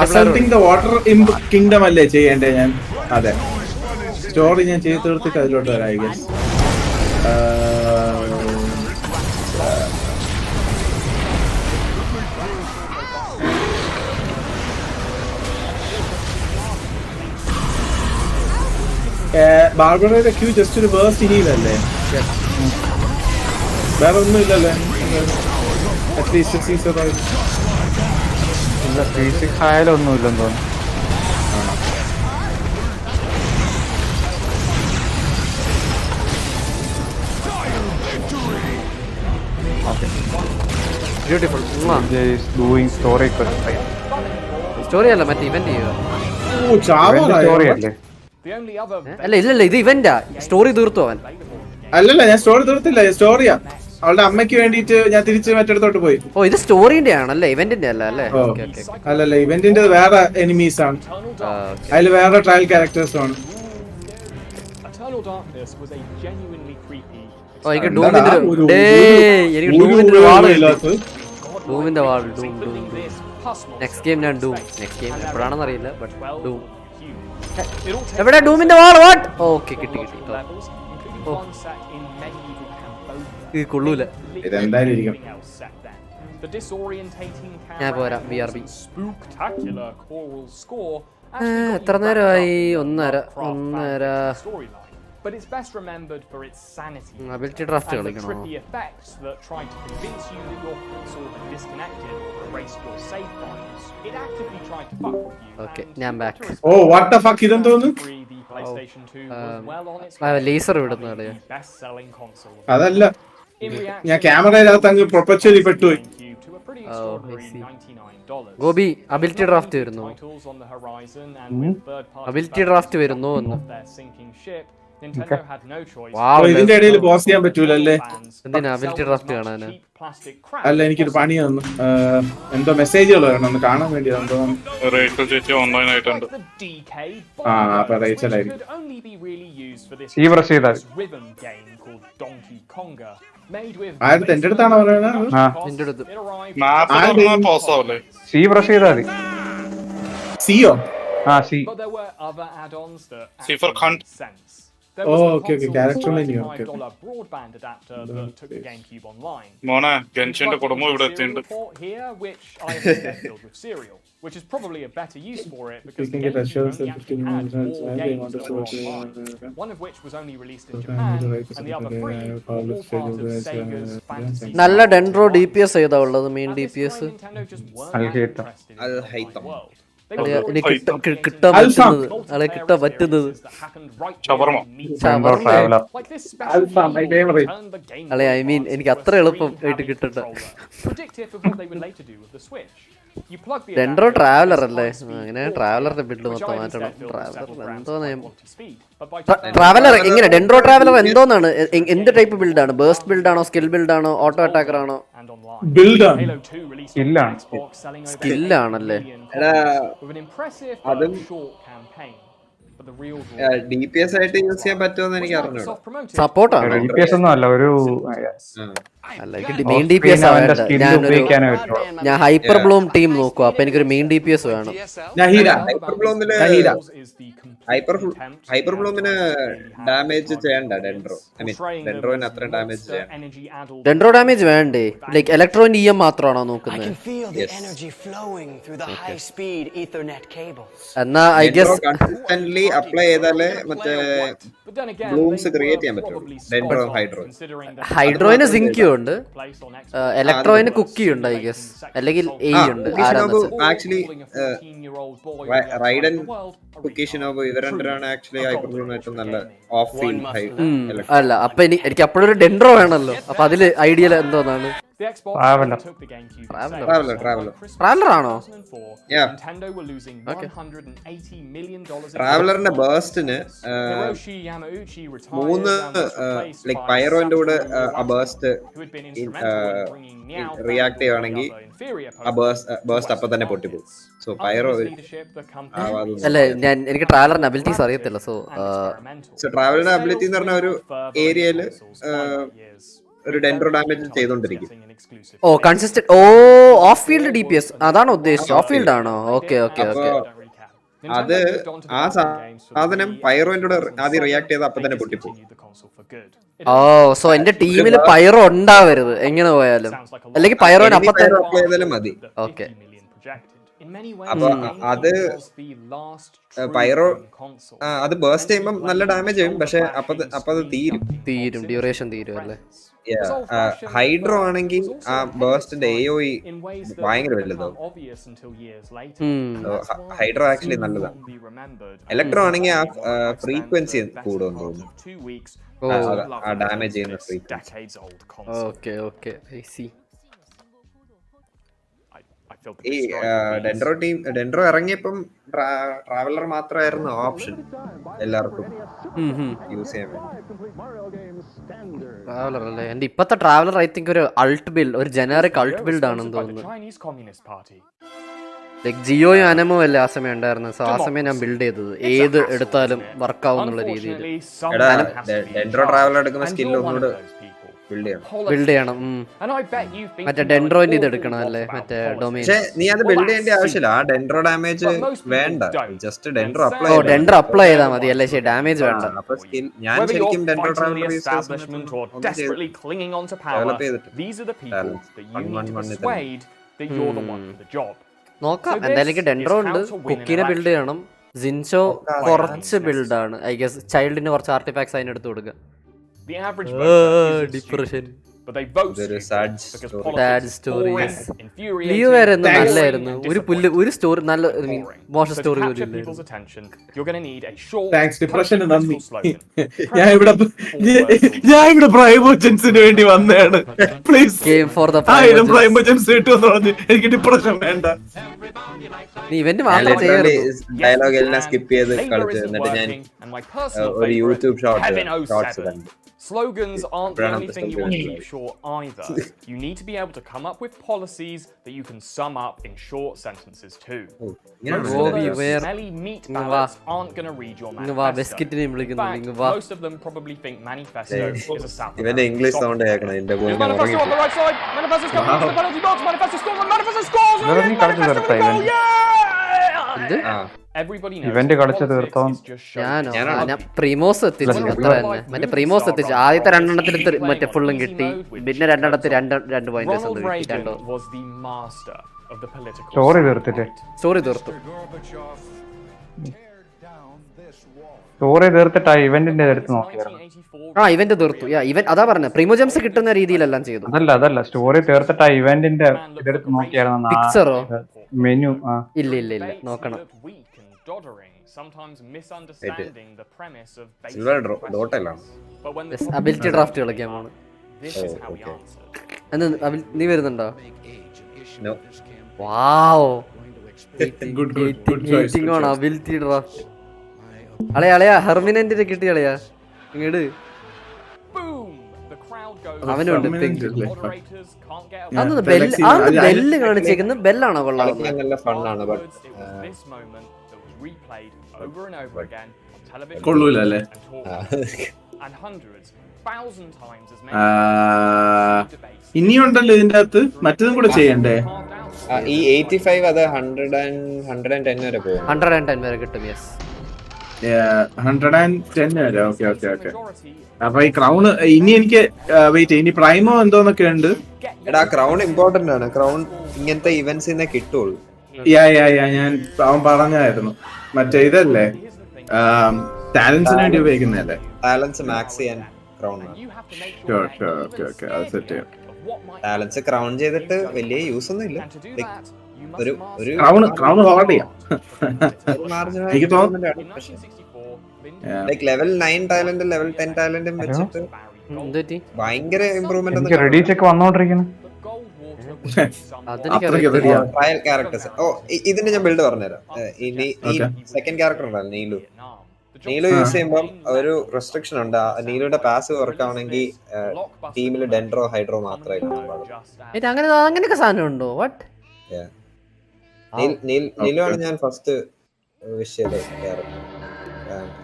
അസൾട്ടിങ് ദ വാട്ടർ ഇംപ് കിങ്ഡം അല്ലേ ചെയ്യേണ്ടേ ഞാൻ? അതെ, സ്റ്റോറി ഞാൻ ചെയ്ത് തീർത്തിട്ട് അതിലോട്ട് വരാം. ഐ ഗസ് ബാർബറയുടെ ക്യൂ ജസ്റ്റ് ഒരു വേഴ്സ്റ്റ് ഹീൽ അല്ലേ? വേറെ ഒന്നും ഇല്ലല്ലേ? അറ്റ്ലീസ്റ്റ് 36 ആയാലും ഒന്നുമില്ലെന്ന് തോന്നുന്നു. ബ്യൂട്ടിഫുൾ. സ്റ്റോറി അല്ല, മറ്റേ ഇവന്റ് ചെയ്യുക. അല്ല ഇല്ലല്ല, ഇത് ഇവന്റാ. സ്റ്റോറി തീർത്തു അവൻ. അല്ലല്ല, ഞാൻ സ്റ്റോറി തീർത്തില്ല, സ്റ്റോറിയാ. അവളുടെ അമ്മയ്ക്ക് വേണ്ടിട്ട് ഞാൻ തിരിച്ച് മറ്റടുത്തോട്ട് പോയി. ഓ, ഇത് സ്റ്റോറിന്റെ ആണല്ലേ, ഇവന്റിന്റെ അല്ല അല്ലേ? അല്ലല്ല, ഇവന്റിന്റെ വേറെ എനിമീസ് ആണ്, അതിൽ വേറെ ട്രയൽ ക്യാരക്ടേഴ്സും ആണ്. ഡൂമിന്റെ വാൾ. നെക്സ്റ്റ് ഗെയിം ഞാൻ ഡൂം. നെക്സ്റ്റ് ഗെയിം എപ്പോഴാണെന്ന് അറിയില്ല, ബട്ട് ഡൂം. എവിടെ ഡൂമിന്റെ വാൾ? വാട്ട്? ഓക്കെ, കിട്ടി. ഇത് കൊള്ളൂല. ഇതെന്തായാലും ഞാൻ പോരാ. BRB എത്ര നേരമായി? 1:30. But it's best remembered for its sanity ability draft and the trippy effects that tried to convince you that your console had disconnected or erased your save files. It actively tried to fuck with you. Okay, I'm back. Oh, what the fuck ഇതെന്തോന്ന്? The PlayStation 2 was well on its laser വിടുന്നതാണ്. best-selling console. അതല്ല, ഞാൻ ക്യാമറയിലകത്ത് അങ്ങ് perpetually പെട്ടുപോയി. Gopi, ability draft വരുന്നു. Ability draft വരുന്നു എന്ന്. ഇതിന്റെ ഇടയിൽ പോസ് ചെയ്യാൻ പറ്റൂലല്ലേ? എന്തിനാ അബിലിറ്റി ഡ്രാഫ്റ്റ് കാണാന്? അല്ല, എനിക്കൊരു പണി തന്നു. എന്തോ മെസ്സേജുകൾ വരണം, ഒന്ന് കാണാൻ വേണ്ടി. എന്തോ ഓൺലൈൻ ആയിട്ടുണ്ട്. അപ്പൊ റേച്ചലായിരിക്കും. എന്റെ അടുത്താണോ പറയുന്നത്? സി പ്രസ് ചെയ്താൽ മതി. സിയോ C. But there were other add-ons that See for actually made sense. There was the console's $35 broadband adapter that took the GameCube online. മോനെ ഗെൻഷിന്റെ കുടുംബം ഇവിടെ എത്തിയിട്ടുണ്ട്. Port here, which I have instead filled with serial, which is probably a better use for it because the GameCube only actually had 4 games that were online, one of which was only released in Japan, and the other 3 were all part of Sega's Fantasy. നല്ല dendro DPS ഏതാ ഉള്ളത്? Main DPS Nintendo just weren't interested in the world. കിട്ടാൻ പറ്റുന്നത് അല്ലെ. I mean എനിക്ക് അത്ര എളുപ്പം ആയിട്ട് കിട്ടണ്ട. ഡെൻഡ്രോ ട്രാവലർ അല്ലേ? അങ്ങനെ ട്രാവലറിന്റെ ബിൽഡ് മൊത്തം മാറ്റണം. ട്രാവലർ എങ്ങനെ? ഡെൻഡ്രോ ട്രാവലർ എന്തോന്നാണ്? എന്ത് ടൈപ്പ് ബിൽഡാണ്? ബേസ്റ്റ് ബിൽഡാണോ? സ്കിൽ ബിൽഡാണോ? ഓട്ടോ അറ്റാക്കർ ആണോ? സ്കില്ലാണല്ലേ? അതും DPS ആയിട്ട് യൂസ് ചെയ്യാൻ പറ്റുമെന്ന് എനിക്ക് അറിഞ്ഞൂടാ. സപ്പോർട്ടാണ്. DPS ഒന്നും അല്ല, ഒരു മെയിൻ DPS ഞാൻ ഹൈപ്പർ ബ്ലൂം ടീം നോക്കുക. അപ്പൊ എനിക്കൊരു മെയിൻ DPS വേണം. ഹൈപ്പർ ബ്ലൂമിന് ഡാമേജ് ചെയ്യണ്ട ഡെൻഡ്രോ. ഐ മീൻ ഡെൻഡ്രോന് അത്ര ഡാമേജ് ചെയ്യണ്ട. ഡെൻഡ്രോ ഡാമേജ് വേണ്ടേ? ലൈക്ക് ഇലക്ട്രോയിൻ EM മാത്രമാണോ നോക്കുന്നത്? എന്നാ ഐ ഗസ് കൺസിസ്റ്റന്റ്ലി അപ്ലൈ ചെയ്താലേ മറ്റേ ബ്ലൂംസ് ക്രിയേറ്റ് ചെയ്യാൻ പറ്റുള്ളൂ. ഡെൻഡ്രോ ഹൈഡ്രോയിന് സിങ്ക്യൂ ഉണ്ട്, ഇലക്ട്രോയിന് കുക്കി ഉണ്ട് ഐ ഗസ്, അല്ലെങ്കിൽ A ഉണ്ട്. ആക്ച്വലി റൈഡൻ കുക്കിഷിനോബ് ഇവർ രണ്ടരാണ് ആക്ച്വലി ഹൈപ്പർ ബ്ലൂം ഏറ്റവും നല്ല ഓഫ് ഫീൽഡ്. അല്ല അപ്പൊ എനിക്ക് അപ്പോഴൊരു ഡെൻഡ്രോ വേണമല്ലോ. അപ്പൊ അതില് ഐഡിയൽ എന്തോന്നാണ്? ട്രാവലർ ആണോ? ട്രാവലറിന്റെ ബേസ്റ്റിന് 3 ലൈക് പൈറോന്റെ കൂടെ ആ ബേസ്റ്റ് റിയാക്ട് ചെയ്യുവാണെങ്കിൽ ആ ബേസ്റ്റ് അപ്പൊ തന്നെ പൊട്ടിപ്പോകും. സോ പൈറോ അല്ലേ? എനിക്ക് ട്രാവലറിന്റെ അബിലിറ്റീസ് അറിയത്തില്ല. സോ ട്രാവലറിന്റെ അബിലിറ്റി എന്ന് പറഞ്ഞ ഒരു ഏരിയയില് ഒരു ഡെൻഡ്രോ ഡാമേജ് ചെയ്തോണ്ടിരിക്കും. Oh consistent. Oh off field DPS അതാണോ ഉദ്ദേശിച്ചത്? ഓഫ് ഫീൽഡ് ആണോ? Okay okay okay. അത് ആ സാധനം പൈറോന്റെ കൂടെ ആദ്യം റിയാക്ട് ചെയ്ത് അപ്പൊ തന്നെ പൊട്ടിപ്പോകും. ഓ സോ എന്റെ ടീമിൽ പൈറോ ഉണ്ടാവരുത് എങ്ങനെ പോയാലും, അല്ലെങ്കിൽ പൈറോന് അപ്പൊ തന്നെ മതി. ഓക്കെ. അപ്പൊ അത് പൈറോ അത് ബേസ്റ്റ് ചെയ്യുമ്പോൾ നല്ല ഡാമേജ് ചെയ്യും, പക്ഷെ അപ്പൊ അത് തീരും ഡ്യൂറേഷൻ തീരും അല്ലേ? ഹൈഡ്രോ ആണെങ്കിൽ ആ ബേസ്റ്റിന്റെ AOE ഭയങ്കര വലുതാവും. ഹൈഡ്രോ ആക്ച്വലി നല്ലതാണ്. ഇലക്ട്രോ ആണെങ്കിൽ ആ ഫ്രീക്വൻസി കൂടുമെന്ന് തോന്നുന്നു, ആ ഡാമേജ് ചെയ്യുന്ന ഫ്രീക്വൻസി. ഈ ഡെൻഡ്രോ ഇറങ്ങിയപ്പം ട്രാവലർ മാത്രമായിരുന്നു ഓപ്ഷൻ എല്ലാവർക്കും യൂസ് ചെയ്യാൻ വേണ്ടി. ട്രാവലർ അല്ലേ? എന്റെ ഇപ്പത്തെ ട്രാവലർ ഐ തിങ്ക് ഒരു അൾട്ട് ബിൽഡ്, ഒരു ജനറിക് അൾട്ട് ബിൽഡ് ആണെന്ന് തോന്നുന്നു. ലൈക് ജിയോയും അനമോ അല്ലേ ആ സമയം ഉണ്ടായിരുന്നത്. സോ ആ സമയം ഞാൻ ബിൽഡ് ചെയ്തത് ഏത് എടുത്താലും വർക്ക് ആവുന്നുള്ള രീതിയിൽ. ഡെൻഡ്രോ ട്രാവലർ എടുക്കുന്ന സ്കിൽ ഒന്നുകൂടെ ബിൽഡ് ചെയ്യണം. മറ്റേ ഡെൻഡ്രോയിന്റെ ഇത് എടുക്കണം അല്ലേ? മറ്റേ ഡൊമൈൻ. പക്ഷേ നീ അത് ബിൽഡ് ചെയ്യേണ്ട ആവശ്യമില്ല. ആ ഡെൻഡ്രോ ഡാമേജ് വേണ്ട, ജസ്റ്റ് ഡെൻഡ്രോ അപ്ലൈ ചെയ്താൽ മതി അല്ലേ? ശരി, ഡാമേജ് വേണ്ട. ഞാൻ ശരിക്കും ഡെൻഡ്രോ ട്രാവലർ നോക്കാം. എന്തായാലും ഡെൻഡ്രോ ഉണ്ട്, കുക്കിനെ ബിൽഡ് ചെയ്യണം. ജിൻഷോ കുറച്ച് ബിൽഡാണ് ഐ ഗസ്. ചൈൽഡിന് കുറച്ച് ആർട്ടിഫാക്ട്സ് അതിനെടുത്ത് കൊടുക്കുക. ഡിപ്രഷൻ. ലിയോ വരെ നല്ലായിരുന്നു. ഒരു സ്റ്റോറി നല്ല മോശം സ്റ്റോറി പോലും. ഞാൻ ഇവിടെ പ്രൈമോജൻസിന് വേണ്ടി വന്നതാണ്. പ്ലീസ് പ്രൈമോജൻസ് കിട്ടുമെന്ന് പറഞ്ഞു. എനിക്ക് ഡിപ്രഷൻ വേണ്ട. നീ ഇവന്റ് മാത്രം ഡയലോഗ് എല്ലാം സ്കിപ്പ് ചെയ്ത് കളിച്ചു. എന്നിട്ട് ഞാൻ ഒരു യൂട്യൂബ് ഷോർട്സ് കണ്ടു. Slogans aren't the only thing you want to keep short either. You need to be able to come up with policies that you can sum up in short sentences too. Most of those smelly meat ballots aren't going to read your manifesto. In fact, most of them probably think manifesto is a sound. Even English sound manifesto on the right side. Manifesto scores. The penalty box. Manifesto scores. Manifesto scores. Yeah! Everybody knows event കളിച്ച് politics തീർത്തോ is just show ഞാനോ business. ഞാൻ പ്രീമോസ് എത്തിച്ചു അത്ര തന്നെ മറ്റേ പ്രീമോസ് എത്തിച്ചു ആദ്യത്തെ രണ്ടെണ്ണത്തിൽ മറ്റേ ഫുള്ളും കിട്ടി പിന്നെ രണ്ടെണ്ണത്തിൽ രണ്ട് പോയിന്റേഴ്സ് Ronald കിട്ടി Reagan രണ്ടോ was the master of the political story തീർത്തില്ലേ സ്റ്റോറി തീർത്തു സ്റ്റോറി തീർത്തിട്ടാ ഇവന്റിന്റെ എടുത്ത് നോക്കിയായിരുന്നു ഇവന്റ് തീർത്തു ഇവന്റ് അതാ പറഞ്ഞ പ്രീമോ ജംസ് കിട്ടുന്ന രീതിയിലെല്ലാം ചെയ്തു അതല്ല സ്റ്റോറി തീർത്തിട്ടാ ഇവന്റിന്റെ ഇതെടുത്ത് നോക്കിയായിരുന്നു പിക്ചറോ മെനു ഇല്ല നോക്കണം sometimes misunderstanding the premise of basic Silverdrag-N. But when the ability draft കളിക്കാൻ പോണ് this is how he answered. നീ വരുന്നുണ്ടോ No. Wow Good choice. On ability draft അളയാ ഹെർമിനന്റിനെ കിട്ടി അളയാ ഇങ്ങട് Boom! The crowd goes. അവനുണ്ട് Moderators can't get അതൊന്ന് ബെല്ല് കാണിച്ചേക്കുന്നത് ബെല്ലാണോ കൊള്ളാവുന്നത് നല്ല ഫണ്ണാണ് but this moment that was replayed over and over again on television. കൊള്ളൂല അല്ലേ And hundreds, thousand times as many debates. ഇനിയുണ്ടല്ലോ ഇതിന്റെ അകത്ത് മറ്റതും കൂടെ ചെയ്യണ്ടേ ഈ 85 അത് 110 വരെ പോകും 110 വരെ കിട്ടും യെസ് 110 വരെ ഓക്കെ അപ്പൊ ഈ ക്രൗൺ ഇനി എനിക്ക് വെയിറ്റ് ഇനി പ്രൈമോ എന്തോന്നൊക്കെ ഉണ്ട് എടാ ക്രൗൺ ഇമ്പോർട്ടന്റ് ആണ് ക്രൗൺ ഇങ്ങനത്തെ ഇവന്റ്സിനെ കിട്ടുള്ളൂ ഞാൻ അവൻ പറഞ്ഞായിരുന്നു മറ്റേ ഇതല്ലേ ടാലൻസിന് വേണ്ടി ഉപയോഗിക്കുന്നതല്ലേ ടാലൻസ് മാക്സ് ചെയ്യാൻ ക്രൗൺ ഓക്കെ അത് സെറ്റ് ചെയ്യാം ടാലൻസ് ക്രൗൺ ചെയ്തിട്ട് വലിയ യൂസ് ഒന്നും ഇല്ല ഒരു ക്രൗൺ ഹോൾഡ് ചെയ്യാം എനിക്ക് ലൈക് ലെവൽ 9 ടാലന്റ് ലെവൽ 10 ടാലന്റും വെച്ചിട്ട് ഭയങ്കര ഇംപ്രൂവ്മെന്റ് എനിക്ക് റെഡി ചെക്ക് വന്നോണ്ടിരിക്കുന്നു ട്രയൽ ക്യാരക്ടേഴ്സ് ഇതിന്റെ ഞാൻ ബിൽഡ് പറഞ്ഞുതരാം ഈ സെക്കൻഡ് ക്യാരക്ടർ ഉണ്ടല്ലോ നീലു യൂസ് ചെയ്യുമ്പോൾ ഒരു റെസ്ട്രിക്ഷൻ ഉണ്ട് നീലുയുടെ പാസ് വർക്ക് ആവണമെങ്കിൽ ടീമിൽ ഡെൻഡ്രോ ഹൈഡ്രോ മാത്രമേ അങ്ങനെയൊക്കെ സാധനം ഉണ്ടോ വാട്ട് നീലു ആണ് ഞാൻ ഫസ്റ്റ് വിഷ് ചെയ്ത ക്യാരക്ടർ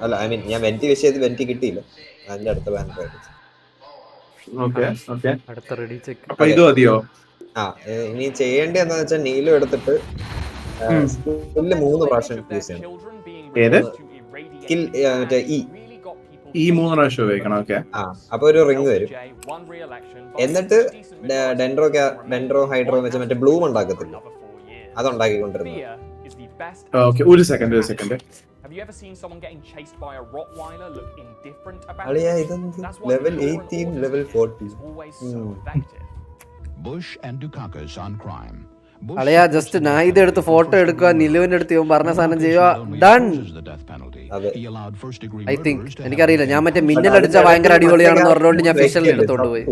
അല്ല ഐ മീൻ ഞാൻ വെന്റി വിഷ് ചെയ്ത് വെന്റി കിട്ടിയില്ല അതിന്റെ അടുത്ത ബാങ്ക് അടുത്ത റെഡി ചെക്ക് അപ്പൊ ഇത് മതിയോ ഇനി ചെയ്യേണ്ടത് എന്താന്ന് വെച്ചാൽ നീലു എടുത്തിട്ട് സ്കില്ല് 3 പ്രാവശ്യം യൂസ് ചെയ്യണം ഏത് മറ്റേ ഈ 3 പ്രാവശ്യം ഉപയോഗിക്കണം ഓക്കെ അപ്പൊ ഒരു റിംഗ് വരും എന്നിട്ട് ഡെൻഡ്രോ ഹൈഡ്രോ വെച്ച് മറ്റേ ബ്ലൂം ഉണ്ടാക്കത്തില്ല അതുണ്ടാക്കിക്കൊണ്ടിരുന്നത് ഓക്കെ ഒരു second Have you ever seen someone getting chased by a Rottweiler look indifferent about Aliya, it? idantu level 18, level 40. Always so effective. Bush and Dukakis on crime. അളയാ just ഞാൻ ഇതെടുത്ത് photo എടുക്കുക നിലുവിന്റെ അടുത്ത് ഇവൻ പറഞ്ഞ സാധനം ചെയ്യുക ഡൺ ഐ തിങ്ക് എനിക്കറിയില്ല ഞാൻ മറ്റേ മിന്നലടിച്ച ഭയങ്കര അടിപൊളിയാണെന്ന് പറഞ്ഞുകൊണ്ട് ഞാൻ ഫിഷലിൽ എടുത്തോണ്ട് പോയി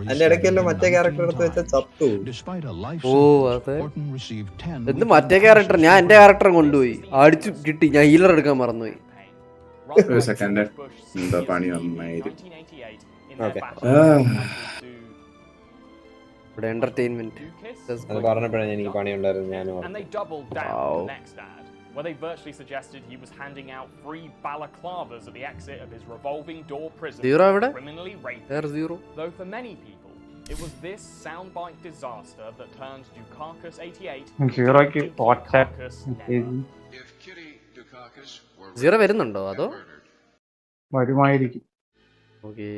അതിന്റെ ഇടയ്ക്കല്ലോ മറ്റേ ക്യാരക്ടർ എടുത്ത് വെച്ച ചത്തു അതെ എന്ത് മറ്റേ ക്യാരക്ടർ ഞാൻ എന്റെ ക്യാരക്ടർ കൊണ്ടുപോയി അടിച്ചു കിട്ടി ഞാൻ ഹീലർ എടുക്കാൻ മറന്നുപോയി ഒരു സെക്കൻഡ് എന്താ പണി നന്നായി എന്റർടൈൻമെന്റ് പറഞ്ഞപ്പോഴാണ് എനിക്ക് പണി ഉണ്ടായിരുന്നു ഞാൻ where they virtually suggested he was handing out free balaclavas at the exit of his revolving door prison. Criminally raped. Though for many people, it was this soundbite disaster that turned Dukakis 88 into Dukakis never. Zero വരുന്നുണ്ടോ അതോ വരുമായിരിക്കും okay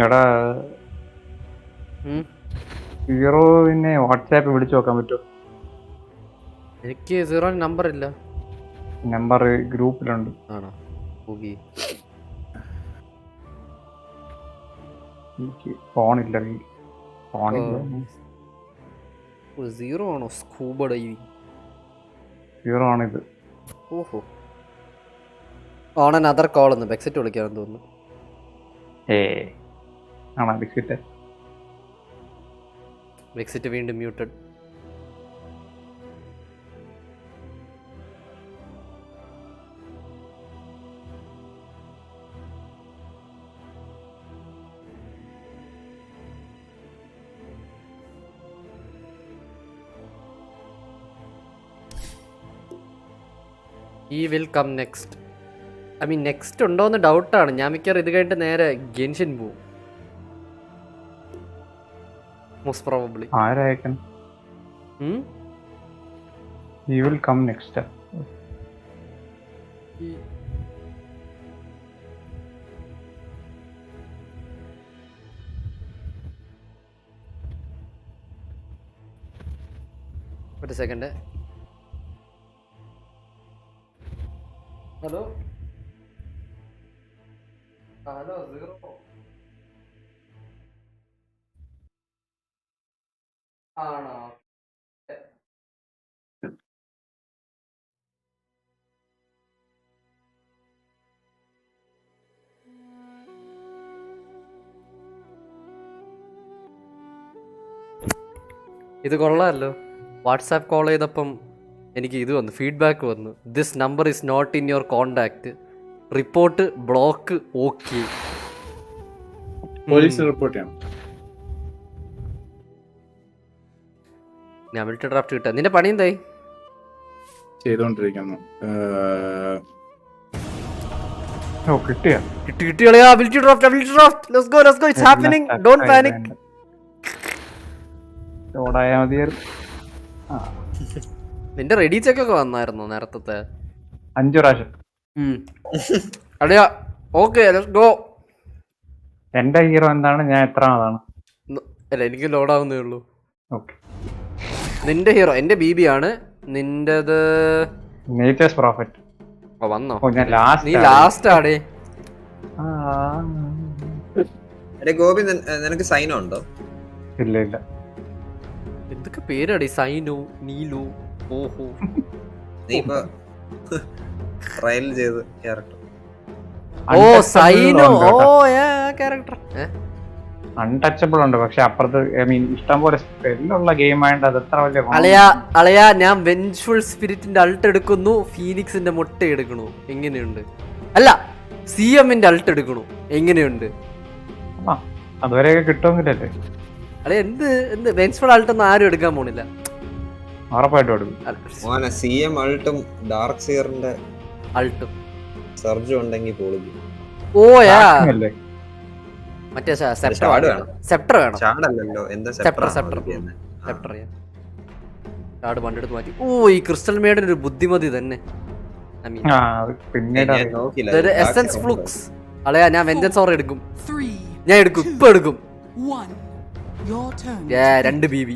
എടാ സീറോവിനെ WhatsApp വിളിച്ചു നോക്കാൻ പറ്റുമോ എനിക്ക് zero number ഇല്ല number ഗ്രൂപ്പിലുണ്ട് ആണോ ഓക്കേ എനിക്ക് ഫോണില്ല സീറോ ആണോ സ്കൂബ ഡൈവിംഗ് സീറോ ആണിത് ഓഹോ ഓൺ അനദർ കോൾ ഒന്ന് ബെക്സെറ്റ് വിളിക്കാമെന്ന് തോന്നുന്നു ആണോ ബിസ്ക്കറ്റ് വെക്സിറ്റ് വീണ്ടും muted. He will come next. I mean next ഉണ്ടോയെന്ന് ഡൗട്ടാണ്. ഞാൻ മിക്കവാറും ഇത് കഴിഞ്ഞിട്ട് നേരെ ഗെൻഷിൻ പോവും. Most probably. ആരായിരിക്കും? He will come next. ഒരു സെക്കൻഡ്. Hello hello zero. ആണോ? ഇത് കൊള്ളാമല്ലോ. വാട്സാപ്പ് കോൾ ചെയ്തപ്പം എനിക്ക് ഇത് വന്നു, ഫീഡ്ബാക്ക് വന്നു. This number is not in your contact, report block okay. Police report ചെയ്യണം. ഞാൻ വിളിച്ച ഡ്രാഫ്റ്റ് കിട്ടാ. നിന്റെ പണി എന്തായി? ചെയ്തോണ്ടിരിക്കുന്നു. കിട്ടിയാ ability draft. Let's go it's happening. Don't panic. ഓടായാ മതിയായിരുന്നു. നിന്റെ റെഡി ചെക്ക് ഒക്കെ വന്നായിരുന്നോ നേരത്തെ? 5 പ്രാവശ്യം. അടിയാ. Okay let's go. എന്റെ ഹീറോ എന്താണ്, ഞാൻ എത്രാമതാണ്? അല്ല എനിക്ക് ലോഡാവുന്നേ ഉള്ളൂ. ഓക്കെ. നിന്റെ ഹീറോ എന്റെ ബിബി ആണ്. നിന്റേത് നേച്ചേഴ്സ് പ്രോഫിറ്റ്. ഓ വന്നോ? നീ ലാസ്റ്റ് ആടേ. ഗോപി നിനക്ക് സൈനോ ഉണ്ടോ? ഇല്ല ഇല്ല. എന്തൊക്കെ പേരാടി? സൈനോ, നീലു. ഓഹോ. നീ ഇപ്പൊ ട്രയൽ ചെയ്ത് ക്യാരക്ടർ. ഓ സൈനോ. ഓ ക്യാരക്ടർ അൺടച്ചബിൾ ഉണ്ട്. പക്ഷെ അപ്പുറത്ത് ഐ മീൻ ഇഷ്ടം പോലെ സ്പെല്ലുള്ള ഗെയിം ആയതുകൊണ്ട് അത് എത്ര വലിയ. അളയാ ഞാൻ വെഞ്ച്ഫുൾ സ്പിരിറ്റിന്റെ അൾട്ട് എടുക്കുന്നു, ഫീനിക്സിന്റെ മുട്ട എടുക്കണു. എങ്ങനെയുണ്ട്? അല്ല CMന്റെ അൾട്ട് എടുക്കണു. എങ്ങനെയുണ്ട്? അതുവരെയൊക്കെ കിട്ടുമെങ്കിലല്ലേ. അല്ലെ എന്ത് വെഞ്ച്ഫുൾ അൾട്ട് ഒന്നും ആരും എടുക്കാൻ പോണില്ല. ഉറപ്പായിട്ടും എടുക്കും. CM അൾട്ടും ഡാർക്ക് സിയറിന്റെ അൾട്ടും സർജും ഉണ്ടെങ്കിൽ പൊളിക്കും. ഓ യാ മറ്റേ സെപ്റ്റർ വേണം. ചാടല്ലല്ലോ, എന്താ സെപ്റ്റർ ചാട് പണ്ടെടുത്ത് മാറ്റി. ഓ ഈ ക്രിസ്റ്റൽ മേഡിന് ഒരു ബുദ്ധിമതി തന്നെ. Essence flukes. അളയാ ഞാൻ വെഞ്ചൻസ് ഓർ എടുക്കും. ഞാൻ എടുക്കും, ഇപ്പൊ എടുക്കും. 2 BB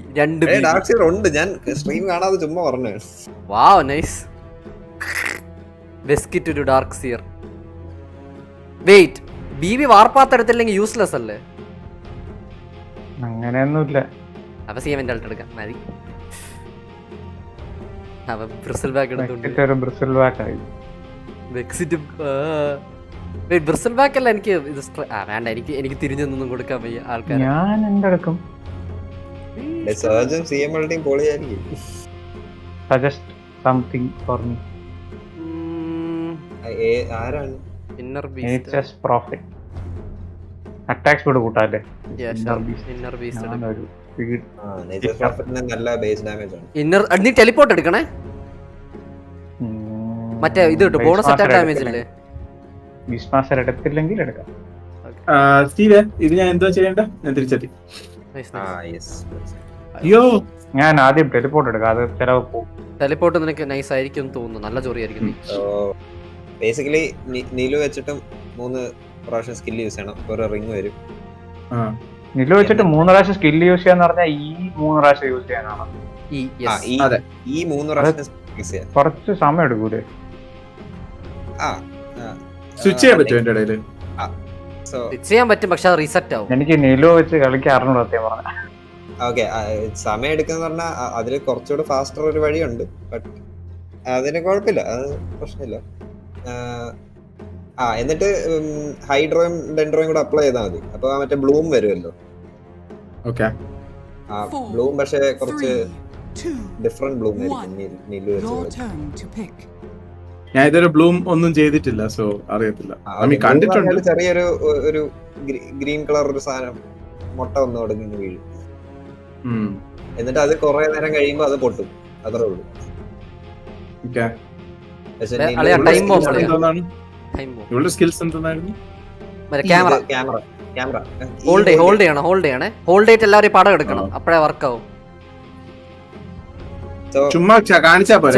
ഡാർക്ക് സിയർ ഉണ്ട്. ഞാൻ സ്ട്രീം കാണാതെ ചുമ്മാ പറഞ്ഞു. വാവ് നൈസ്. ബെസ്കിറ്റ് ഒരു dark seer. Wait, BB warpath എടുത്തില്ലെങ്കിൽ യൂസ്ലെസ് അല്ലേ? അങ്ങനെയൊന്നുമില്ല. അപ്പൊ CMന്റെ അൾട്ട് എടുക്കാം മതി. അവ ബ്രിസിൽ ബാക്ക് എടുത്തോണ്ട് ബ്രിസിൽ ബാക്ക് ആയി. ബ്രിസിൽ ബാക്ക് അല്ല എനിക്ക് ഇത് വേണ്ട. എനിക്ക് തിരിഞ്ഞൊന്നും കൊടുക്കാൻ വയ്യ ആൾക്കാർ. ഞാൻ എന്തെടുക്കും? സർജൻ CM അൾട്ടിയും പൊളിയായിരിക്കും. Suggest something for me. ആരാണ്? Inner nature's prophet. Attack speed കൂട്ടാല്ലേ? ഇന്നർ ബീസ്റ്റ് നേച്ചർ പ്രോഫിറ്റിന് നല്ല ബേസ് ഡാമേജ് ആണ്. ഇന്നർ നീ ടെലിപ്പോർട്ട് എടുക്കണേ. മറ്റേ ഇത് കിട്ടും ബോണസ് അറ്റാക്ക് ഡാമേജ് ഇല്ലേ? ബീസ്റ്റ് മാസ്റ്റർ എടുത്തില്ലെങ്കിൽ എടുക്കാം. സ്റ്റീവ് ഇത് ഞാൻ എന്താ ചെയ്യണ്ട? ഞാൻ തിരിച്ചെത്തി. അയ്യോ ഞാൻ ആദ്യം ടെലിപ്പോർട്ട് എടുക്കാം. അത് ചിലവ് പോകും. ടെലിപ്പോർട്ട് നിനക്ക് നൈസ് ആയിരിക്കും തോന്നുന്നു. നല്ല ചൊറിയായിരിക്കും. ബേസിക്കലി നീലു വെച്ചിട്ടും 3 പ്രാവശ്യം സ്കിൽ യൂസ് ചെയ്യണം. ഒരു റിംഗ് വരും. നീലു വെച്ചിട്ട് 3 പ്രാവശ്യം സ്കിൽ യൂസ് ചെയ്യാന്ന് പറഞ്ഞാൽ ഈ 3 പ്രാവശ്യം യൂസ് ചെയ്യാനാണ്. ഈ 3 പ്രാവശ്യം യൂസ് ചെയ്യാൻ കുറച്ച് സമയം എടുക്കൂലേ? സ്വിച്ച് ചെയ്യാൻ പറ്റും എന്റെ ഇടയില്. സ്വിച്ച് ചെയ്യാൻ പറ്റും, പക്ഷെ അത് റീസെറ്റ് ആവും. എനിക്ക് നീലു വെച്ച് കളിക്കാറുണ്ട് സത്യം പറഞ്ഞ. ഓക്കെ, സമയം എടുക്കുന്ന പറഞ്ഞാൽ അതിൽ കുറച്ചുകൂടെ ഫാസ്റ്റർ ഒരു വഴിയുണ്ട്. ബട്ട് അതിന് കുഴപ്പമില്ല, അത് പ്രശ്നമില്ല. എന്നിട്ട് ഹൈഡ്രോയും ഡെൻഡ്രോയും കൂടെ അപ്ലൈ ചെയ്താൽ മതി. അപ്പൊ മറ്റേ ബ്ലൂം വരുമല്ലോ. ഓക്കെ, ബ്ലൂം പക്ഷെ കുറച്ച് ഡിഫറെന്റ് ബ്ലൂം ആയിരിക്കും നീലു ഞാൻ ഇതൊരു ബ്ലൂം ഒന്നും ചെയ്തിട്ടില്ല, സോ അറിയത്തില്ല. കണ്ടിട്ടുണ്ട്. ചെറിയൊരു ഒരു ഗ്രീൻ കളർ ഒരു സാധനം മുട്ട വന്നു തുടങ്ങി വീഴും, എന്നിട്ട് അത് കുറെ നേരം കഴിയുമ്പോ അത് പൊട്ടും, അത്രേ ഉള്ളൂ. സ്കിൽസ് എന്തായിരുന്നു? ക്യാമറ ഹോൾഡ് ചെയ്തിട്ട് എല്ലാവരും പടം എടുക്കണം, അപ്പഴേ വർക്ക് ആവും. ചുമ്മാ കാണിച്ചാ പോരെ,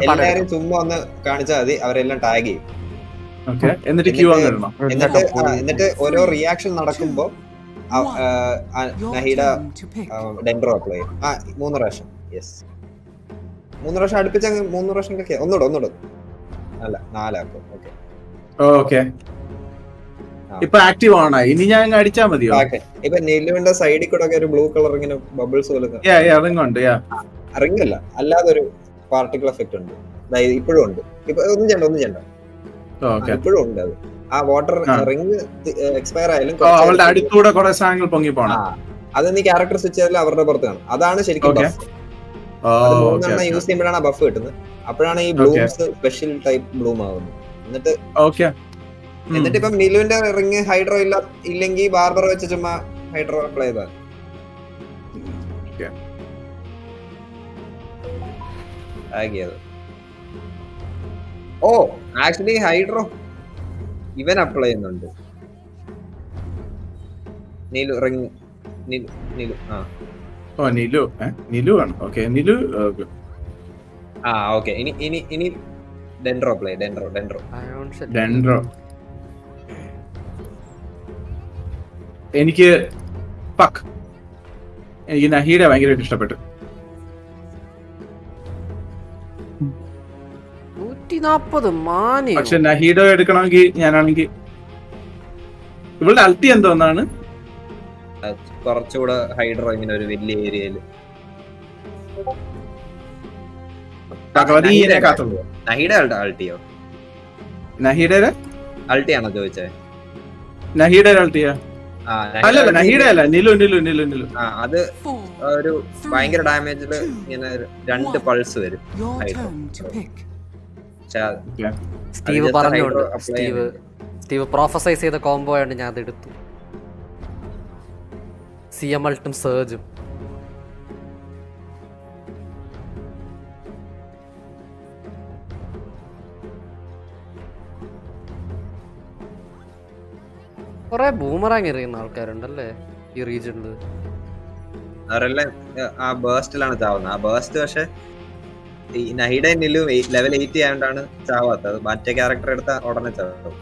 എല്ലാരും ചുമ്മാ ഒന്ന് കാണിച്ചാൽ മതി, അവരെല്ലാം ടാഗ് ചെയ്യും. എന്നിട്ട് ഓരോ റിയാക്ഷൻ നടക്കുമ്പോ നഹീഡ ഡെൻഡ്രോ അപ്ലൈ ചെയ്യും. 3 പ്രാവശ്യം. യെസ്, 3 പ്രാവശ്യം അടുപ്പിച്ച 3 പ്രാവശ്യം ഒന്നുകൂടെ അല്ല 4 ആക്കും. ഓക്കെ, ഇപ്പൊ ആക്റ്റീവ് ആണ്. ഇനി ഞാൻ അടിച്ചാ മതിയോ? ഇപ്പൊ നെല്ലുവിന്റെ സൈഡിൽ കൂടെ ഒക്കെ ഒരു ബ്ലൂ കളർ ഇങ്ങനെ ബബിൾസ് പോലെ റിംഗ് അല്ല, അല്ലാതെ ഒരു പാർട്ടിക്കിൾ എഫക്ട് ഉണ്ട്, ഇപ്പോഴും ഉണ്ട്. ഇപ്പൊ ഒന്നും ചെയ്യണ്ട ഇപ്പോഴും ഉണ്ട്. അത് ആ വാട്ടർ റിംഗ് എക്സ്പയർ ആയാലും അത് നീ ക്യാരക്ടർ സ്വിച്ച് ചെയ്താൽ അവരുടെ പുറത്ത് കാണും. അതാണ് ശരിക്കും ബഫ്. യൂസ് ചെയ്യുമ്പോഴാണ് ബഫ് കിട്ടുന്നത്. അപ്പോഴാണ് ഈ ബ്ലൂംസ് സ്പെഷ്യൽ ടൈപ്പ് ബ്ലൂം ആവുന്നത്. എന്നിട്ട് ഇപ്പം നിലുവിന്റെ റിംഗ് ഹൈഡ്രോ ഇല്ലെങ്കിൽ ബാർബർ വെച്ച് ചുമ്മാ ഹൈഡ്രോ അപ്ലൈ ചെയ്താൽ. ഓ ആക്ച്വലി ഹൈഡ്രോ ഇവൻ അപ്ലൈ ചെയ്യുന്നുണ്ട്. നിലു റിംഗ് നിലു ആണ്. ഓക്കേ, നിലു. ഓക്കേ, ഇനി ഡെൻഡ്രോ അപ്ലൈ. ഡെൻഡ്രോ എനിക്ക് നഹീഡ ഭയങ്കരമായിട്ട് ഇഷ്ടപ്പെട്ടു. 140 പക്ഷെ നഹീഡോ എടുക്കണമെങ്കിൽ ഞാനാണെങ്കിൽ ഇവളുടെ അൾട്ടി എന്തോന്നാണ് കുറച്ചുകൂടെ ഹൈഡ്രോ ഇങ്ങനെ ഒരു വലിയ ഏരിയയില്. നഹീഡ അൾട്ടിയോ? നഹീഡയുടെ അൾട്ടിയാണോ ചോദിച്ചേ? നഹീഡയുടെ അൾട്ടിയാ? അല്ലല്ല, നഹീഡ അല്ല, നിലു. അത് ഒരു ഭയങ്കര ഡാമേജില് ഇങ്ങനെ 2 പൾസ് വരും. സ്റ്റീവ് പ്രൊഫസൈസ് ചെയ്ത കോംബോ ആണ് ഞാൻ അതെടുത്തു. CM അൾട്ടും സർജും. കൊറേ ബൂമറാങ് എറിയുന്ന ആൾക്കാരുണ്ടല്ലേ ഈ റീജിയനില്. അവരെല്ലാം ആ ബേസ്റ്റിലാണ് ചാവുന്നത്. ആ ബേസ്റ്റ് പക്ഷെ ഈ നഹീഡ നിലും ലെവൽ 80 ആയതുകൊണ്ടാണ് ചാവാത്തത്. മറ്റേ ക്യാരക്ടർ എടുത്ത ഉടനെ ചാവും.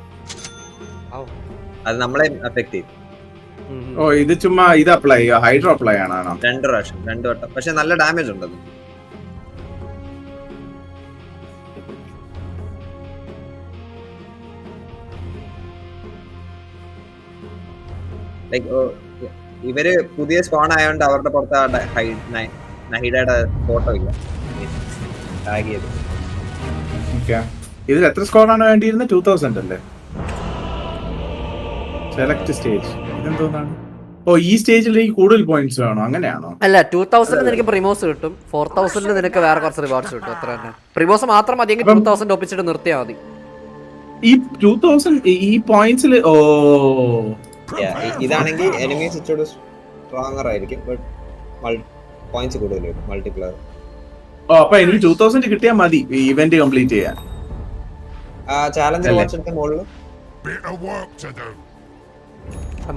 അത് നമ്മളെ അഫക്ട് ചെയ്യും. ഇത് ചുമ്മാ ഇത് അപ്ലൈ ഹൈഡ്രോ അപ്ലൈ ആണോ? 2 പ്രാവശ്യം 2 വട്ടം. പക്ഷെ നല്ല ഡാമേജ് ഉണ്ടത്. ഇവര് പുതിയ സ്പോൺ ആയതുകൊണ്ട് അവരുടെ പുറത്ത് നഹീഡയുടെ ഫോട്ടോ ഇല്ല ടാഗ് ചെയ്ത്. ഇതിൽ എത്ര സ്കോർ ആണ് വേണ്ടിയിരുന്നത്? 2000 അല്ലേ? സെലക്ട് സ്റ്റേജ് ഇതെന്തോന്നാണ്? ഈ സ്റ്റേജിൽ കൂടുതൽ പോയിന്റ്സ് വേണോ? അങ്ങനെയാണോ? അല്ല, 2000 നിനക്ക് പ്രിമോസ് കിട്ടും, 4000 നിനക്ക് വേറെ കുറച്ച് റിവാർഡ്സ് കിട്ടും. അത്ര തന്നെ. പ്രിമോസ് മാത്രം മതി, 2000 ഒപ്പിച്ചിട്ട് നിർത്തിയാൽ മതി. ഈ 2000 ഈ പോയിന്റ്സിൽ ഇതാണെങ്കിൽ എനിമീസ് ഇച്ചിരി സ്ട്രോങ്ങർ ആയിരിക്കും, ബട്ട് പോയിന്റ്സ് കൂടുതൽ വരും മൾട്ടിപ്ലയർ. അപ്പൊ എനിക്ക് 2000 കിട്ടിയാൽ മതി ഇവന്റ് കംപ്ലീറ്റ് ചെയ്യാൻ. ചാലഞ്ച് വാച്ചിന്റെ മുകളിൽ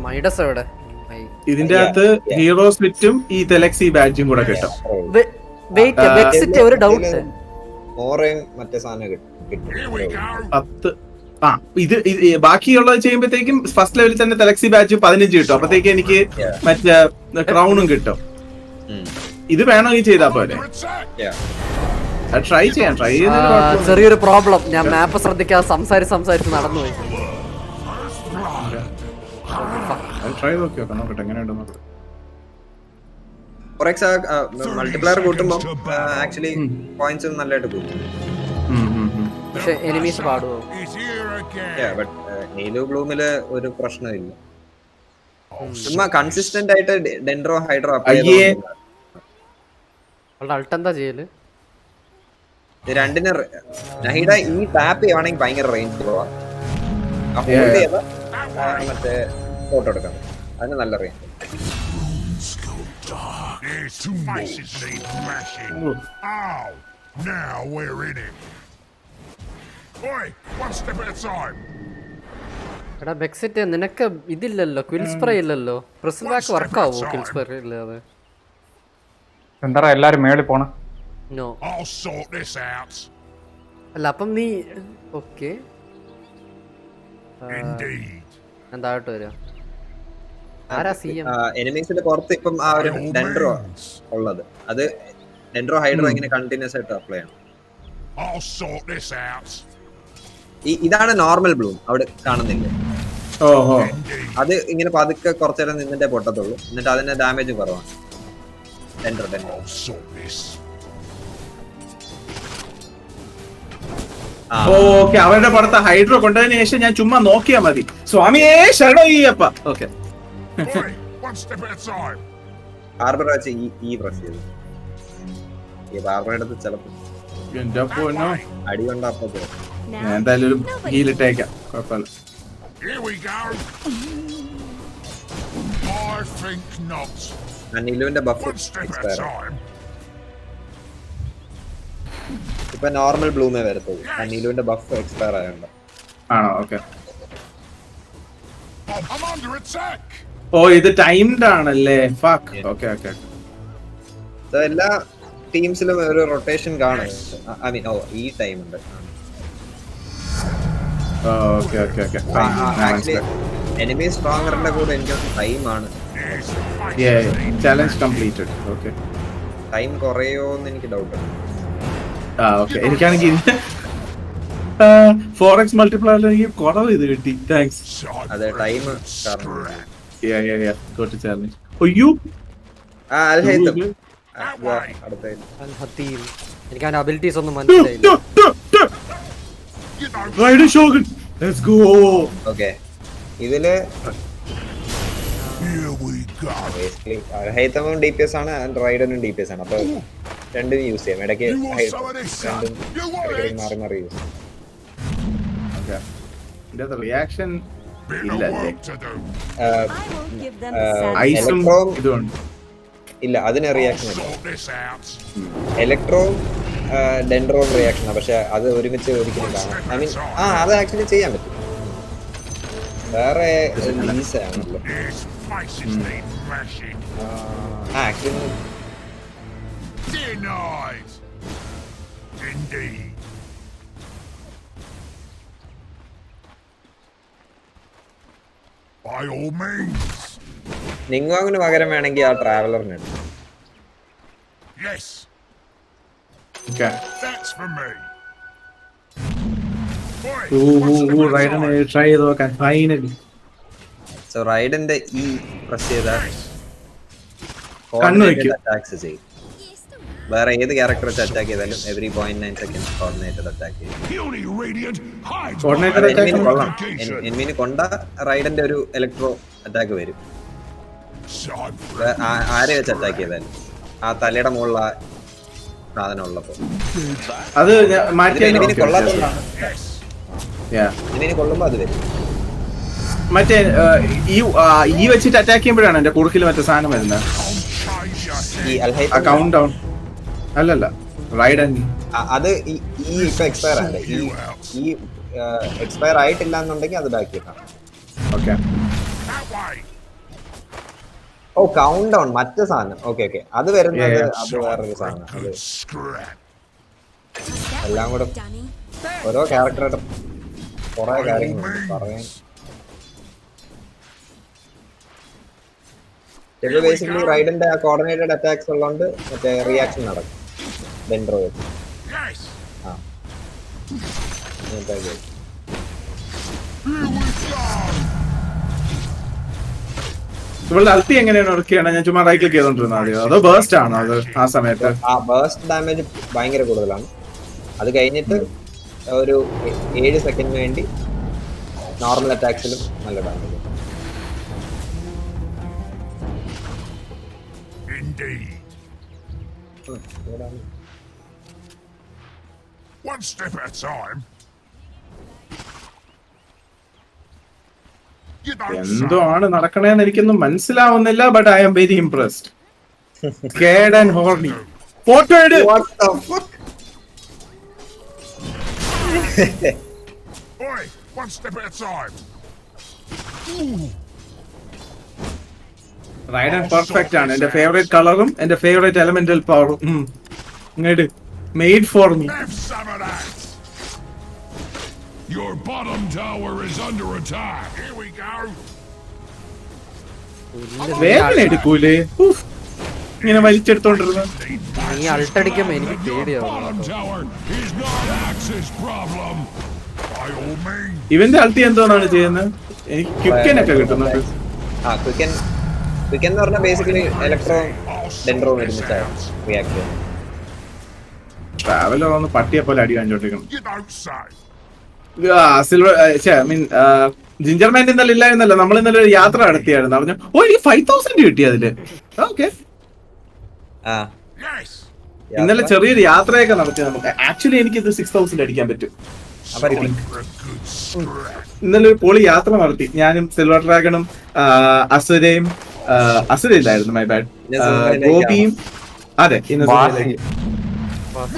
മൈഡസ് എവിടെ? ഇതിന്റെ അകത്ത് ഹീറോ സ്പ്ലിറ്റും ഈ തെലക്സി ബാഡ്ജും കൂടെ കിട്ടും. ഒരു ഡൗട്ട്, മറ്റേ സാധനം കിട്ടും 10. ഇത് ബാക്കിയുള്ളത് ചെയ്യുമ്പോഴത്തേക്കും ഫസ്റ്റ് ലെവലിൽ തന്നെ തെലക്സി ബാഡ്ജ് 15 കിട്ടും. അപ്പത്തേക്ക് എനിക്ക് മറ്റേ ക്രൗണും കിട്ടും. ഇത് വേണമെങ്കിൽ ചെയ്താ പോലെ. ട്രൈ ചെയ്യാം. ചെറിയൊരു പ്രോബ്ലം, ഞാൻ മാപ്പ് ശ്രദ്ധിക്കാതെ സംസാരിച്ച് നടന്നുപോയി. ട്രൈ നോക്കിയോക്കാം, നോക്കട്ടെ എങ്ങനെയുണ്ടെന്ന്. മൾട്ടിപ്ലയർ കൂട്ടുമ്പോ ആക്ച്വലി പോയിന്റ്സ് നല്ലതായിട്ട് കൂട്ടും. പക്ഷെ എനിമീസ് പാടുവോ? നീലു ബ്ലൂമില് ഒരു പ്രശ്നമില്ല. ചുമ്മാ കൺസിസ്റ്റന്റ് ആയിട്ട് ഡെൻഡ്രോ ഹൈഡ്രോ അപ്ലൈ അവളുടെ അൾട്ട് എന്താ ചെയ്യല്? രണ്ടിന് നഹീഡ ഈ ടാപ്പ് ചെയ്യുവാണെങ്കിൽ ഭയങ്കര റേഞ്ച് പോവാ. ഹോൾഡ് ചെയ്ത മറ്റേ ഫോട്ടോ എടുക്കാം, അതിന് നല്ല റേഞ്ച്. എടാ ബെക്സിറ്റ്, നിനക്ക് ഇതില്ലല്ലോ, ക്വിൽ സ്പ്രേ ഇല്ലല്ലോ. പ്രിസൺ ബാക്ക് വർക്ക് ആവോ ക്വിൽ സ്പ്രേ ഇല്ലാതെ? എന്താ എല്ലാരും മേളിൽ പോണ? നോ അല്ല, അപ്പം നീ ഓക്കെ എന്തായിട്ട് വരാം. ആരാ CM? എനിമീസിന്റെ പുറത്ത് ഇപ്പം ആ ഒരു ഡെൻഡ്രോ ഉള്ളത്, അത് ഡെൻഡ്രോ ഹൈഡ്രോ ഇങ്ങനെ കണ്ടിന്യൂസ് ആയിട്ട് അപ്ലൈ ചെയ്യണം. ഇതാണ് നോർമൽ ബ്ലൂം, അവിടെ കാണുന്നില്ലേ? അത് ഇങ്ങനെ പതുക്കെ കുറച്ചേരം നിന്നിട്ടേ പൊട്ടത്തുള്ളൂ, എന്നിട്ട് അതിന്റെ ഡാമേജും കുറവാണ്. ഡെൻഡ്രോ ഓക്കെ, അവരുടെ പുറത്ത് ഹൈഡ്രോ കൊണ്ടതിന് ശേഷം ഞാൻ ചുമ്മാ നോക്കിയാ മതി. സ്വാമിയേ ശരണോ അയ്യപ്പ. ഓക്കെ, ബാർബർ വെച്ച് ഈ പ്രസ് ചെയ്തു. ഈ ബാർബർ എടുത്ത് ചിലപ്പോൾ എന്റെ പൊന്നോ അടി കൊണ്ടപ്പോ ഞാൻ എന്തായാലും ഒരു ഹീലിട്ടേക്കാം, കുഴപ്പമില്ല. നീലുവിന്റെ ബഫ് എക്സ്പയർ, ഇപ്പൊ നോർമൽ ബ്ലൂമേ വരത്തുള്ളൂ. നീലുവിന്റെ ബഫ് എക്സ്പയർ ആയതുകൊണ്ട്. ആണോ? ഓക്കെ. ഓ, ഇത് ടൈംഡ് ആണല്ലേ? ഫക്ക്. Okay okay. എല്ലാ ടീംസിലും ഒരു റൊട്ടേഷൻ കാണും. ഐ മീൻ ഈ ടൈം ഉണ്ട്. Okay okay okay. എനിമി സ്ട്രോങ്ങറിന്റെ കൂടെ എനിക്ക് ടൈമാണ്. Challenge completed. ഓക്കെ, ടൈം കുറയോന്ന് എനിക്ക് ഡൗട്ട് ഉണ്ട്. ഓക്കെ, എനിക്കാണെങ്കിൽ 4x മൾട്ടിപ്ലയർ എനിക്ക് കുറവ് ഇത് കിട്ടി. താങ്ക്സ്. അതെ, ടൈം ചാലഞ്ച്. അയ്യോ, എനിക്ക് അവന്റെ അബിലിറ്റീസ് ഒന്നും മനസ്സിലായില്ല. ഇതില് ഹൈത്തമും DPS ആണ്, റൈഡനും DPS ആണ്. അപ്പൊ രണ്ടും യൂസ് ചെയ്യാം. ഇടയ്ക്ക് രണ്ടും മാറി മാറി യൂസ് ചെയ്യാം. റിയാക്ഷൻ ഇല്ല, അതിന് റിയാക്ഷൻ ഇല്ല. ഇലക്ട്രോവും ഡെൻഡ്രോവും റിയാക്ഷനാണ്, പക്ഷെ അത് ഒരുമിച്ച് ഒരിക്കലും കാണാം. ഐ മീൻ അത് ആക്ച്വലി ചെയ്യാൻ പറ്റും. വേറെ ആണല്ലോ ആക്ച്വലി. നിങ്ങോങ്ങിന് പകരം വേണമെങ്കിൽ ആ ട്രാവലറിന് എടുക്കും. ട്രൈ ചെയ്ത് നോക്കാൻ ഫൈനലി. സോ റൈഡന്റെ ഈ പ്രസ് ചെയ്താൽ അറ്റാക്സ് ചെയ്യും. വേറെ ഏത് ക്യാരക്ടർ വെച്ച് അറ്റാക്ക് ചെയ്താലും എവറി 0.9 സെക്കൻഡ് കോർഡിനേറ്റഡ് അറ്റാക്ക് ചെയ്യും. എനിമീന് കൊണ്ട റൈഡന്റെ ഒരു ഇലക്ട്രോ അറ്റാക്ക് വരും. ആരെ വെച്ച് അറ്റാക്ക് ചെയ്താലും ആ തലയുടെ മുകളിൽ ആ സാധനം ഉള്ളപ്പോ അത് കൊള്ളുമ്പോ അത് വരും. മറ്റേ ഈ വെച്ചിട്ട് അറ്റാക്ക് ചെയ്യുമ്പോഴാണ് എന്റെ കുറുക്കിൽ മറ്റേ സാധനം വരുന്നത്. കൗണ്ട് ഡൗൺ അല്ലല്ല, റൈഡ് അത് ഈ ഇപ്പൊ എക്സ്പയർ ആണ്. ഈ എക്സ്പയർ ആയിട്ടില്ല എന്നുണ്ടെങ്കിൽ അത് ബാക്കി വെക്കാം. ഓക്കെ. ഓ, കൗണ്ട് ഡൗൺ മറ്റേ സാധനം. ഓക്കെ ഓക്കെ, അത് വരുന്നത് അത് വേറൊരു സാധനം. അത് എല്ലാം കൂടെ ഓരോ ക്യാരക്ടറുടെ കുറെ കാര്യങ്ങൾ പറയാൻ. ഇത് ബേസിക്കലി റൈഡന്റെ ആ കോർഡിനേറ്റഡ് അറ്റാക്സ് ഉള്ളതുകൊണ്ട് മറ്റേ റിയാക്ഷൻ നടക്കും. ഡെൻഡ്രോ ഇവളുടെ അൾട്ടി എങ്ങനെയാണ് വർക്ക് ചെയ്യണം? ഞാൻ ചുമ്മാ റൈറ്റ് ക്ലിക്ക് ചെയ്തോണ്ടിരുന്നത് അതോ ബേസ്റ്റ് ആണോ അത് ആ സമയത്ത്? ആ ബേസ്റ്റ് ഡാമേജ് ഭയങ്കര കൂടുതലാണ്. അത് കഴിഞ്ഞിട്ട് ഒരു 7 സെക്കൻഡിന് വേണ്ടി നോർമൽ അറ്റാക്സിലും നല്ല damage. Indeed. One step at a time. You don't എന്തോ ആണ് നടക്കണേന്ന് എനിക്കൊന്നും മനസ്സിലാവുന്നില്ല. But I am very impressed. Scared and horny. Photo എടു. What the fuck? Oi, one step at a time. Ride and perfect ആണ്. എന്റെ favourite കളറും എന്റെ ഫേവറേറ്റ് എലമെന്റൽ പവറും. ഇങ്ങോട്ട് made for me. Have some of that. Your bottom tower is under attack. Here we go. വേദന എടുക്കൂലേ ഇങ്ങനെ വലിച്ചെടുത്തോണ്ടിരുന്ന. നീ അൾട്ടടിക്കുമ്പോ എനിക്ക് പേടിയാവും. Bottom tower is not Axis problem. By all means. ഇവന്റെ അൾട്ടി എന്തോന്നാണ് ചെയ്യുന്നത്? എനിക്ക് ക്വിക്കൻ ഒക്കെ കിട്ടുന്നുണ്ട്. ക്വിക്കൻ എന്ന് പറഞ്ഞാൽ ബേസിക്കലി ഇലക്ട്രോ ഡെൻഡ്രോ ഒരുമിച്ചാണ് റിയാക്ട്. ട്രാവലർ ഒന്ന് പട്ടിയെ പോലെ അടി കാണിച്ചോണ്ടിരിക്കണം. You don't say. Silver I mean gingerman ഇന്നലെ ഇല്ലായിരുന്നല്ലോ. നമ്മൾ ഇന്നലെ ഒരു യാത്ര നടത്തിയായിരുന്നു. പറഞ്ഞു ഓ എനിക്ക് 5000 കിട്ടി അതില്. ഓക്കെ ഇന്നലെ ചെറിയൊരു യാത്രയൊക്കെ നടത്തി നമുക്ക്. ആക്ച്വലി എനിക്ക് ഇത് 6000 അടിക്കാൻ പറ്റും. ഇന്നലെ ഒരു പൊളി യാത്ര നടത്തി. ഞാനും സിൽവർ ഡ്രാഗണും അസുരയും അസുരയില്ലായിരുന്നു മൈ ബാഡ് ഗോപിയും. അതെ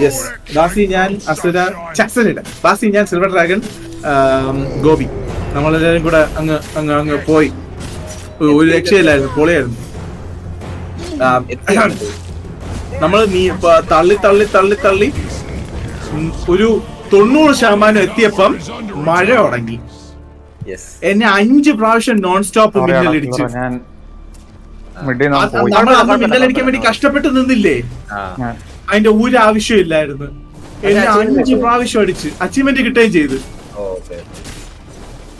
യെസ് ബാസി ഞാൻ അസുര ചക്സനില്ല. ബാസി ഞാൻ സിൽവർ ഡ്രാഗൺ ഗോപി നമ്മളെല്ലാരും കൂടെ അങ്ങ് അങ്ങ് അങ്ങ് പോയി. ഒരു രക്ഷയില്ലായിരുന്നു. പൊളിയായിരുന്നു. നമ്മള് തള്ളി തള്ളി തള്ളി തള്ളി ഒരു 90% എത്തിയപ്പം മഴ തുടങ്ങി. എന്നെ 5 പ്രാവശ്യം നോൺ സ്റ്റോപ്പ് മിന്നലടിച്ചു. നമ്മൾ അന്ന് മിന്നലടിക്കാൻ വേണ്ടി കഷ്ടപ്പെട്ട് നിന്നില്ലേ? അതിന്റെ ഒരു ആവശ്യമില്ലായിരുന്നു. എന്നെ 5 പ്രാവശ്യം അടിച്ച് അച്ചീവ്മെന്റ് കിട്ടുകയും ചെയ്തു.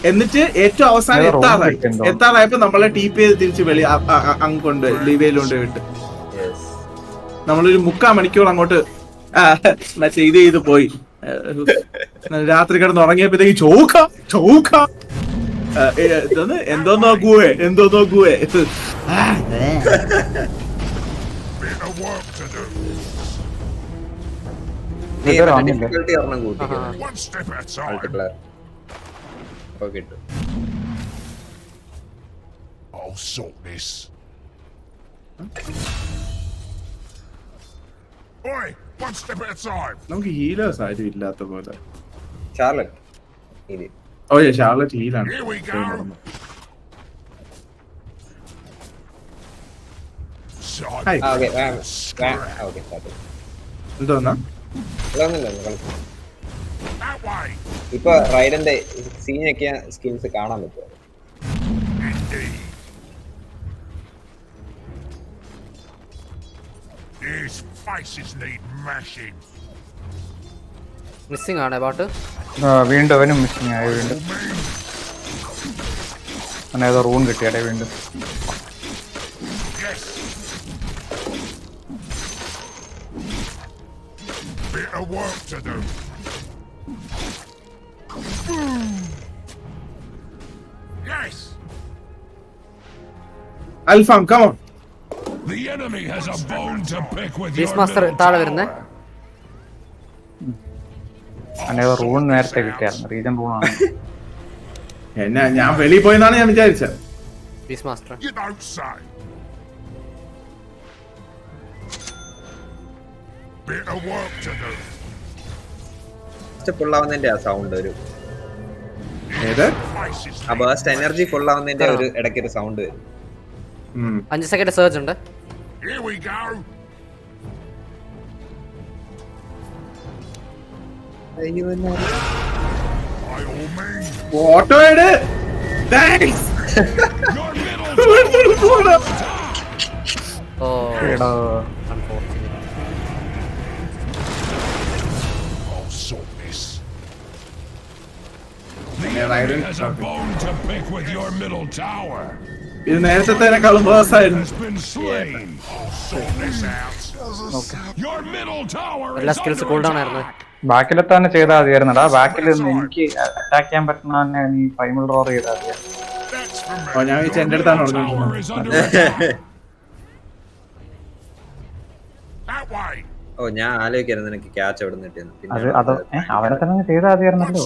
എന്നിട്ട് ഏറ്റവും അവസാനം എത്താറായപ്പോ നമ്മളെ ടീപ്പ് ചെയ്ത് തിരിച്ച് വെളി അങ്ങ് കൊണ്ട് ലീവയിലുകൊണ്ട് വിട്ട് നമ്മളൊരു 3/4 മണിക്കൂർ അങ്ങോട്ട് ഇത് ചെയ്ത് പോയി. രാത്രി കിടന്ന് ഉറങ്ങിയപ്പോഴത്തേക്ക് ചോക്ക എന്തോ നോക്കുവേ. One step at a time. I'll sort this. Oi, one step at a time. നമുക്ക് ഹീലേഴ്സ് ആരും ഇല്ലാത്ത പോലെ. ഷാർലറ്റ് ഹീലാണ്. Here we go. എന്തോന്നാ ഇപ്പൊ റൈഡന്റെ സീനൊക്കെ സ്കിൽസ് കാണാൻ പറ്റുമോ? These faces need mashing. Missing ആണ് പാട്ട്. വീണ്ടും അവനും മിസ്സിംഗ് ആയി. വീണ്ടും അങ്ങനെ ഏതോ റൂൺ കിട്ടിയാടെ വീണ്ടും. Bit of work to do. Yes. Alfam, come on. The enemy has a bone to pick with beast master താഴെ വരുന്നേ. അങ്ങനെ റൂൺ നേരത്തെ കിട്ടിയായിരുന്നു. റീജൻ റൂണാണ്. എന്നാ ഞാൻ വെളിയിൽ പോയെന്നാണ് ഞാൻ വിചാരിച്ചത്. Beast master You don't say. Bit of work to do. Full ആവുന്നതിന്റെ ആ സൗണ്ട് ഒരു ആ ബേസ്റ്റ് എനർജി ഫുൾ ആവുന്നതിന്റെ ഒരു ഇടയ്ക്ക് ഒരു സൗണ്ട് വരും. 5 സെക്കൻഡ് സർജ് ഉണ്ട്. Here we go. ഓട്ടോ എട്. താങ്ക്സ്. ഇത് നേരത്തേക്കാളും വേഴ്സായിരുന്നു. എല്ലാ സ്കിൽസ് കൂൾ ഡൗൺ ആയിരുന്നു. ബാക്കിലെത്താൻ ചെയ്താൽ മതിയായിരുന്നടാ. ബാക്കിൽ എനിക്ക് അറ്റാക്ക് ചെയ്യാൻ പറ്റുന്ന തന്നെ നീ പ്രൈമൽ റോർ ചെയ്താൽ മതിയായിരുന്നു. ഞാൻ എന്റെ അടുത്താണ് പറഞ്ഞോണ്ടിരുന്നത്. ഓ ഞാൻ ആലോചിക്കായിരുന്നു നിനക്ക് ക്യാച്ച് എവിടെ നിന്ന് കിട്ടിയെന്ന്. അവനെ തന്നെ ചെയ്താൽ മതിയായിരുന്നല്ലോ.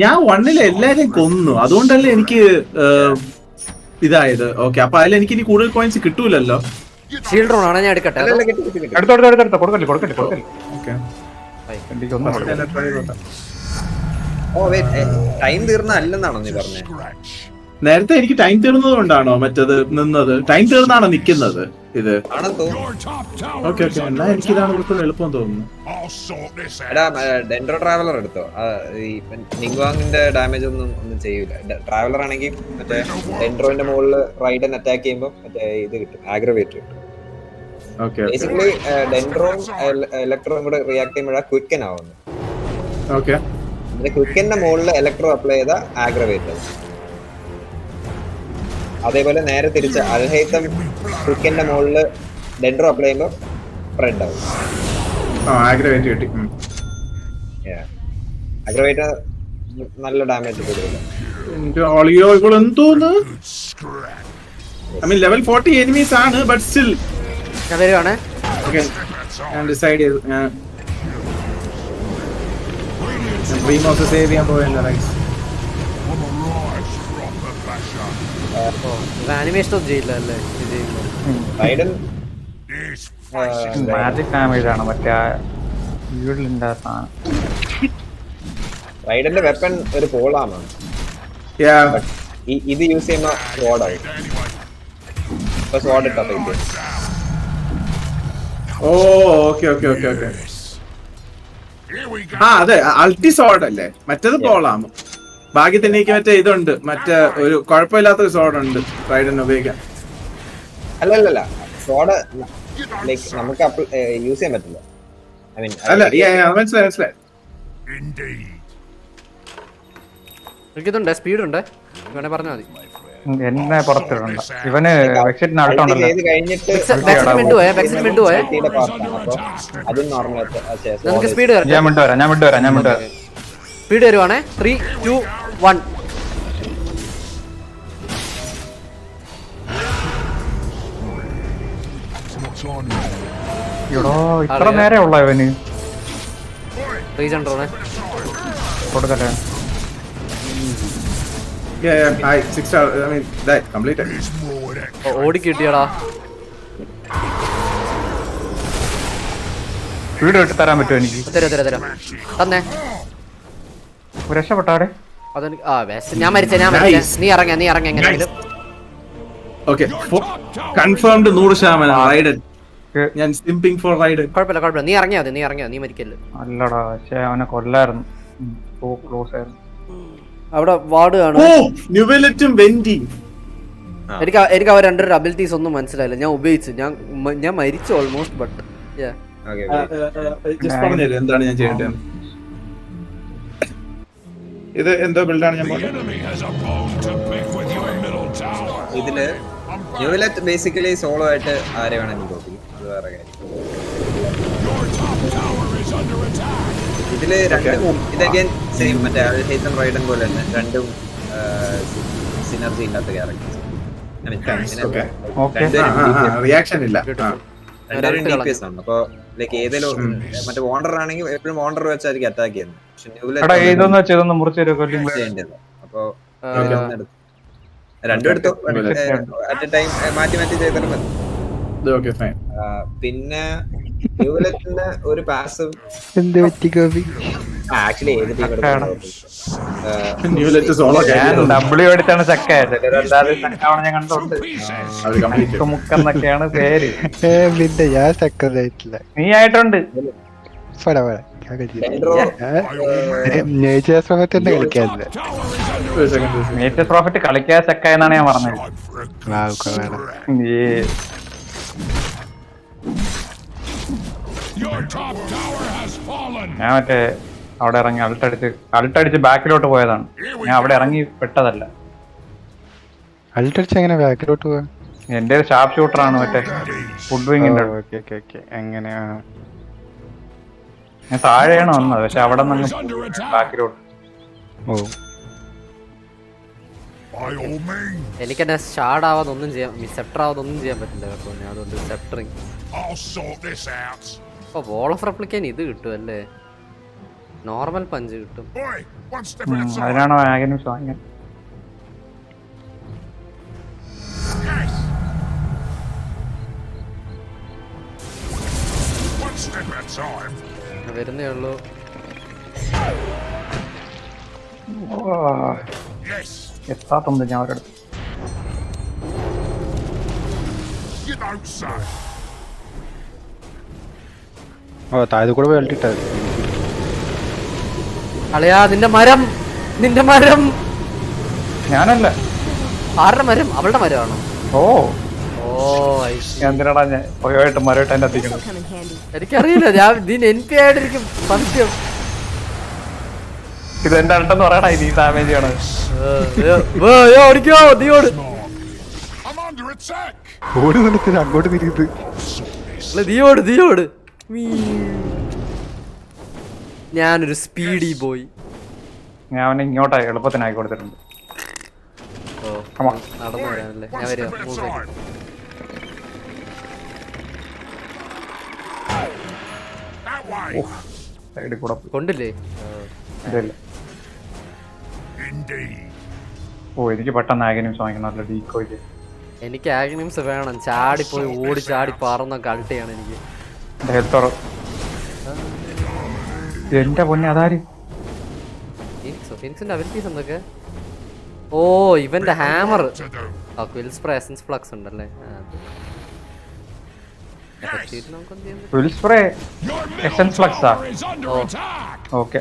ഞാൻ 1-ൽ എല്ലാരെയും കൊന്നു, അതുകൊണ്ടല്ലേ എനിക്ക് ഇതായത്. ഓക്കെ, അപ്പൊ അതിൽ എനിക്ക് ഇനി കൂടുതൽ പോയിന്റ്സ് കിട്ടൂലല്ലോ. ഷീൽഡ് റോൺ ആണ് ഞാൻ എടുക്കട്ടെ. എടുത്തോ കൊടുക്കല്ലേ. ഓക്കെ, ഓ ടൈം തീർന്ന അല്ലെന്നാണോ നീ പറഞ്ഞേ? നേരത്തെ എനിക്ക് ടൈം തീർന്നത് കൊണ്ടാണോ മറ്റത് നിന്നത്? ടൈം തീർന്നാണോ നിക്കുന്നത് ഇത്? ഓക്കെ, എന്നാ എനിക്കിതാണ് കുറച്ചുകൂടെ എളുപ്പം തോന്നുന്നു. എടാ ഡെൻഡ്രോ ട്രാവലർ എടുത്തോ. ഈ നിങ്വാങ്ങിന്റെ ഡാമേജ് ഒന്നും ചെയ്യൂല. ട്രാവലർ ആണെങ്കിൽ മറ്റേ ഡെൻഡ്രോന്റെ മുകളിൽ റൈഡൻ അറ്റാക്ക് ചെയ്യുമ്പോൾ മറ്റേ ഇത് കിട്ടും, ആഗ്രവേറ്റ് കിട്ടും. ബേസിക്കലി ഡെൻഡ്രോയും ഇലക്ട്രോയും കൂടെ റിയാക്ട് ചെയ്യുമ്പോഴാണ് ക്വിക്കൻ ആവുന്നത്. ക്വിക്കന്റെ മുകളിൽ ഇലക്ട്രോ അപ്ലൈ ചെയ്ത ആഗ്രവേറ്റ് ആവും. അതേപോലെ നേരെ തിരിച്ച് അൽഹൈത്തം ക്വിക്കന്റെ മുകളിൽ ഡെൻഡ്രോ അപ്ലൈ ചെയ്യുമ്പോൾ സ്പ്രെഡ് ആവും. ആഗ്രവേറ്റ് കിട്ടി. ആഗ്രവേറ്റ് നല്ല ഡാമേജ് കൊടുക്കില്ല. ലെവൽ 40 എനിമീസ് ആണ്, ബട്ട് സ്റ്റിൽ ഞാൻ വരുവാണ്. ഞാൻ ഡിസൈഡ് ചെയ്തു ഞാൻ സേവ് ചെയ്യാൻ പോയല്ലോ. ആനിമേഷൻ ഒന്നും ചെയ്യില്ല അല്ലേ? മാജിക് ഡാമേജ് ആണ് മറ്റേ വീടിലുണ്ടാ സാധനം. റൈഡന്റെ വെപ്പൺ ഒരു പോളാണ്. ഇത് യൂസ് ചെയ്യുന്ന സ്വാഡായി. ഇപ്പൊ സ്വാഡ് ഇട്ടാ അതെ, അൾട്ടി സോഡ് അല്ലേ? മറ്റേത് പോളാമോ? ഭാഗ്യത്തിന് എനിക്ക് മറ്റേ ഇതുണ്ട്, മറ്റേ ഒരു കുഴപ്പമില്ലാത്തൊരു സോഡ് ഉണ്ട് റൈഡൻ ഉപയോഗിക്കാൻ. അല്ലല്ല, സോഡ് ലൈക്ക് നമുക്ക് യൂസ് ചെയ്യാൻ പറ്റില്ല. മനസ്സിലായി. എനിക്കിതുണ്ട്, സ്പീഡ് ഉണ്ട്, വേണേ പറഞ്ഞാൽ മതി. എന്നെ പുറത്തിടണ്ട. ഇവന് വെക്സിറ്റിന് അടുത്തുണ്ടല്ലോ. നമുക്ക് സ്പീഡ് വരാം. ഞാൻ വിട്ടുവരാം. സ്പീഡ് വരുവാണേ. 3, 2, 1. ഇത്ര നേരെ ഉള്ള ഇവന് റീജൻ ഡ്രോണേ കൊടുക്കട്ടെ. ഓടി കിട്ടിയടാ. വീട് ഇട്ട് തരാൻ പറ്റുമോ എനിക്ക്? തരാം തന്നെ. രക്ഷപ്പെട്ടാടെ. ഞാൻ മരിച്ച. നീ ഇറങ്ങ എങ്ങനെയെങ്കിലും. Confirmed 100% ridden. ഞാൻ സ്റ്റിമ്പിംഗ് ഫോർ റൈഡൻ. കുഴപ്പമില്ല, നീ ഇറങ്ങിയാ നീ മരിക്കല്ലേ. അല്ലടാ, പക്ഷേ അവനെ കൊല്ലായിരുന്നു. ക്ലോസ് ആയിരുന്നു. അവിടെ വാർഡ് കാണും. എനിക്ക് അവർ രണ്ടൊരു അബിലിറ്റീസ് ഒന്നും മനസ്സിലായില്ല. ഞാൻ ഉപയോഗിച്ചു, ഞാൻ മരിച്ചു ഓൾമോസ്റ്റ്. ബട്ട് എന്താണ് ഞാൻ ചെയ്യേണ്ടത്? ഇത് എന്തോ ബിൽഡാണ് ഞാൻ ഇതില് ന്യൂവിലറ്റ് ബേസിക്കലി സോളോ ആയിട്ട് ആരെ വേണമെങ്കിലും തോപ്പിക്കും. അത് വേറെ കാര്യം. ഇതില് രണ്ടും ഇതഗൈൻ സെയിം മറ്റേ അൽഹൈത്തം റൈഡൻ പോലെ തന്നെ രണ്ടും സിനർജി ഇല്ലാത്ത ക്യാരക്ടേഴ്സ്. രണ്ടുപേരും DPS ആണ്. അപ്പൊ ലൈക്ക് ഏതെങ്കിലും മറ്റേ വാണ്ടർ ആണെങ്കിൽ എപ്പോഴും വാണ്ടർ വെച്ചായിരിക്കും അറ്റാക്ക് ചെയ്യുന്നത്. പക്ഷെ ന്യൂവിലറ്റ് അപ്പൊ രണ്ടും എടുത്തോ. അറ്റ് എ ടൈം മാറ്റി ചെയ്താലും മതി. പിന്നെ ന്യൂവിലറ്റിന്റെ ഒരു പാസീവ് ആക്ച്വലി ഏത് ടീം മുക്കെന്നൊക്കെയാണ് പേര്. പിന്നെ ഞാൻ സെക്കൻഡ് നീ ആയിട്ടുണ്ട്. നേച്ചർ പ്രോഫിറ്റ് കളിക്കാൻ സെക്കായെന്നാണ് ഞാൻ പറഞ്ഞത്. ഞാൻ മറ്റേ അവിടെ ഇറങ്ങി അൾട്ടടിച്ച് ബാക്കിലോട്ട് പോയതാണ്. ഞാൻ അവിടെ ഇറങ്ങി പെട്ടതല്ല. അൾട്ടടിച്ച് എങ്ങനെ ബാക്കിലോട്ട് പോവാ? എന്റെ ഒരു ഷാർപ്പ് ഷൂട്ടറാണ് മറ്റേ ഫുഡ് വിങ്ങിന്റെ. എങ്ങനെയാ? ഞാൻ താഴെയാണ് വന്നത്, പക്ഷെ അവിടെ നിന്ന് ബാക്കിലോട്ട്. എനിക്കെന്നെ ഷാർഡ് ആവാതെ ഒന്നും ചെയ്യാൻ സെപ്റ്റർ ആവാതെ ഒന്നും ചെയ്യാൻ പറ്റില്ല കേട്ടോ. ഞാൻ അതുകൊണ്ട് സെപ്റ്ററിങ്. അപ്പൊ വോൾ ഓഫ് റെപ്ലിക്കാൻ ഇത് കിട്ടും അല്ലേ? നോർമൽ പഞ്ച് കിട്ടും. അതിനാണോ ആഗ്നിംസ് വാങ്ങിയത്? വരുന്നേ ഉള്ളൂ. എത്താത്തുണ്ട് ഞാൻ ഒരിടത്ത്. താഴെ കൂടെ പോയി അൾട്ടിട്ടാ അളിയാ നിന്റെ മരം. ഞാനല്ല. ആരുടെ മരം? അവളുടെ മരമാണോ? ഓ എന്തിനാടാ ഞാൻ പോയിട്ട് മരമായിട്ട് എന്നെ എത്തിക്കണം? എനിക്കറിയില്ല. ഞാൻ ഇതിന് NP ആയിട്ടിരിക്കും സത്യം. ഇത് എന്റെ അടുത്തെന്ന് പറയണ ഈ ഡാമേജ് ആണ്. ഓടി നടക്കുന്ന അങ്ങോട്ട് തിരിയത് നീയോട്. ഞാനൊരു സ്പീഡി ബോയ്. ഞാൻ അവനെ ഇങ്ങോട്ടാ എളുപ്പത്തിനായി കൊടുത്തിട്ടുണ്ട്. നടന്നു വരാനല്ലേ? ഞാൻ വരിക. കൊണ്ടില്ലേ? ഓ എനിക്ക് പെട്ടെന്ന് ആഗ്നിംസ് വാങ്ങിക്കണമല്ലോ ഡീകോയ്ക്ക്. എനിക്ക് ആഗ്നിംസ് വേണം. ചാടിപ്പോയി ഓടി ചാടി പറന്നൊക്കെ അൾട്ട് ചെയ്യണം എനിക്ക്. എന്റെ പൊന്നെ അതാര്? ഫിനിക്സിന്റെ അവൈലബിലിറ്റീസ് എന്തൊക്കെ? ഓ ഇവന്റെ hammer. Quill spray essence flux ഉണ്ടല്ലേ? ക്വിൽ സ്പ്രേ എസൻസ് ഫ്ലക്സാ? ഓക്കെ.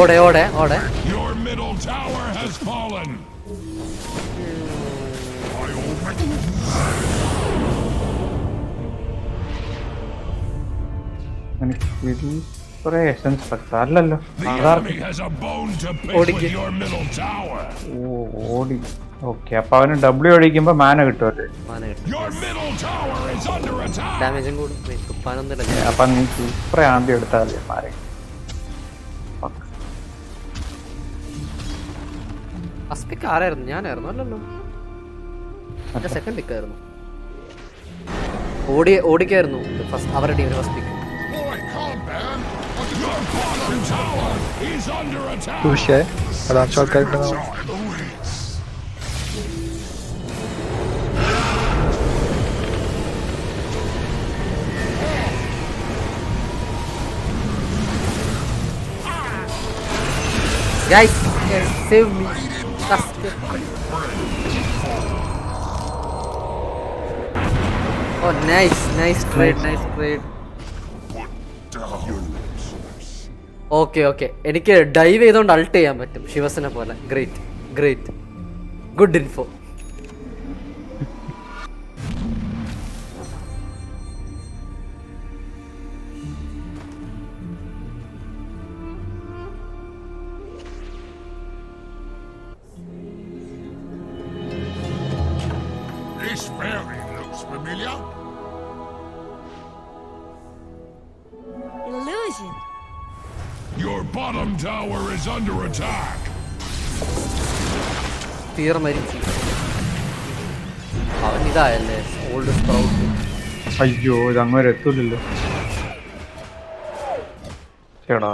ഓടെ അല്ലല്ലോ. ഓടി. ഓക്കെ അപ്പൊ അവന് W അടിക്കുമ്പോ മാന കിട്ടുമല്ലേ? അപ്പൊ നീ സൂപ്പർ ആദ്യം എടുത്താലേ മാറി. ആരായിരുന്നു? ഞാനായിരുന്നു അല്ലല്ലോ. സെക്കൻഡ് പിക്കായിരുന്നു. ഓടിക്കായിരുന്നു അവരുടെ ടീമിന് ഫസ്റ്റ് പിക്ക്. പക്ഷേ അതാവശ്യം ആൾക്കാരുണ്ടാവും. Guys, save me. Oh, nice trade. Okay. എനിക്ക് ഡൈവ് ചെയ്തോണ്ട് അൾട്ട് ചെയ്യാൻ പറ്റും ശിവസിനെ പോലെ. Great. Good info. This fairy looks familiar. Illusion. Your bottom tower is under attack. തീർമരിച്ചു. അവൻ ഇതായല്ലേ ഓൾഡ് സ്പ്രൗട്ട്. അയ്യോ ഇത് അങ്ങനെ എത്തൂലല്ലോ. ചേടാ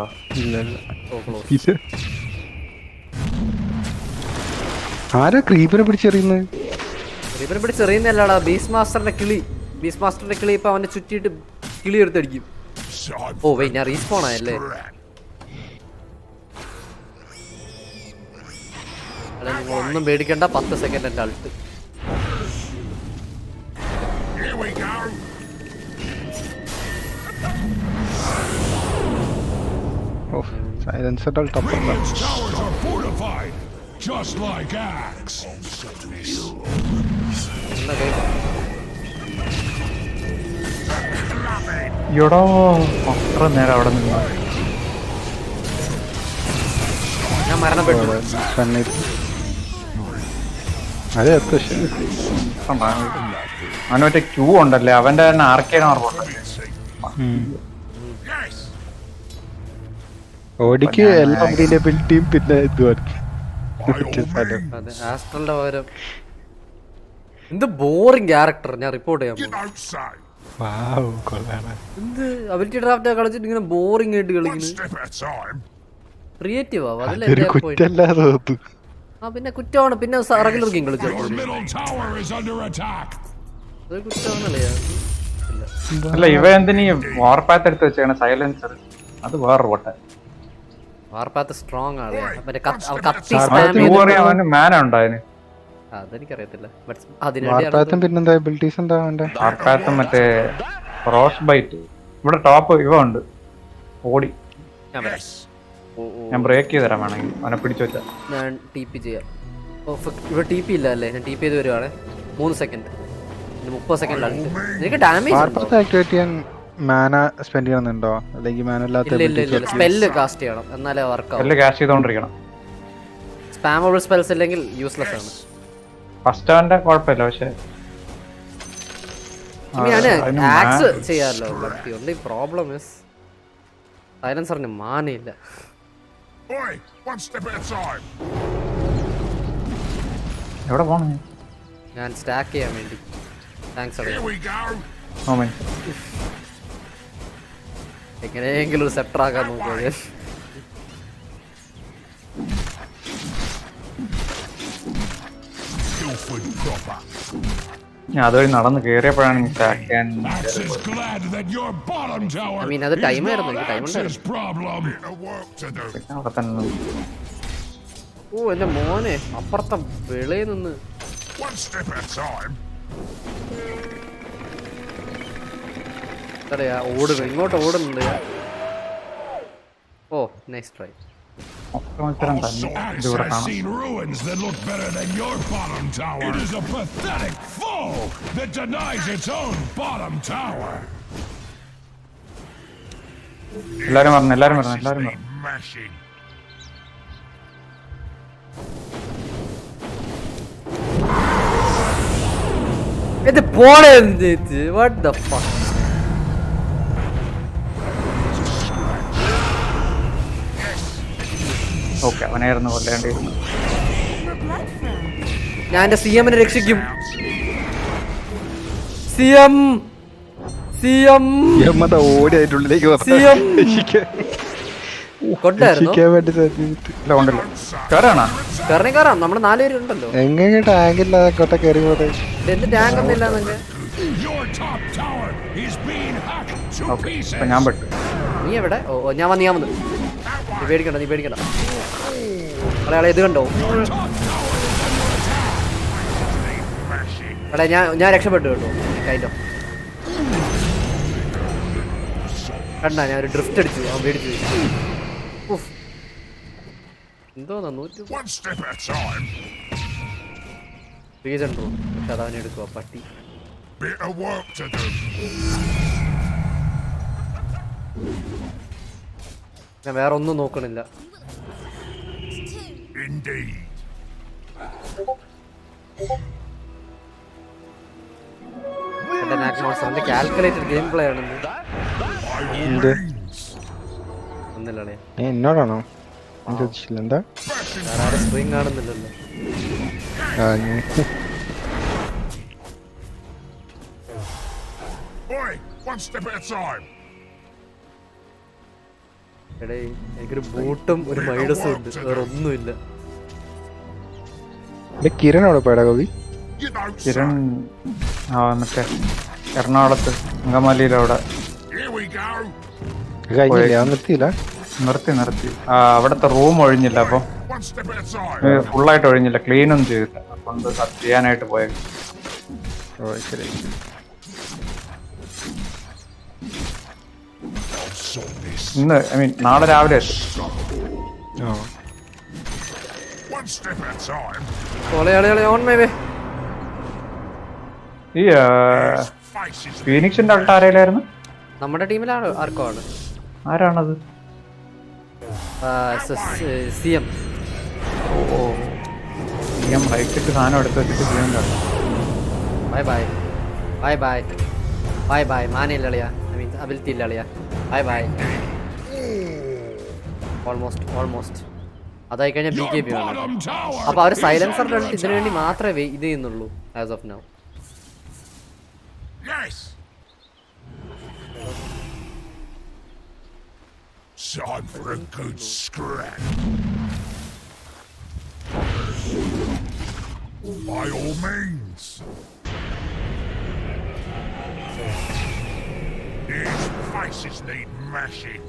ആരാ ക്രീപ്പറെ പിടിച്ചെറിയുന്നത്? ക്രീപ്പറെ പിടിച്ചെറിയുന്നല്ലടാ ബീസ് മാസ്റ്ററിന്റെ കിളി. ഇപ്പൊ അവനെ ചുറ്റിയിട്ട് കിളി എടുത്തടിക്കും. ഓ വെയ് ഞാൻ റീസ്പോൺ ആയല്ലേ? നിങ്ങൾ ഒന്നും പേടിക്കണ്ട. 10 സെക്കൻഡ് എന്റെ അൾട്ട്. സൈലൻസർ ടപ്പ്. എടോ അത്ര നേരം അവിടെ നിന്ന് ഞാൻ മരണപ്പെട്ടു. അവന് മറ്റേ ക്യൂ ഉണ്ടല്ലേ അവന്റെ തന്നെ ആർക്കേന ഓടിക്ക് എല്ലാ അവൈലബിലിറ്റിയും പിന്നെ ഇതുമായിരിക്കും. അതെ ആസ്ട്രലിന്റെ പകരം എന്ത് ബോറിംഗ് ക്യാരക്ടർ ഞാൻ റിപ്പോർട്ട് ചെയ്യാൻ പോകും. എന്ത് അബിലിറ്റി ഡ്രാഫ്റ്റ് കളിച്ചിട്ട് ഇങ്ങനെ ബോറിംഗ് ആയിട്ട് കളിക്കുന്നു. ക്രിയേറ്റീവ് ആവും അതിലെ ആ പിന്നെ കുറ്റമാണ്. പിന്നെ റെഗുലർ ഗെയിം കളിച്ചാൽ കുറ്റമാണല്ലേ. അല്ല ഇവ എന്തിനീ വാർപാത്ത് എടുത്ത് വെച്ചാണ് സൈലൻസർ. അത് വേറെ പൊട്ടൻ. വാർപാത്ത് സ്ട്രോങ് ആണ്. മാന ഉണ്ടോ അതിന്? അതെനിക്കറിയത്തില്ല. വാർപാത്തും മറ്റേ ക്രോസ് ബൈറ്റ്. ഇവിടെ ടോപ്പ് ഇവ ഉണ്ട് ഓടി. ഞാൻ ബ്രേക്ക് ചെയ്ത് തരാം വേണമെങ്കിൽ. അവനെ പിടിച്ചു വെച്ചാ ഞാൻ ടി പി ചെയ്യാം. ഇവിടെ ടി പി ഇല്ല അല്ലേ? ഞാൻ ടി പി ചെയ്ത് വരുവാണ്. 3 സെക്കൻഡ് 30 സെക്കൻഡിലാണ്. എനിക്ക് ഡാമേജ് ആക്ടിവേറ്റ് ചെയ്യാൻ മാന സ്പെൻഡ് ചെയ്യണമെന്നുണ്ടോ? അല്ലെങ്കിൽ മാന ഇല്ലാത്ത സ്പെല്ല് കാസ്റ്റ് ചെയ്യണം എന്നാലേ വർക്ക് ആവും. സ്പെല്ല് കാസ്റ്റ് ചെയ്തോണ്ടിരിക്കണം. സ്പാമബിൾ സ്പെൽസ് ഇല്ലെങ്കിൽ യൂസ്ലെസ് ആണ്. ഫസ്റ്റ് അവന്റെ കുഴപ്പമില്ല. പക്ഷെ ഞാൻ ആക്സ് ചെയ്യാമല്ലോ. But the only problem is സൈലൻസറിന് മാനയില്ല. എവിടെ പോണം? ഞാൻ സ്റ്റാക്ക് ചെയ്യാൻ വേണ്ടി. താങ്ക്സ് എങ്ങനെയെങ്കിലും ഒരു സെപ്റ്റർ ആക്കാൻ നോക്കുക. ഞാൻ അതുവഴി നടന്ന് കേറിയപ്പോഴാണ് സ്റ്റാക്ക് ചെയ്യാൻ. ഐ മീൻ അത് ടൈമായിരുന്നു. എനിക്ക് ടൈം അവിടെ തന്നെ. ഓ എന്റെ മോനെ അപ്പുറത്തെ വെളിയിൽ നിന്ന് ഓടുന്നു. ഇങ്ങോട്ട് ഓടുന്നുണ്ട്. Oh nice try. I've seen ruins that look better than your bottom tower. It is a pathetic foe that denies its own bottom tower. എല്ലാരും പറഞ്ഞു. ഇത് പോണേ. What the fuck. ഓക്കെ അവനായിരുന്നു കൊല്ലേണ്ടി. ഞാൻ എന്റെ സിഎമ്മിനെ രക്ഷിക്കും. ഓടിയായിട്ടുള്ളിലേക്ക് കയറാം. നമ്മള് 4 പേരുണ്ടല്ലോ. എങ്ങനെ ടാങ്കില്ലാതെ കൊട്ട കയറി പോട്ടെ. എന്ത് ടാങ്ക് ഒന്നും ഇല്ലാന്നൊക്കെ. ഞാൻ പെട്ടു. നീ എവിടെ? ഓ ഞാൻ വന്ന്. നീ പേടിക്കണ്ട. അയാളെ ഇത് കണ്ടോ? എടാ ഞാൻ രക്ഷപ്പെട്ടു കേട്ടോ. കൈൻഡ് ഓഫ് കണ്ട ഞാൻ ഒരു ഡ്രിഫ്റ്റ് അടിച്ചു. അവൻ പേടിച്ചു. എന്തോന്നാ 100 റീസൺ ബ്രോ. അവനെ എടുക്കുക പട്ടി. ഞാൻ വേറെ ഒന്നും നോക്കണില്ല. കാൽക്കുലേറ്റഡ് ഗെയിം പ്ലേ ആണെന്ന് ഒന്നില്ലേ? എന്നോടാണോ? എന്താ സ്പ്രിങ് കാണുന്നില്ലല്ലോ. എടേ എനിക്കൊരു ബൂട്ടും ഒരു മൈഡസും ഉണ്ട്. വേറെ ഒന്നുമില്ല. കിരൺ അവിടെ പോയടാ കവി. കിരൺ മറ്റേ എറണാകുളത്ത് അങ്കമാലിയിലവിടെ നിർത്തി. അവിടുത്തെ റൂം ഒഴിഞ്ഞില്ല. അപ്പൊ ഫുള്ളായിട്ട് ഒഴിഞ്ഞില്ല. ക്ലീൻ ഒന്നും ചെയ്തില്ല. അതുകൊണ്ട് അത് ചെയ്യാനായിട്ട് പോയത്. ഇന്ന് ഐ മീൻ നാളെ രാവിലെ ഈ ഫീനിക്സിന്റെ അടുത്ത് ആരെയിലായിരുന്നു? നമ്മുടെ ടീമിലാണ്. ആർക്കോ ആണ്. ആരാണത്? സിഎം. സിഎം റൈറ്റ് സാധനം എടുത്ത് വെച്ചിട്ട് സിഎം കാണും. ബൈ മാനയില്ല അളിയാ. ഐ മീൻ അബിലിറ്റി ഇല്ല അളിയാ. ബൈ ഓൾമോസ്റ്റ് അതായി കഴിഞ്ഞാൽ BKB വേണം. അപ്പോൾ അവർ സൈലൻസറിൻ്റെ ഇതിനു വേണ്ടി മാത്രമേ ഇത് ചെയ്യുന്നുള്ളൂ as of now. Time for a good scrap. By all means. These faces need mashing.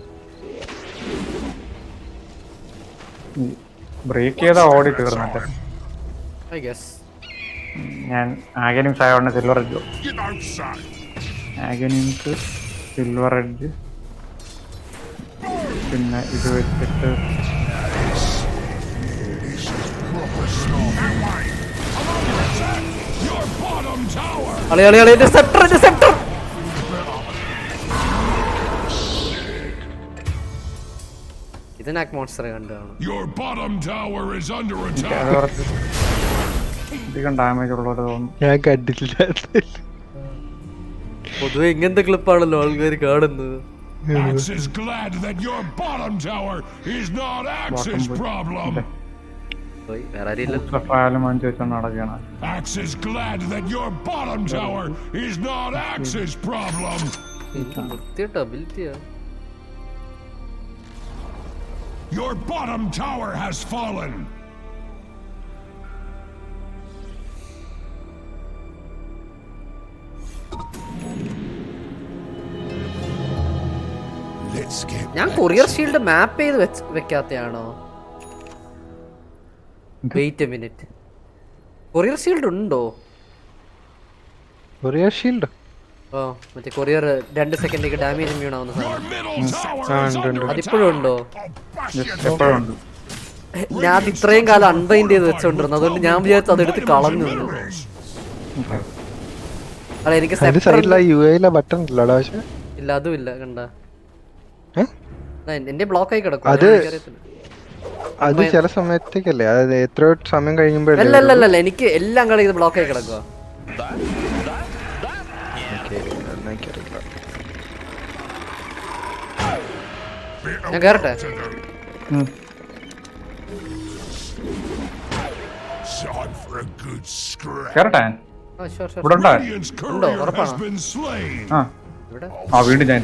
Break ചെയ്താ ഓടി തീർന്നിട്ട്. I guess. ഞാൻ ആഗനിംസ് ആയതുകൊണ്ട് silver edge. Aghanim's silver edge പിന്നെ ഇത് വെച്ചിട്ട് ഇത് നാക്ക് മോൺസ്റ്റർ കണ്ടാണ്. അധികം ഡാമേജ് ഉള്ളത് തോന്നുന്നു. ഞാൻ കണ്ടില്ല. പൊതുവെ ഇങ്ങനത്തെ ക്ലിപ്പാണല്ലോ ആൾക്കാർ കാണുന്നത്. Axe is glad that your bottom tower is not Axe's problem. Axe is glad that your bottom tower is not Axe's problem. Your bottom tower has fallen. ഞാൻ കൊറിയർ ഷീൽഡ് മാപ്പ് ചെയ്ത് വെക്കാത്തയാണോ? Wait a minute, courier shield ഉണ്ടോ? Courier shield oh മറ്റേ courier 2 സെക്കൻഡിലേക്ക് damage immune ആവുന്ന സാധനം അതിപ്പോഴും ഉണ്ടോ? ഞാൻ അത് ഇത്രയും കാലം അൺബൈൻഡ് ചെയ്ത് വെച്ചോണ്ടിരുന്നു, അതുകൊണ്ട് ഞാൻ വിചാരിച്ചു അതെടുത്ത് കളഞ്ഞു. അല്ല എനിക്ക് ബട്ടൺ ഇല്ല, അതും ഇല്ല. കണ്ട എന്റെ ബ്ലോക്ക് ആയി കിടക്കും. അത് ചില സമയത്തേക്കല്ലേ, അത് എത്ര സമയം കഴിയുമ്പോഴല്ലേ? അല്ലല്ലല്ല, എനിക്ക് എല്ലാം കളി ഇത് ബ്ലോക്ക് ആയി കിടക്കുക. ഞാൻ കേറട്ടെ? ഉണ്ടോ? ഉറപ്പാണോ? വീണ്ടും ഞാൻ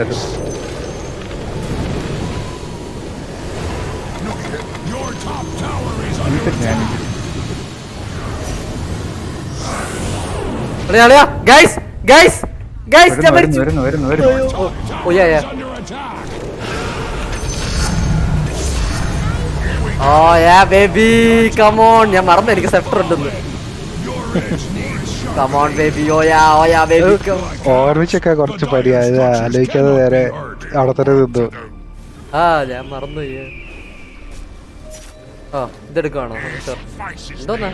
ഞാൻ മറന്നു എനിക്ക് സെപ്റ്റർ ഉണ്ടെന്ന്. ഓർമ്മിച്ചൊക്കെ കുറച്ച് പടിയായത് ആലോചിക്കാതെ നേരെ അവിടെ തന്നെ നിന്നു. ഞാൻ മറന്നു. ഇതെടുക്കാണോ? എന്തോന്നാ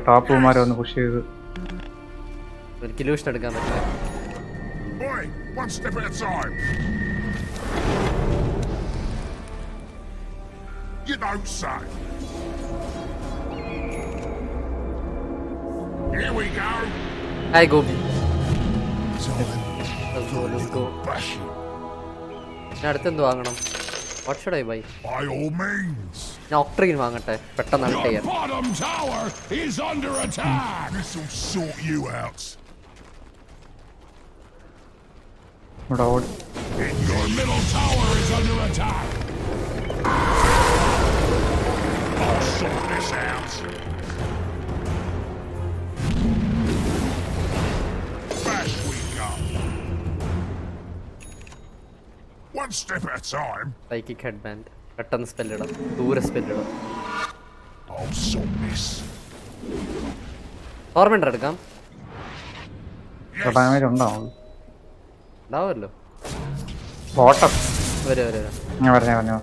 ടോപ്പുമാരെ ഒന്ന് പുഷ് ചെയ്ത് ഒരു കിലൂഷൻ എടുക്കാൻ പറ്റില്ല. One step at a time. You don't say. Here we go. Hi, Gobi. Let's go. ഞാൻ അടുത്തെന്ത് വാങ്ങണം? What should I buy? By all means. ഞാൻ ഒക്ട്രീൻ വാങ്ങട്ടെ, പെട്ടെന്ന് അൾട്ട് ചെയ്യാൻ. Your bottom tower is under attack. This will sort you out. Your middle tower is under attack. I'll sort this out. Back we go. One step at a time. Psychic headband. പെട്ടെന്ന് സ്പെല്ലിടാം, ദൂരെ സ്പെല്ലിടാം. I'll sort this. ഓർമ്മ എടുക്കാം. Damage ഉണ്ടാവും. ഉണ്ടാവുമല്ലോ. ഞാൻ പറഞ്ഞു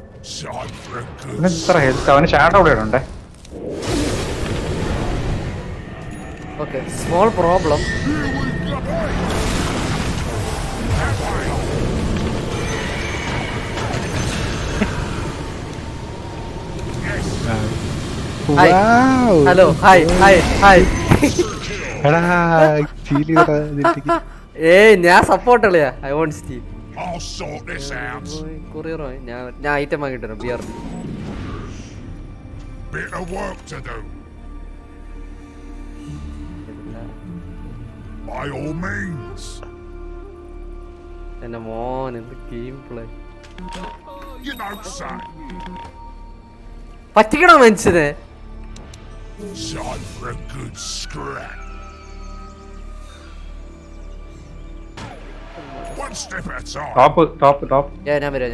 ഇത്ര health അവന് ഷാഡോ ഇവിടെ ഉണ്ടേ. Okay, small problem. Hello, hi hi hi. ഞാൻ സപ്പോർട്ട് കളിയാ. I won't steal. I'll sort this out. കൊറിയറായി ഞാൻ ഐറ്റം വാങ്ങിട്ട് വരാം beer. Bit of work to do. By all means. എന്റെ മോൻ എന്ത് game play. You know, son. പറ്റിക്കണോ മനുഷ്യനെ? Time for a good scrap. One step at a time. Top. ഞാൻ വരാം.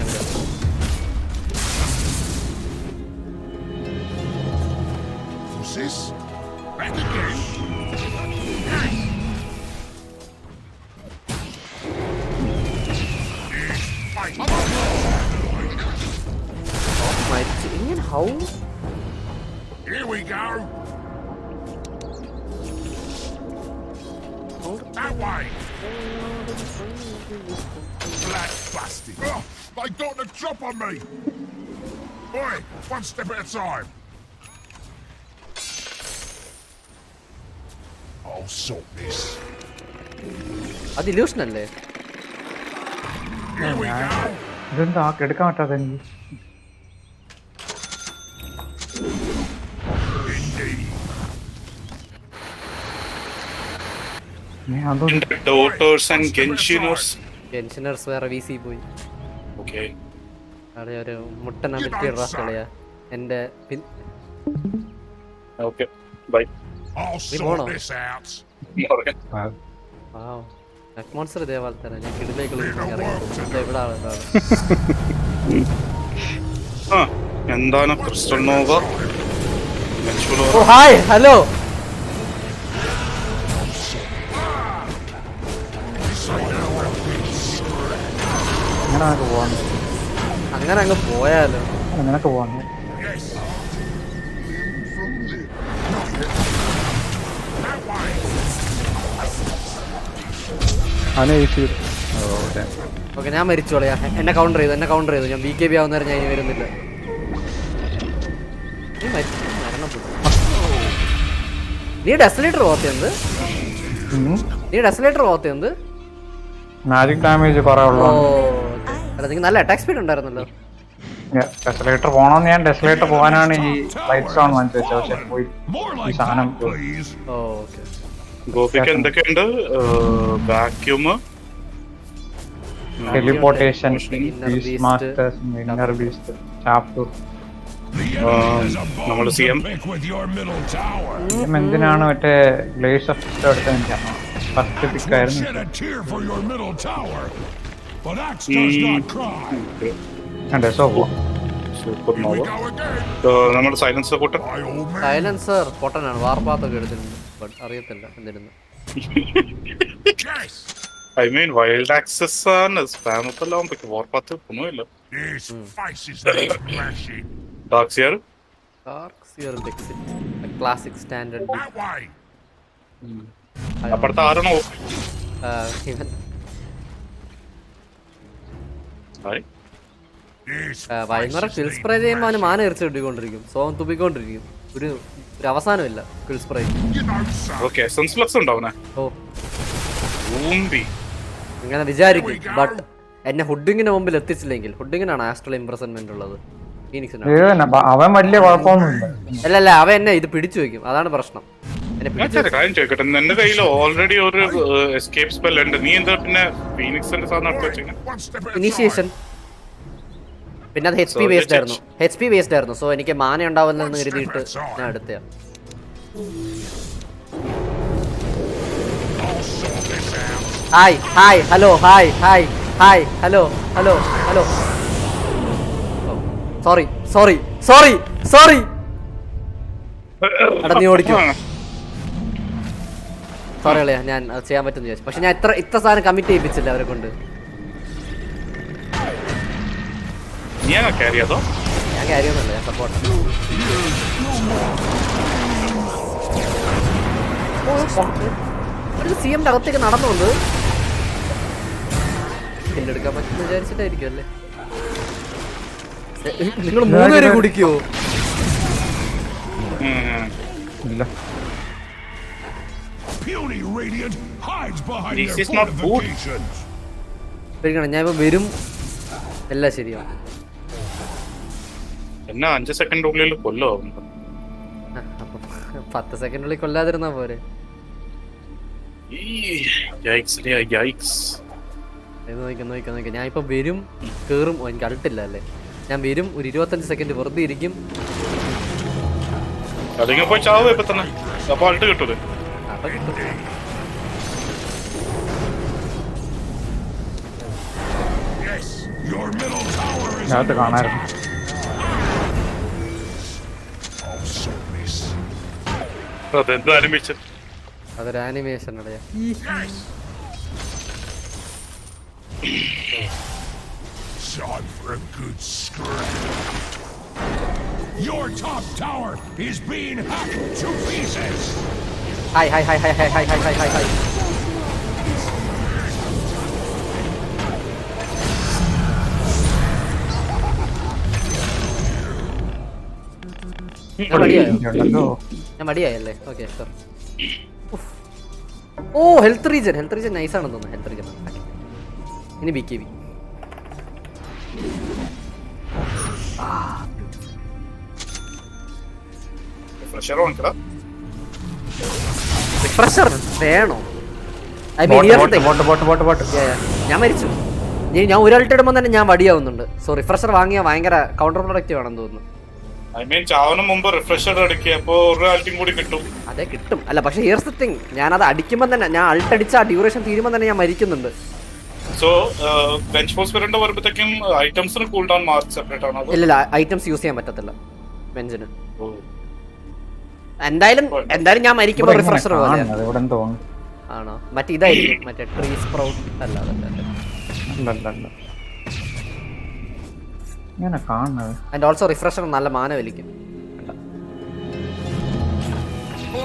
What's this? Back again. How? Here we go. That way. Black bastard. Oh, they got the drop on me. Oi, one step at a time. I'll sort this. അത് illusion അല്ലേ? Here we go. ഇതെന്താ എടുക്കാൻ പറ്റാതെ എനിക്ക്. Daughters and Genshiners. Genshiners വേറെ VC പോയി. Okay. അവിടെ ഒരു മുട്ടന വെട്ടിയിടാ കളിയാ. എൻ്റെ Okay. Bye. I'll sort this out. Wow. Neck monster ഇതേപോലെ തന്നെ ഞാൻ കിടിലേക്ക് ഇവിടെ ആളാണ്. എന്താണ് ക്രിസ്റ്റൽ നോവ? ഓ ഹായ് ഹലോ. അങ്ങനെ അങ്ങ് പോയാലോ? അങ്ങനൊക്കെ പോവാണ്. ഓക്കെ ഞാൻ മരിച്ചോളയാ. എന്നെ കൗണ്ടർ ചെയ്തു. ഞാൻ BKB ആവുന്നേരം ഞാൻ ഇനി വരുന്നില്ല. നീ ഡെസലേറ്റർ പോകത്തെന്ത്? Magic damage കുറവുള്ളൂ. അല്ല നിങ്ങൾക്ക് നല്ല അറ്റാക്ക് സ്പീഡ് ഉണ്ടായിരുന്നല്ലോ. ഡെസലേറ്റർ പോകണമെന്ന് ഞാൻ ഡെസലേറ്റർ പോകാനാണ് ഈ ലൈറ്റ് സ്റ്റോൺ വാങ്ങിച്ചു വെച്ചത്. പക്ഷെ പോയി ഈ സാധനം ഗോപിക്ക് എന്തൊക്കെയുണ്ട്? Vacuum, teleportation, beast masters, inner beast, chapter. നമ്മൾ CM എന്തിനാണ് മറ്റേ ഗ്ലേസ് ഓഫ് എടുത്തത് എനിക്കറിയാം. ഫസ്റ്റ് പിക്ക് ആയിരുന്നു. നമ്മുടെ സൈലൻസർ പൊട്ടനാണ്. വാർപ്പാത്തൊക്കെ എടുത്തിട്ടുണ്ട്. അറിയത്തില്ല എന്തിരുന്നു. I mean wild access ആണ് സ്പാം ഒക്കെ എല്ലാം പക്ഷെ വാർപ്പാത്ത് ഒന്നുമില്ല. Darkseer classic standard. അപ്പുറത്ത് ആരണോ? വൈകുന്നേരം കിൽ സ്പ്രേ ചെയ്യുമ്പോൾ അവന് മാന എറിച്ച് കിട്ടിക്കൊണ്ടിരിക്കും. സോം തുപ്പിക്കൊണ്ടിരിക്കും. ഒരു അവസാനമില്ല കിൽ സ്പ്രേ. ഓ ഇങ്ങനെ വിചാരിക്കും. ബട്ട് എന്നെ ഹുഡിങ്ങിന് മുമ്പിൽ എത്തിച്ചില്ലെങ്കിൽ, ഹുഡിങ്ങിനാണ് ആസ്ട്രൽ ഇംപ്രസൻമെന്റ് ഉള്ളത്. അവൻ വലിയ കുഴപ്പമൊന്നുമില്ല. അല്ല അവൻ എന്നെ ഇത് പിടിച്ചു വെക്കും. അതാണ് പ്രശ്നം. കാര്യം ചോദിക്കട്ടെ, എന്റെ കയ്യിൽ ഓൾറെഡി ഒരു എസ്കേപ്പ് സ്പെൽ ഉണ്ട്. നീ എന്താ പിന്നെ ഫീനിക്സിന്റെ സാധനം ഇനീഷിയേഷൻ? പിന്നെ അത് HP വേസ്ഡ് ആയിരുന്നു. സോ എനിക്ക് മാന ഉണ്ടാവുന്നെന്ന് കരുതിയിട്ട് ഞാൻ എടുത്ത. ഹായ് ഹലോ സോറി എടാ നീ ഓടിക്കോ. സോറി അളിയാ, ഞാൻ അത് ചെയ്യാൻ പറ്റുമെന്ന് ചോദിച്ചു. പക്ഷെ ഞാൻ ഇത്ര സാധനം കമ്മിറ്റ് ചെയ്യിപ്പിച്ചില്ല അവരെ കൊണ്ട്. ഞാൻ കാര്യമൊന്നുമല്ല, ഞാൻ സപ്പോർട്ട്. CM അകത്തേക്ക് നടന്നുകൊണ്ട് എടുക്കാൻ പറ്റുന്ന വിചാരിച്ചിട്ടായിരിക്കും അല്ലേ? നിങ്ങൾ 3 പേരെ കുടിക്കുവോ? ഇല്ല. Puny Radiant hides behind their fortifications. പേടിക്കണം, ഞാൻ ഇപ്പൊ വരും, എല്ലാം ശരിയാവും. എന്നാ 5 സെക്കൻഡിനുള്ളിൽ കൊല്ലോ. 10 സെക്കൻഡിനുള്ളിൽ കൊല്ലാതിരുന്നാ പോരെ. നോക്കാം. ഞാൻ ഇപ്പൊ വരും, കേറും. എനിക്ക് അൾട്ടില്ല അല്ലേ, ഞാൻ വരും, ഒരു 25 സെക്കൻഡ് വെറുതെ ഇരിക്കും. അതിങ്ങനെ പോയി ചാവും ഇപ്പൊ തന്നെ. അപ്പൊ അൾട്ട് കിട്ടൂലേ? അപ്പൊ കിട്ടും. ഞാനത് കാണാറുണ്ട്. അതെന്താ ആനിമേഷൻ? അതൊരു animation അടയാ. Time for a good scrap. Your top tower is being hacked to pieces. Hi. ഞാൻ മടിയായല്ലേ? Okay sure. Oh health regen nice ആണെന്ന് തോന്നുന്നു. ഹെൽത്ത് റീജൻ ഇനി BKB. റിഫ്രഷർ വേണോ? ഞാൻ മരിച്ചു. ഞാൻ ഒരാൾട്ട് ഇടുമ്പോൾ തന്നെ ഞാൻ വടിയാവുന്നുണ്ട്. സോ റിഫ്രഷർ വാങ്ങിയാൽ ഭയങ്കര കൗണ്ടർ പ്രൊഡക്റ്റീവ് ആണെന്ന് തോന്നുന്നു. ചാവന് മുമ്പ് റിഫ്രഷർ അടിക്കുക, അപ്പൊ ഒരു ആൾട്ടും കൂടി കിട്ടും. അതെ കിട്ടും. അല്ല പക്ഷെ ഹിയർസ് ദി തിങ്, ഞാനത് അടിക്കുമ്പോൾ തന്നെ, ഞാൻ അൾട്ട് അടിച്ച ആ ഡ്യൂറേഷൻ തീരുമ്പോൾ തന്നെ ഞാൻ മരിക്കുന്നുണ്ട്. സോ ബെഞ്ച് ഫോഴ്സ് വരേണ്ട വരുമ്പോഴത്തേക്കും ഐറ്റംസിന് കൂൾ ഡൗൺ മാർക്ക് സെപ്പറേറ്റ് ആണോ? ഇല്ല, ഐറ്റംസ് യൂസ് ചെയ്യാൻ പറ്റത്തില്ല ബെഞ്ചിന്. എന്തായാലും ഞാൻ മരിക്കുമ്പോൾ റിഫ്രഷർ പോലെ ആണോ? മറ്റേ ഇതായിരിക്കും, മറ്റേ ട്രീ സ്പ്രൗട്ട് അല്ല. ആൻഡ് ഓൾസോ റിഫ്രഷർ നല്ല മാന വലിക്കും.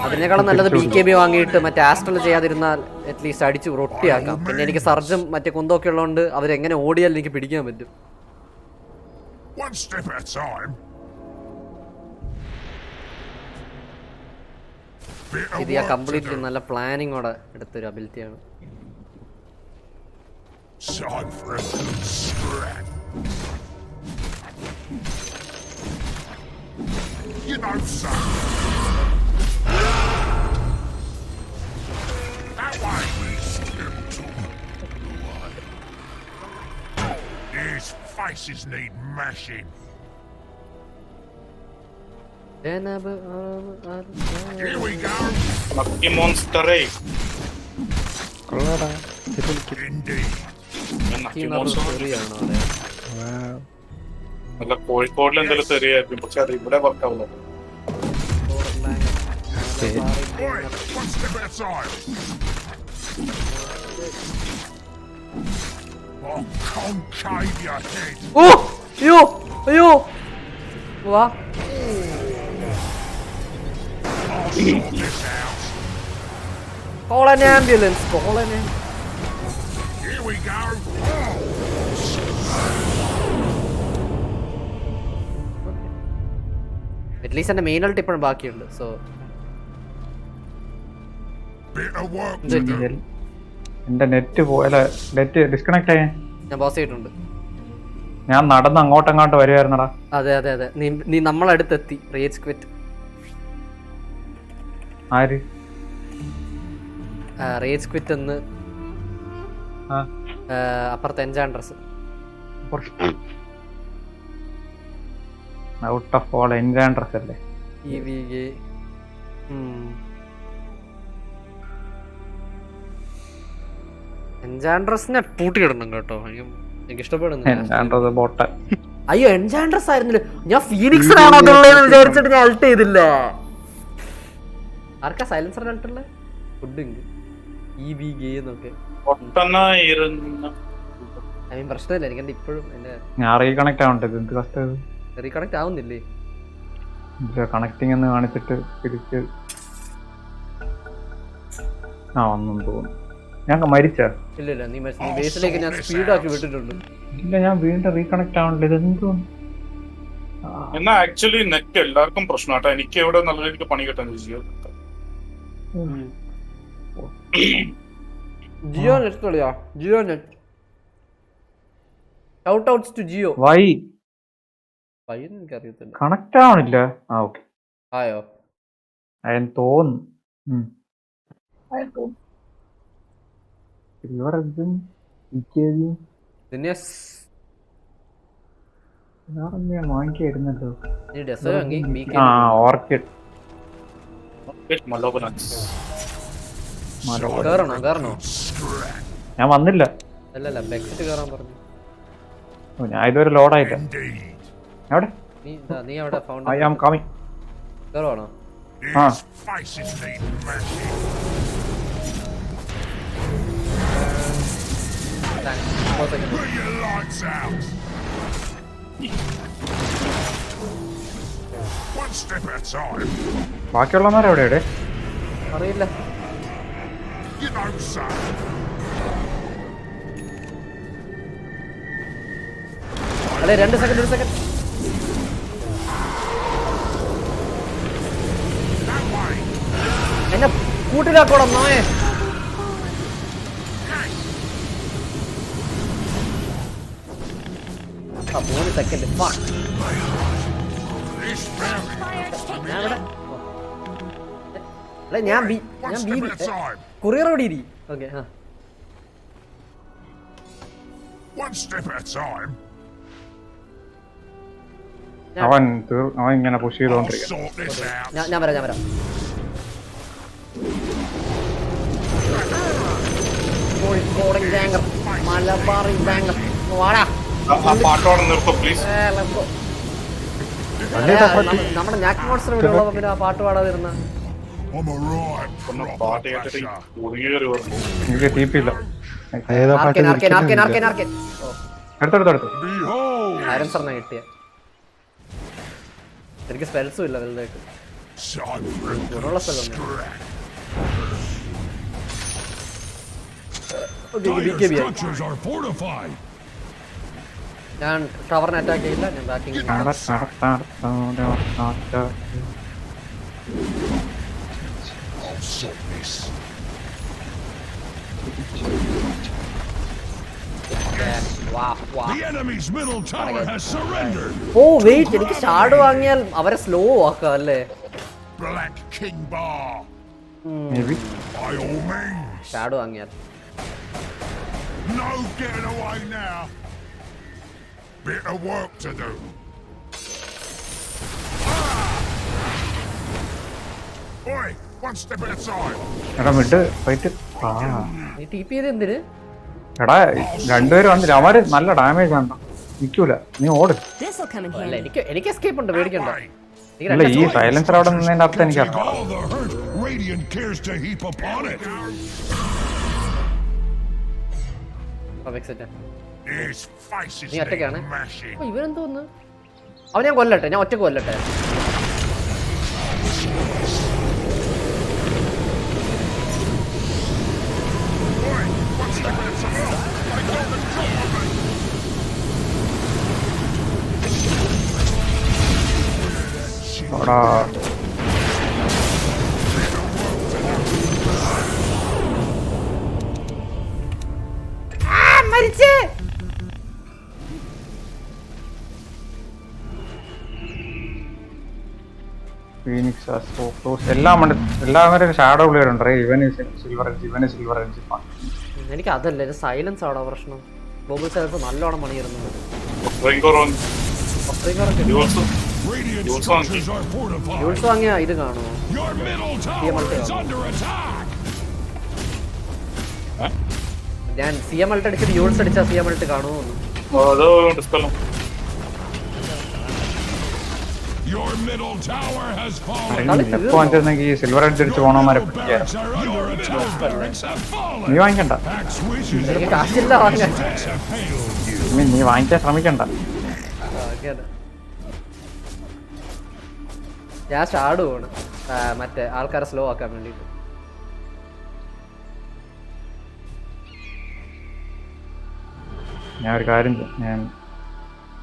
അതിനേക്കാളും നല്ലത് BKB വാങ്ങിയിട്ട് മറ്റേ ആസ്ട്രൽ ചെയ്യാതിരുന്നാൽ അറ്റ്ലീസ്റ്റ് അടിച്ച് റൊട്ടിയാക്കാം. പിന്നെ എനിക്ക് സർജും മറ്റേ കുന്തമൊക്കെ ഉള്ളതുകൊണ്ട് അവരെങ്ങനെ ഓടിയാലും എനിക്ക് പിടിക്കാൻ പറ്റും. ഇത് ഞാൻ കംപ്ലീറ്റ്ലി നല്ല പ്ലാനിങ്ങോടെ എടുത്തൊരു അബിലിറ്റിയാണ്. These faces need mashing. Here we go. Lucky monster. Indeed. നല്ല കോഴിക്കോടിൽ എന്തെങ്കിലും തെറിയായിരിക്കും, പക്ഷെ അത് ഇവിടെ വർക്കാവുന്നു. അയ്യോ വാ. Call an ambulance. Here we go. At least എന്റെ മെയിൻ ആൾട്ട് ഇപ്പോഴും ബാക്കിയുണ്ട്. സോ എന്റെ നെറ്റ് നെറ്റ് ഡിസ്കണക്ട് ആയേ. ഞാൻ പോസ് ചെയ്തിട്ടുണ്ട്. ഞാൻ നടന്ന് അങ്ങോട്ടങ്ങോട്ട് വരുവായിരുന്നടാ. അതെ നീ നമ്മളടുത്തെത്തി. Rage quit. ആര്? റേജ് ക്വിറ്റ് എന്ന് അപ്പുറത്തെ Enchantress. Out of all Enchantress അല്ലേ? എൻജാൻഡ്രസിനെ പൂട്ടിയിടണം കേട്ടോ. എനിക്ക് ഇഷ്ടപ്പെടുന്നു. അയ്യോ എൻജാൻഡ്രസ് ആയിരുന്നില്ല, ഞാൻ ഫീനിക്സിനാണോ അതുള്ളതെന്ന് വിചാരിച്ചിട്ട് ഞാൻ അൾട്ട് ചെയ്തില്ല. ആർക്കാ സൈലൻസർ അൾട്ടുള്ള ഫുഡിങ് എന്നൊക്കെ പ്രശ്നമില്ല. എനിക്ക് ഇപ്പോഴും ഞാൻ റീകണക്ട് ആവണ്ടേ? റീകണക്ട് ആവുന്നില്ലേ? കണക്ടിങ് എന്ന് കാണിച്ചിട്ട് തിരിച്ച് വന്നു തോന്നുന്നു. ഞാൻ മരിച്ച? ഇല്ല നീ ബേസിലേക്ക് ഞാൻ സ്പീഡ് ആക്കി വിട്ടിട്ടുണ്ട്. ഇല്ല, ഞാൻ വീണ്ടും റീകണക്ട് ആവണ്ടേ? ഇതെന്തോ എന്നാ ആക്ച്വലി നെറ്റ് എല്ലാവർക്കും പ്രശ്നമാട്ടോ. എനിക്ക് എവിടെ നല്ല രീതിക്ക് പണി കിട്ടാൻ ജിയോ നെറ്റ് കളിയാ. Jio net shout outs to Jio. Why പയ്യനും എനിക്കറിയത്തില്ല. കണക്ട് ആവണില്ല. ആ ഓക്കെ ആയോ? അയൻ തോന്നുന്നു. ദിനേശ് വാങ്ങിക്കായിരുന്നല്ലോ. നീ ഡെസോ വാങ്ങി ആ ഓർക്കിഡ് കേറണോ? ഞാൻ വന്നില്ല. അല്ലല്ല ബെക്സിറ്റ് കേറാൻ പറഞ്ഞു. ഞാൻ ഇതുവരെ ലോഡായില്ല. എവിടെ? നീ അവിടെ ഫൗണ്ട് ഐ ആം കമ്മിങ്. കേറുവാണോ? ആ ബാക്കിയുള്ളവന്മാരെവിടെ? അറിയില്ല. അതെ 2 സെക്കൻഡ്. എന്നെ കൂട്ടിലാക്കോടാ നായേ. ആ 3 സെക്കൻഡ്. ഞാൻ കൊറിയർ ഓടി ഇരി. ഓക്കെ അവൻ ഇങ്ങനെ പുഷ് ചെയ്തോണ്ടിരിക്കും. ഞാൻ വരാം. കോഴിക്കോടൻ ഗാംഗർ, മലബാറിൻ ഗാംഗർ, വാടാ. നമ്മുടെ ഞാക്ക് മോൺസ്റ്റർ ഇവിടെ ഉള്ളപ്പോ പിന്നെ ആ പാട്ട് പാടാതിരുന്ന എനിക്ക് ടീപ്പില്ല. ആരൻസറിനെ കിട്ടിയ എനിക്ക് സ്പെൽസും ഇല്ല വലുതായിട്ട്. ഗുണമുള്ള സ്ഥലമൊന്നും. ഞാൻ ടവറിനെ അറ്റാക്ക് ചെയ്യില്ല. ഞാൻ ബാക്കിങ് ഓ വെയിറ്റ്, എനിക്ക് ഷാഡ് വാങ്ങിയാൽ അവരെ സ്ലോ ആക്കാം അല്ലേ? ഷാഡ് വാങ്ങിയാൽ No getting away now. Bit of work to do. Oi, one step at a time. എടാ മിഡ് ഫൈറ്റ്. നീ ടിപി ചെയ്ത് എന്തിന്? എടാ രണ്ടുപേരും വന്നില്ല. അവര് നല്ല ഡാമേജ് ആണ്. നിക്കൂല, നീ ഓട്. എനിക്ക് എസ്കേപ്പ് ഉണ്ട്, പേടിക്കണ്ട. ഇല്ല, ഈ സൈലൻസർ അവിടെ നിന്നതിന്റെ അർത്ഥം എനിക്ക് അറിയാം. നീ ഒറ്റയ്ക്കാണ്. ഇവരെന്തോന്ന്? അവൻ ഞാൻ കൊല്ലട്ടെ, ഞാൻ ഒറ്റക്ക് കൊല്ലട്ടെ. മരിച്ചേ. എല്ലാവരും ഷാഡോ പ്ലെയർ ഉണ്ട്. ഇവന് സിൽവർ എഡ്ജ്. എനിക്ക് അതല്ല, ഇത് സൈലൻസ് ആണോ പ്രശ്നം? ബോബിൾ സൈലൻസ് നല്ലോണം പണിയിരുന്നത്. യൂൾസ് വാങ്ങിയ ഇത് കാണുമോ? ഞാൻ CM അൾട്ട് അടിച്ചിട്ട് യൂൾസ് അടിച്ചാ CM അൾട്ട് കാണുമോ? സിൽവർ എഡ്ജ് അടിച്ച് പോണവന്മാരെ നീ വാങ്ങിക്കണ്ട. നീ വാങ്ങിക്കാൻ ശ്രമിക്കണ്ട. ഞാൻ ഷാഡ് പോണ് മറ്റേ ആൾക്കാരെ സ്ലോ ആക്കാൻ വേണ്ടിട്ട്. ഞാൻ ഒരു കാര്യം ചെയ്യാം, ഞാൻ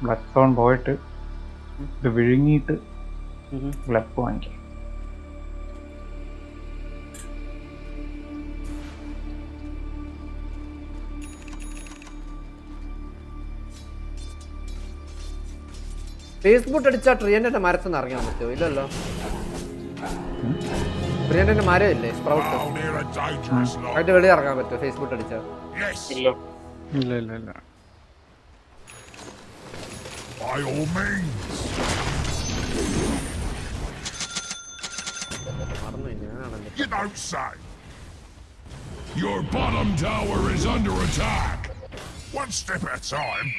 ബ്ലഡ് സോൺ പോയിട്ട് ഇത് വിഴുങ്ങിയിട്ട് ബ്ലഡ് വാങ്ങിക്കാം. ഫേസ്ബുക്ക് അടിച്ചാൽ ട്രിയൻ്റെ മരത്തിൽ നിന്ന് ഇറങ്ങാൻ പറ്റുമോ? ഇല്ലല്ലോ. ട്രിയൻ്റെ മരം ഇല്ലേ സ്പ്രൗട്ട്, അതിന്റെ വെളിയിൽ ഇറങ്ങാൻ പറ്റുമോ ഫേസ്ബുക്ക് അടിച്ചാൽ? ഇല്ല. ഇല്ല ഇല്ല ഇല്ല. By all means. You don't say. Your bottom tower is under attack. One step at a time.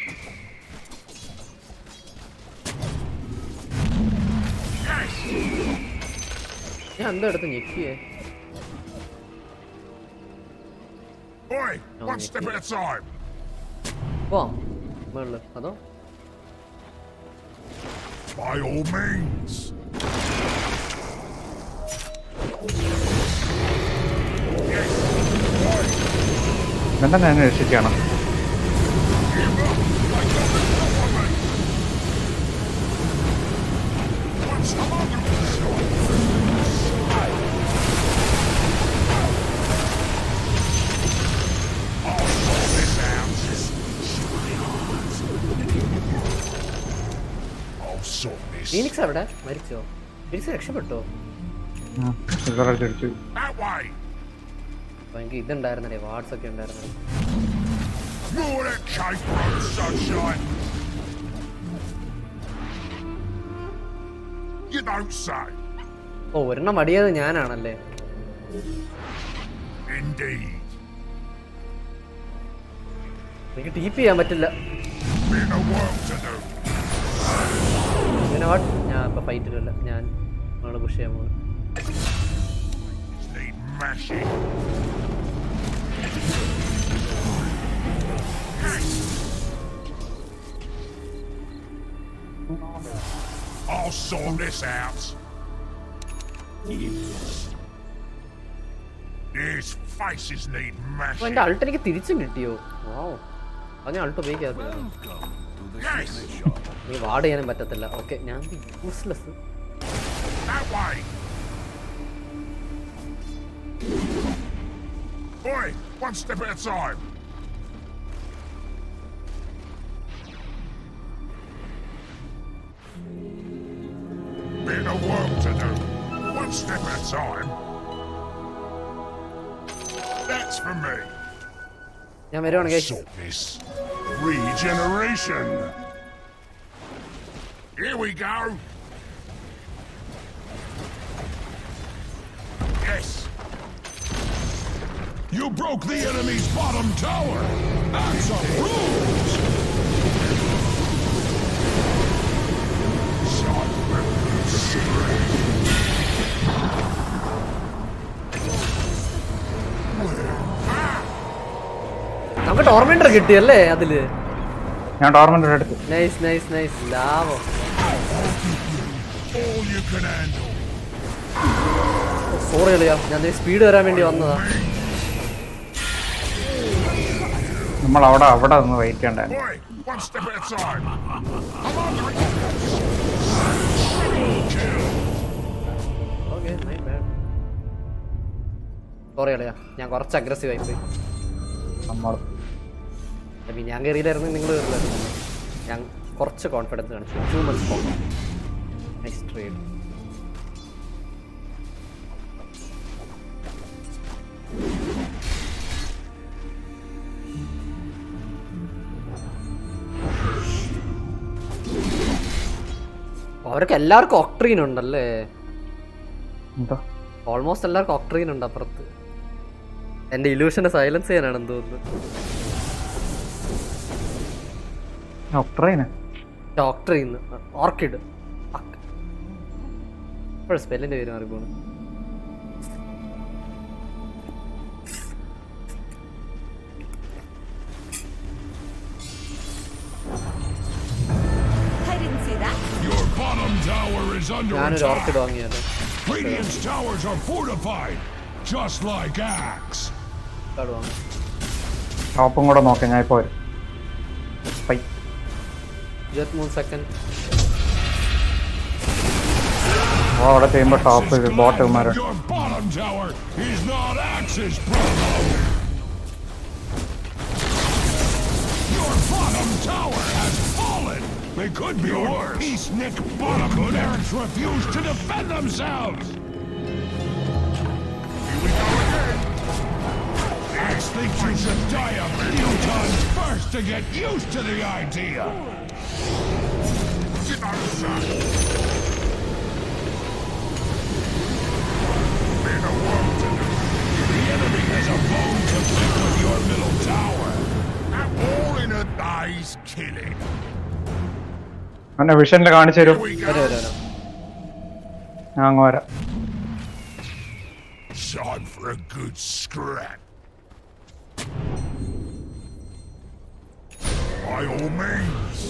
Yes. ഞാൻ എന്താ എടുത്ത് ഞെക്കിയേ? Oi, one step at a time. പോവാം മേളില്. അതോ By all means. എന്താ ഞാൻ രക്ഷിക്കണം? ഫീനിക്സ് എവിടെ? മരിച്ചോ? ഫീനിക്സ് രക്ഷപ്പെട്ടോ? എനിക്ക് ഇതുണ്ടായിരുന്നേ, വാട്സ് ഒക്കെ ഉണ്ടായിരുന്നു. ഓ, ഒരെണ്ണം അടിയത് ഞാനാണല്ലേ? എനിക്ക് ടീപ്പ് ചെയ്യാൻ പറ്റില്ല. ഞാൻ ഇപ്പൊ ഫൈറ്റിലല്ല, ഞാൻ നമ്മള് പുഷ് ചെയ്യാൻ പോകുന്നു. I'll sort this out. These faces need mashing. എന്റെ അൾട്ട് എനിക്ക് തിരിച്ചും കിട്ടിയോ? അത് ഞാൻ അൾട്ട് ഉപയോഗിക്കാത്ത. നീ വാർഡ് ചെയ്യാനും പറ്റത്തില്ല. ഓക്കെ, ഞാൻ useless. Oi, one step at a time. Bit of work to do. One step at a time. That's for me. ഞാൻ വരുവാണെങ്കിൽ regeneration. Here we go. Yes. You broke the enemy's bottom tower. That's some rules. നമുക്ക് ടോർമെന്റർ കിട്ടിയല്ലേ അതില്? ഞാൻ ടോർമെന്റർ എടുത്തു. Nice nice nice. ലാഭം. Sorry അളിയാ, ഞാൻ സ്പീഡ് വരാൻ വേണ്ടി വന്നതാ. നമ്മൾ അവിടെ ഒന്ന് വെയിറ്റ് ചെയ്യണ്ടായിരുന്നു. സോറി അളിയാ, ഞാൻ കുറച്ച് അഗ്രസീവ് ആയി പോയി. ഞാൻ കയറിയില്ലായിരുന്നു, നിങ്ങൾ കയറില്ലായിരുന്നു. ഞാൻ കുറച്ച് കോൺഫിഡൻസ് കാണിച്ചു. 2 months നൈസ് ട്രേഡ്. അവർക്ക് എല്ലാവർക്കും ഒക്ട്രീൻ ഉണ്ടല്ലേ? ഓൾമോസ്റ്റ് എല്ലാവർക്കും ഒക്ട്രീൻ ഉണ്ട് അപ്പുറത്ത്. എന്റെ ഇലൂഷനെ സൈലൻസ് ചെയ്യാനാണെന്ന് തോന്നുന്നു. ഓർക്കിഡ് ഇപ്പോൾ സ്പെല്ലിന്റെ പേര് മാറിപ്പോണ്. ഞാനൊരു orchid വാങ്ങിയാലോ? Radiant's towers are fortified, just like Axe. ടോപ്പും കൂടെ നോക്കാം, ഞാൻ ഇപ്പോൾ 23 സെക്കൻഡ്. അവിടെ ചെയ്യുമ്പോൾ top ബോട്ടന്മാരുണ്ട്. Your bottom tower is not Axe's problem. Your bottom tower has fallen. They could be worse. Peacenik bottom barracks refuse to defend themselves. Here we go again. I think you should die a few times first to get used to the idea. Get outside. Been a world to do. The enemy has a bone to pick with your middle tower. All in a day's killing. അവനെ വിഷനിൽ കാണിച്ചു തരും. ഞാൻ അങ്ങ് വരാം. Time for a good scrap. By all means.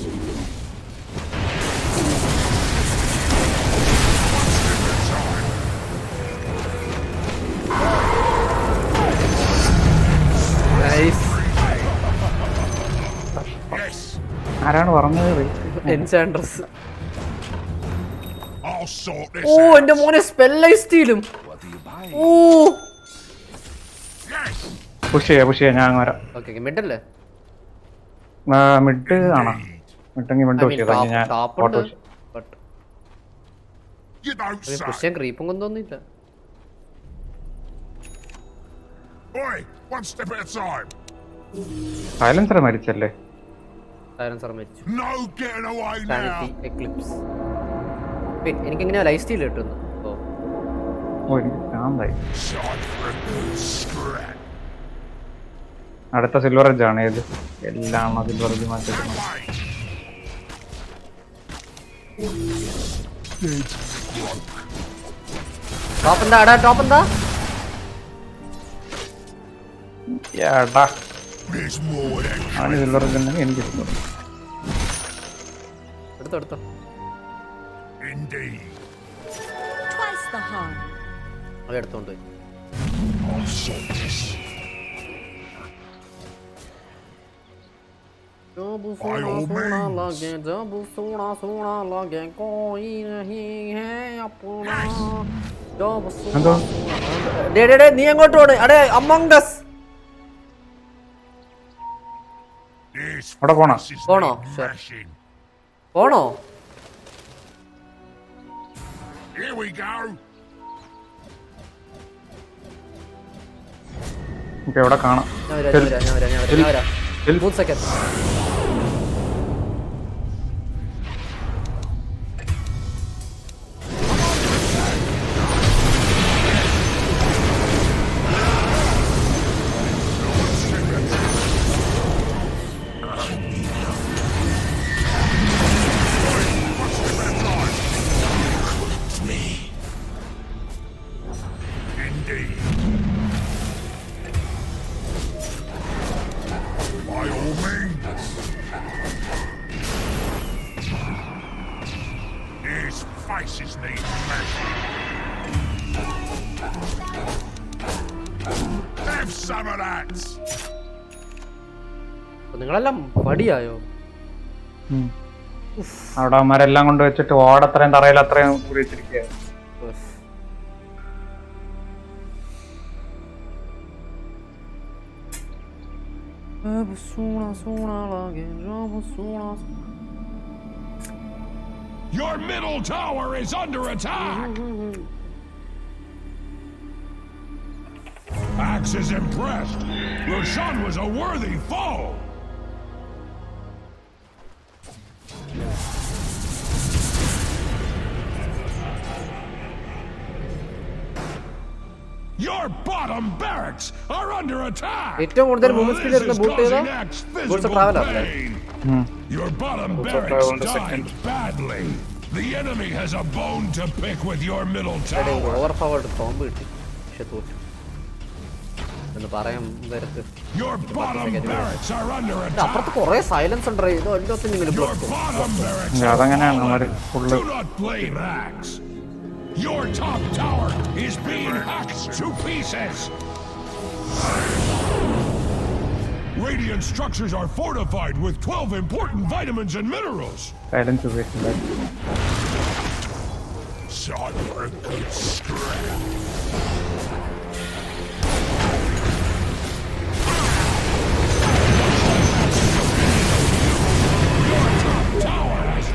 Nice. Yes. ആരാണ് പറഞ്ഞത്? എൻചാൻഡ്രസ്. I'll sort this ഓ എന്റെ മോനെ സ്പെല്ലൈസ്റ്റിലും. ഓ പുഷ് ചെയ്യാ ഞാൻ അങ്ങ് വരാം. ഓക്കേ മിഡല്ലേ? മിഡ് കാണാം. മിഡെങ്കിൽ മിഡ് പുഷ് ചെയ്യാം. ഞാൻ ഓട്ടോ പുഷ് ചെയ്യാൻ ക്രീപ്പും കൊണ്ടൊന്നുമില്ല. Oi, one step at a time. Silencer മരിച്ചല്ലേ? സൈലൻസർ മരിച്ചു. No getting away now. Sanity eclipse. എനിക്ക് എങ്ങനെയാ ലൈഫ് സ്റ്റൈൽ കിട്ടുന്നു? ഓ എനിക്ക് ശാന്തായി. അടുത്ത സിൽവർ എഡ്ജ് ആണ്. ഏത് എല്ലാം സിൽവർ എഡ്ജ് മാറ്റിട്ടുണ്ട്. ടോപ്പ് എന്താ? ടോപ്പ് എന്താ? അവന് സിൽവർ എഡ്ജ് ഉണ്ടെങ്കിൽ എനിക്ക് സിൽവർ. എടുത്തോ. Twice the harm. അത് എടുത്തോണ്ട് പോയി. നീ എങ്ങോട്ട് പോണേ? അടേ അമംഗ് us. അവിടെ പോണോ? പോണോ? Here we go. ഓക്കേ ഇവിടെ കാണാം. ഞാൻ വരാം. 3 സെക്കൻഡ്. നിങ്ങളെല്ലാം പടിയായോ? അവിടെ അവന്മാരെല്ലാം കൊണ്ട് വെച്ചിട്ട് ഓടത്രയും തറയിൽ അത്രയും കൂടി വെച്ചിരിക്കുകയാണ്. Your middle tower is under attack. Axe is impressed. Roshan was a worthy foe. Your bottom barracks are under attack. ഏറ്റവും കൂടുതൽ മൂവ്മെന്റ് സ്പീഡ് വരുന്ന ബൂട്ട് ചെയ്ത boots traveller. Your bottom barracks died badly. The enemy has a bone to pick with your middle tower. Overpowered combo കിട്ടി. പക്ഷേ തോറ്റു. എന്ന് പറയാൻ വരത്ത്. Your bottom barracks are under attack. അപ്പുറത്ത് കുറേ സൈലൻസ് ഉണ്ട്. ഇത് എല്ലാത്തിനും ഇങ്ങനെ ബ്ലോക്ക്. അതങ്ങനെയാണ് നമ്മള് full. Do not blame Axe. Your top tower is being hacked to pieces. Radiant structures are fortified with 12 important vitamins and minerals. Silence ഉപയോഗിച്ചില്ല. Shot for a good scrap. Your top tower has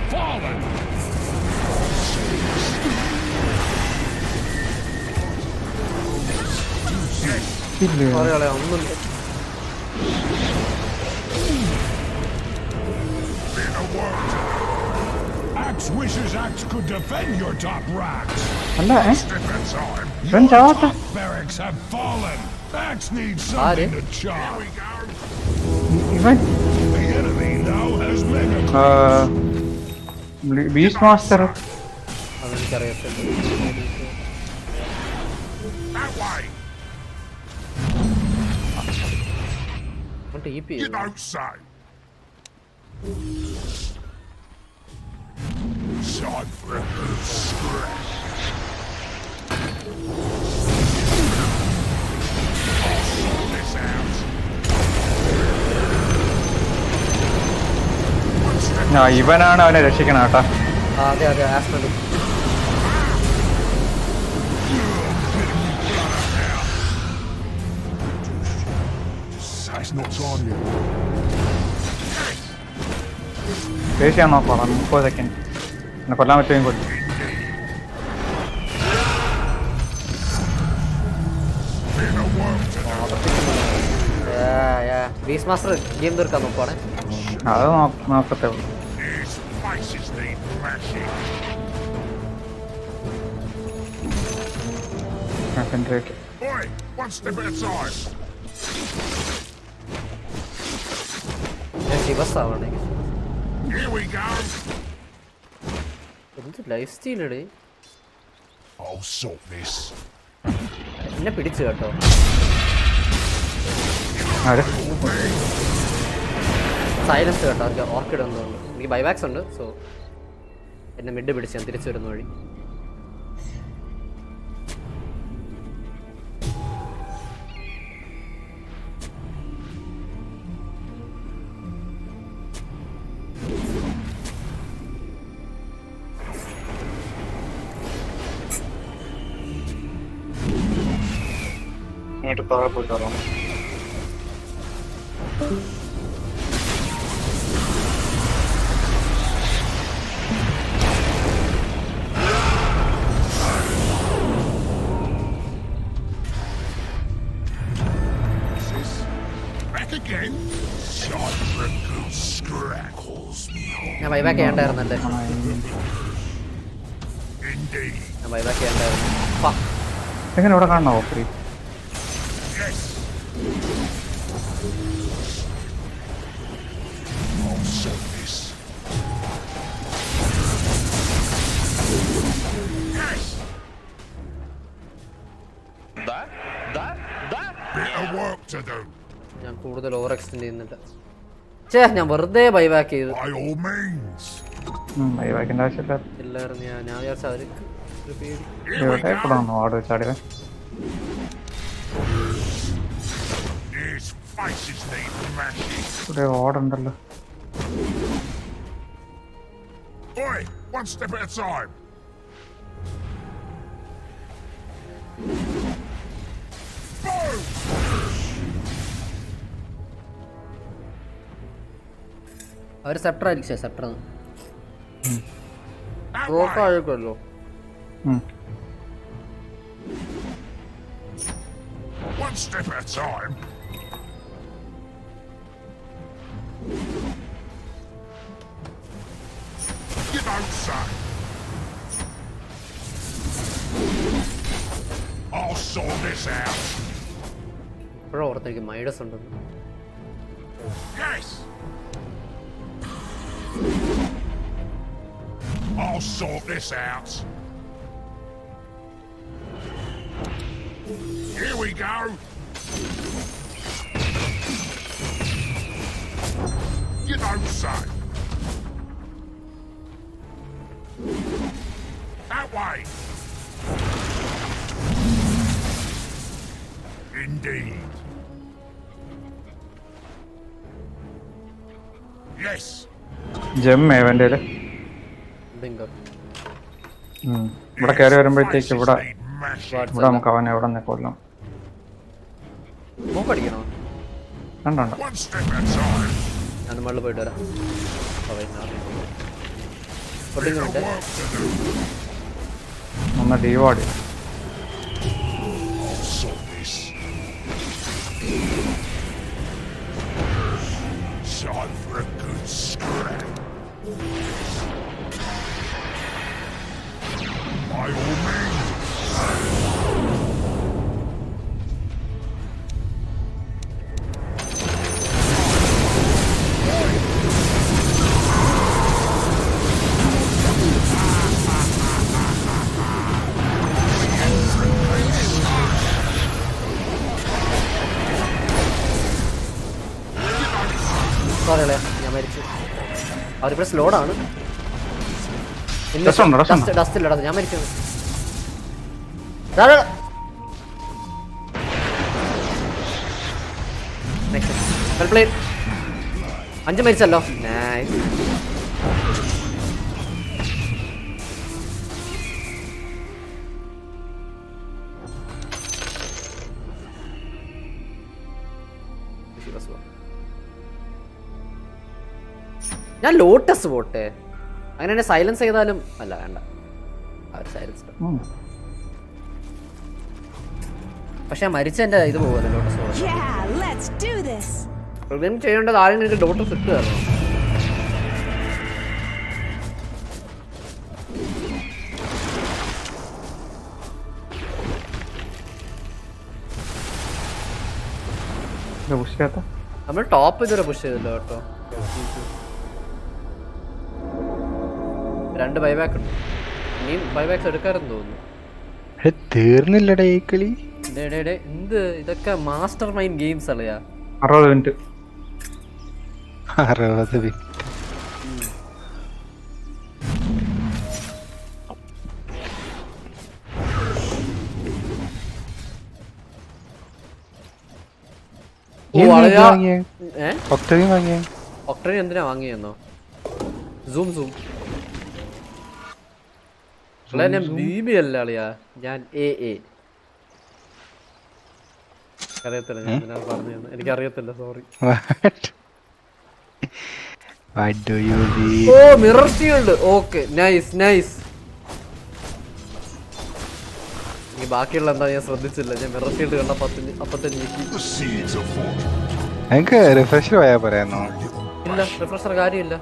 ഒന്നും Axe wishes Axe could defend your top racks. അല്ല Step aside. ഇവൻ Your ചാവട്ടെ. top barracks have fallen. Axe needs something to chop. ഇവൻ The enemy now has mega. Beast master അതെനിക്കറിയത്തില്ല. That way. TP You don't say. Time for a good scratch. I'll sort this out. ഇവനാണ് അവനെ രക്ഷിക്കണം കേട്ടാ. അതെ അതെ astral It's not on you. Face ചെയ്യാൻ നോക്കണം 30 സെക്കൻഡ് എന്നെ കൊല്ലാൻ പറ്റുമെങ്കിൽ കൊല്ലും. ബീസ് മാസ്റ്റർ ഗെയിം തീർക്കാൻ നോക്കുവാണേ. അത് നോക്കത്തേ ഉള്ളൂ. His faces need mashing. Boy, one step at a time. ശിവസാവണേ. Here we go. എന്ത് ലൈഫ് സ്റ്റൈലടേ. I'll sort this. എന്നെ പിടിച്ചു കേട്ടോ. സൈലൻസ് കേട്ടോ. എനിക്ക് ഓർക്കിഡ് ഒന്നുണ്ട്. എനിക്ക് ബൈബാക്സ് ഉണ്ട്. സോ എന്നെ മിഡ് പിടിച്ച് ഞാൻ തിരിച്ചു വരുന്ന വഴി. അങ്ങോട്ട് താഴെ പോയിട്ടാണോ? Back again. Time for a good scratch. ഞാൻ ബൈബാക്ക് ചെയ്യണ്ടായിരുന്നല്ലേ. Indeed. ഞാൻ ബൈബാക്ക് ചെയ്യണ്ടായിരുന്നു. എങ്ങനെ ഇവിടെ കാണണോ offeree? Yes. I'll sort this. Yes. Bit of work to do. ഞാൻ കൂടുതൽ ഓവർ എക്സ്റ്റെൻഡ് ചെയ്യുന്നില്ല. ഞാൻ വെറുതെ ബൈബാക്ക് ചെയ്തു. By all means. ബൈബാക്കിന്റെ ആവശ്യമില്ല. ഇല്ലായിരുന്നു. ഞാൻ വിചാരിച്ച അവർക്ക് ഒരു പേടി. ഇവിടെ കൂടെ വന്നു ഓർഡർ വെച്ചാടിവൻ. His faces need mashing. ഇവിടെ ഓർഡർ ഉണ്ടല്ലോ. Boy, one step at a time. Boom! അവർ സെപ്റ്റർ ആയിരിക്കും. സെപ്റ്റർ ആയിരിക്കുമല്ലോ. One step at a time. You don't say. I'll sort this out. ഇപ്പോഴും ഓർത്തിരിക്കും മൈഡസ് ഉണ്ടെന്ന്. Yes. I'll sort this out. Here we go. You don't say. That way. Indeed. Yes. Gem ഇവന്റെ ഇവിടെ കയറി വരുമ്പോഴത്തേക്ക് ഇവിടെ നമുക്ക് അവനെ എവിടെ നിന്ന് കൊല്ലാം. കണ്ടോ ഞാൻ മുകളിൽ പോയിട്ട് വരാം. ഒന്ന് ഡീവാർഡ് By all means. സോറി അല്ലേ, ഞാൻ മരിച്ചു. അവരിവിടെ സ്ലോഡാണ്. ഡസ്റ്റ് ഇല്ല, ഞാൻ മരിച്ചു. നെക്സ്റ്റ് 5 മരിച്ചല്ലോ. ഞാൻ ലോട്ടസ് പോട്ടെ, അങ്ങനെ സൈലൻസ് ചെയ്താലും അല്ല വേണ്ട, അവർ സൈലൻസ്. പക്ഷെ മരിച്ച എന്റെ ഇത് പോകുമല്ലോ ലോട്ടസ്. പ്രിവെന്റ് ചെയ്യേണ്ടത് ആരെങ്കിലും എനിക്ക് ലോട്ടസ് ഇട്ടുകയായിരുന്നു. നമ്മൾ ടോപ്പ് ഇതുവരെ പുഷ് ചെയ്തില്ല കേട്ടോ. 2 ബൈബാക്ക് ഉണ്ട്. ഇനിയും ബൈബാക്സ് എടുക്കാറെന്ന് തോന്നുന്നു. തീർന്നില്ലടേ ഈ കളി. എന്ത് ഇതൊക്കെ മാസ്റ്റർ മൈൻഡ് ഗെയിംസ് അല്ലയാ. 60 മിനിറ്റ്. ഒക്ടേവിയൻ എന്തിനാ വാങ്ങിയെന്നോ? സൂം ഞാൻ ബിബി അല്ല അളിയാ, ഞാൻ അറിയത്തില്ല, ഞാൻ എന്തിനാ പറഞ്ഞതെന്ന് എനിക്കറിയത്തില്ല, സോറി. ഓ മിറർ ഷീൽഡ്, ഓക്കെ നൈസ്. ബാക്കിയുള്ള എന്താ ഞാൻ ശ്രദ്ധിച്ചില്ല, ഞാൻ മിറർ ഷീൽഡ് കണ്ട റിഫ്രഷർ പോയാ പറയാന്നോ? ഇല്ല, റിഫ്രഷർ കാര്യമില്ല.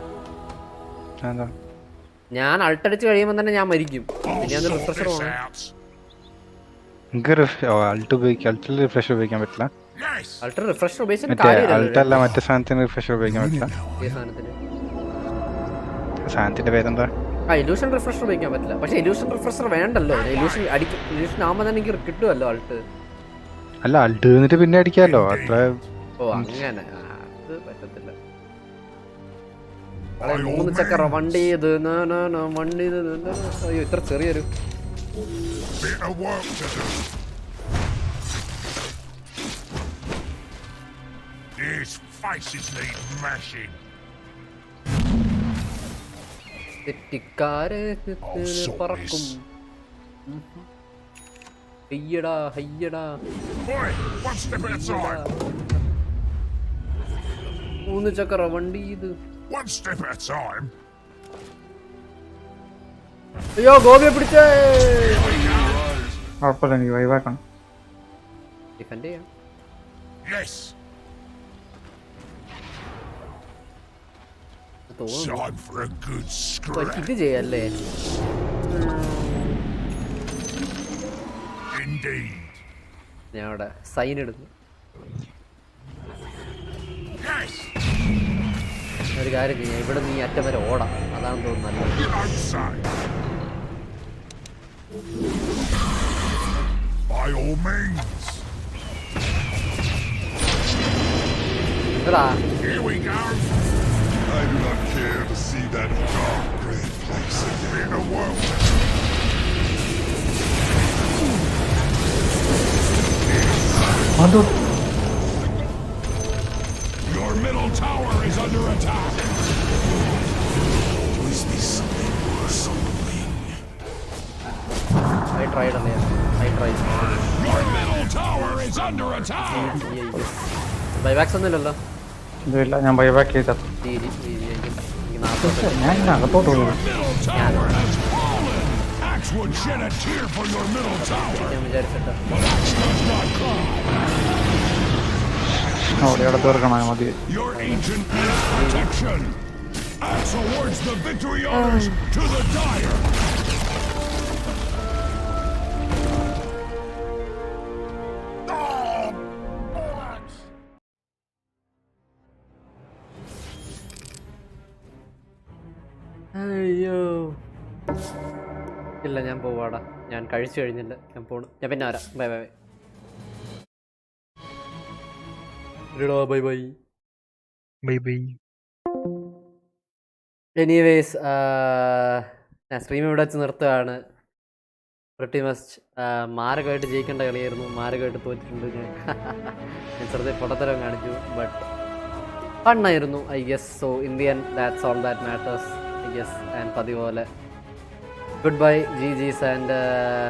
ഞാൻ അൾട്ടടിച്ച് കഴിയുമ്പോൾ തന്നെ ഞാൻ മരിക്കും. പിന്നെ അത് റിഫ്രഷർ പോകണം. റിഫ്രഷർ ഉപയോഗിക്കാൻ പറ്റില്ല. അൾട്ടർ റിഫ്രഷർ ഉപയോഗിച്ചാൽ മറ്റേ സാധനത്തിന് റിഫ്രഷർ ഉപയോഗിക്കാൻ പറ്റില്ല. സാധനത്തിന്റെ പേരെന്താ? ഇലൂഷൻ റിഫ്രഷർ ഉപയോഗിക്കാൻ പറ്റില്ല. പക്ഷെ ഇലൂഷൻ റിഫ്രഷർ വേണ്ടല്ലോ, ഇലൂഷൻ ആവുമ്പോൾ തന്നെ എനിക്ക് കിട്ടുമല്ലോ അൾട്ട്. അല്ല, അൾട്ട് എന്നിട്ട് പിന്നെ അടിക്കാമല്ലോ, അത്ര. ഓ അങ്ങനെ, അത് പറ്റത്തില്ല. 3 ചക്ര വണ്ടി ഇത് വണ്ടി ഇത്. അയ്യോ ഇത്ര ചെറിയൊരു തെറ്റിക്കാരെ പറക്കും. ഹയ്യടാ 3 ചക്ര വണ്ടി ഇത്. അയ്യോ ഗോപിയെ പിടിച്ചേ. കുഴപ്പമില്ല, എനിക്ക് വൈവാക്കണം. ഡിഫെൻഡ് ചെയ്യാം. ഇത് ചെയ്യല്ലേ. ഞാൻ അവിടെ സൈൻ എടുത്തു. ഒരു കാര്യം ചെയ്യാം, ഇവിടെ നീ അറ്റം വരെ ഓടാം, അതാണ് തോന്നുന്നു I do not care to see that dark red place again in the world. Your middle tower is under attack. Please be something worse on the wing. I tried. Your middle tower is under attack. ബൈബാക്സ് ഒന്നുമില്ലല്ലോ. ഇല്ല, ഞാൻ buyback ചെയ്ത. ഞാൻ അകത്തോട്ട് പോയി. അവിടെ തീർക്കണോ? മതി. Axe awards the victory honors to the dyer. അയ്യോ ഇല്ല, ഞാൻ പോവാടാ. ഞാൻ കഴിച്ചു കഴിഞ്ഞില്ല, ഞാൻ പോണു. ഞാൻ പിന്നെ വരാം. Bye bye bye bye bye bye. Anyways, ഞാൻ സ്ട്രീം ഇവിടെ വെച്ച് നിർത്തുകയാണ്. പ്രിറ്റി മച്ച് മാരകമായിട്ട് ജയിക്കേണ്ട കളിയായിരുന്നു. മാരകമായിട്ട് തോറ്റിട്ടുണ്ട് ഞാൻ. ഞാൻ ചെറുതെ പൊട്ടത്തരം കാണിച്ചു. ബട്ട് ഫണ്ണായിരുന്നു I guess. So in the end that's all that matters I guess. And പതിവ് പോലെ goodbye, GGs and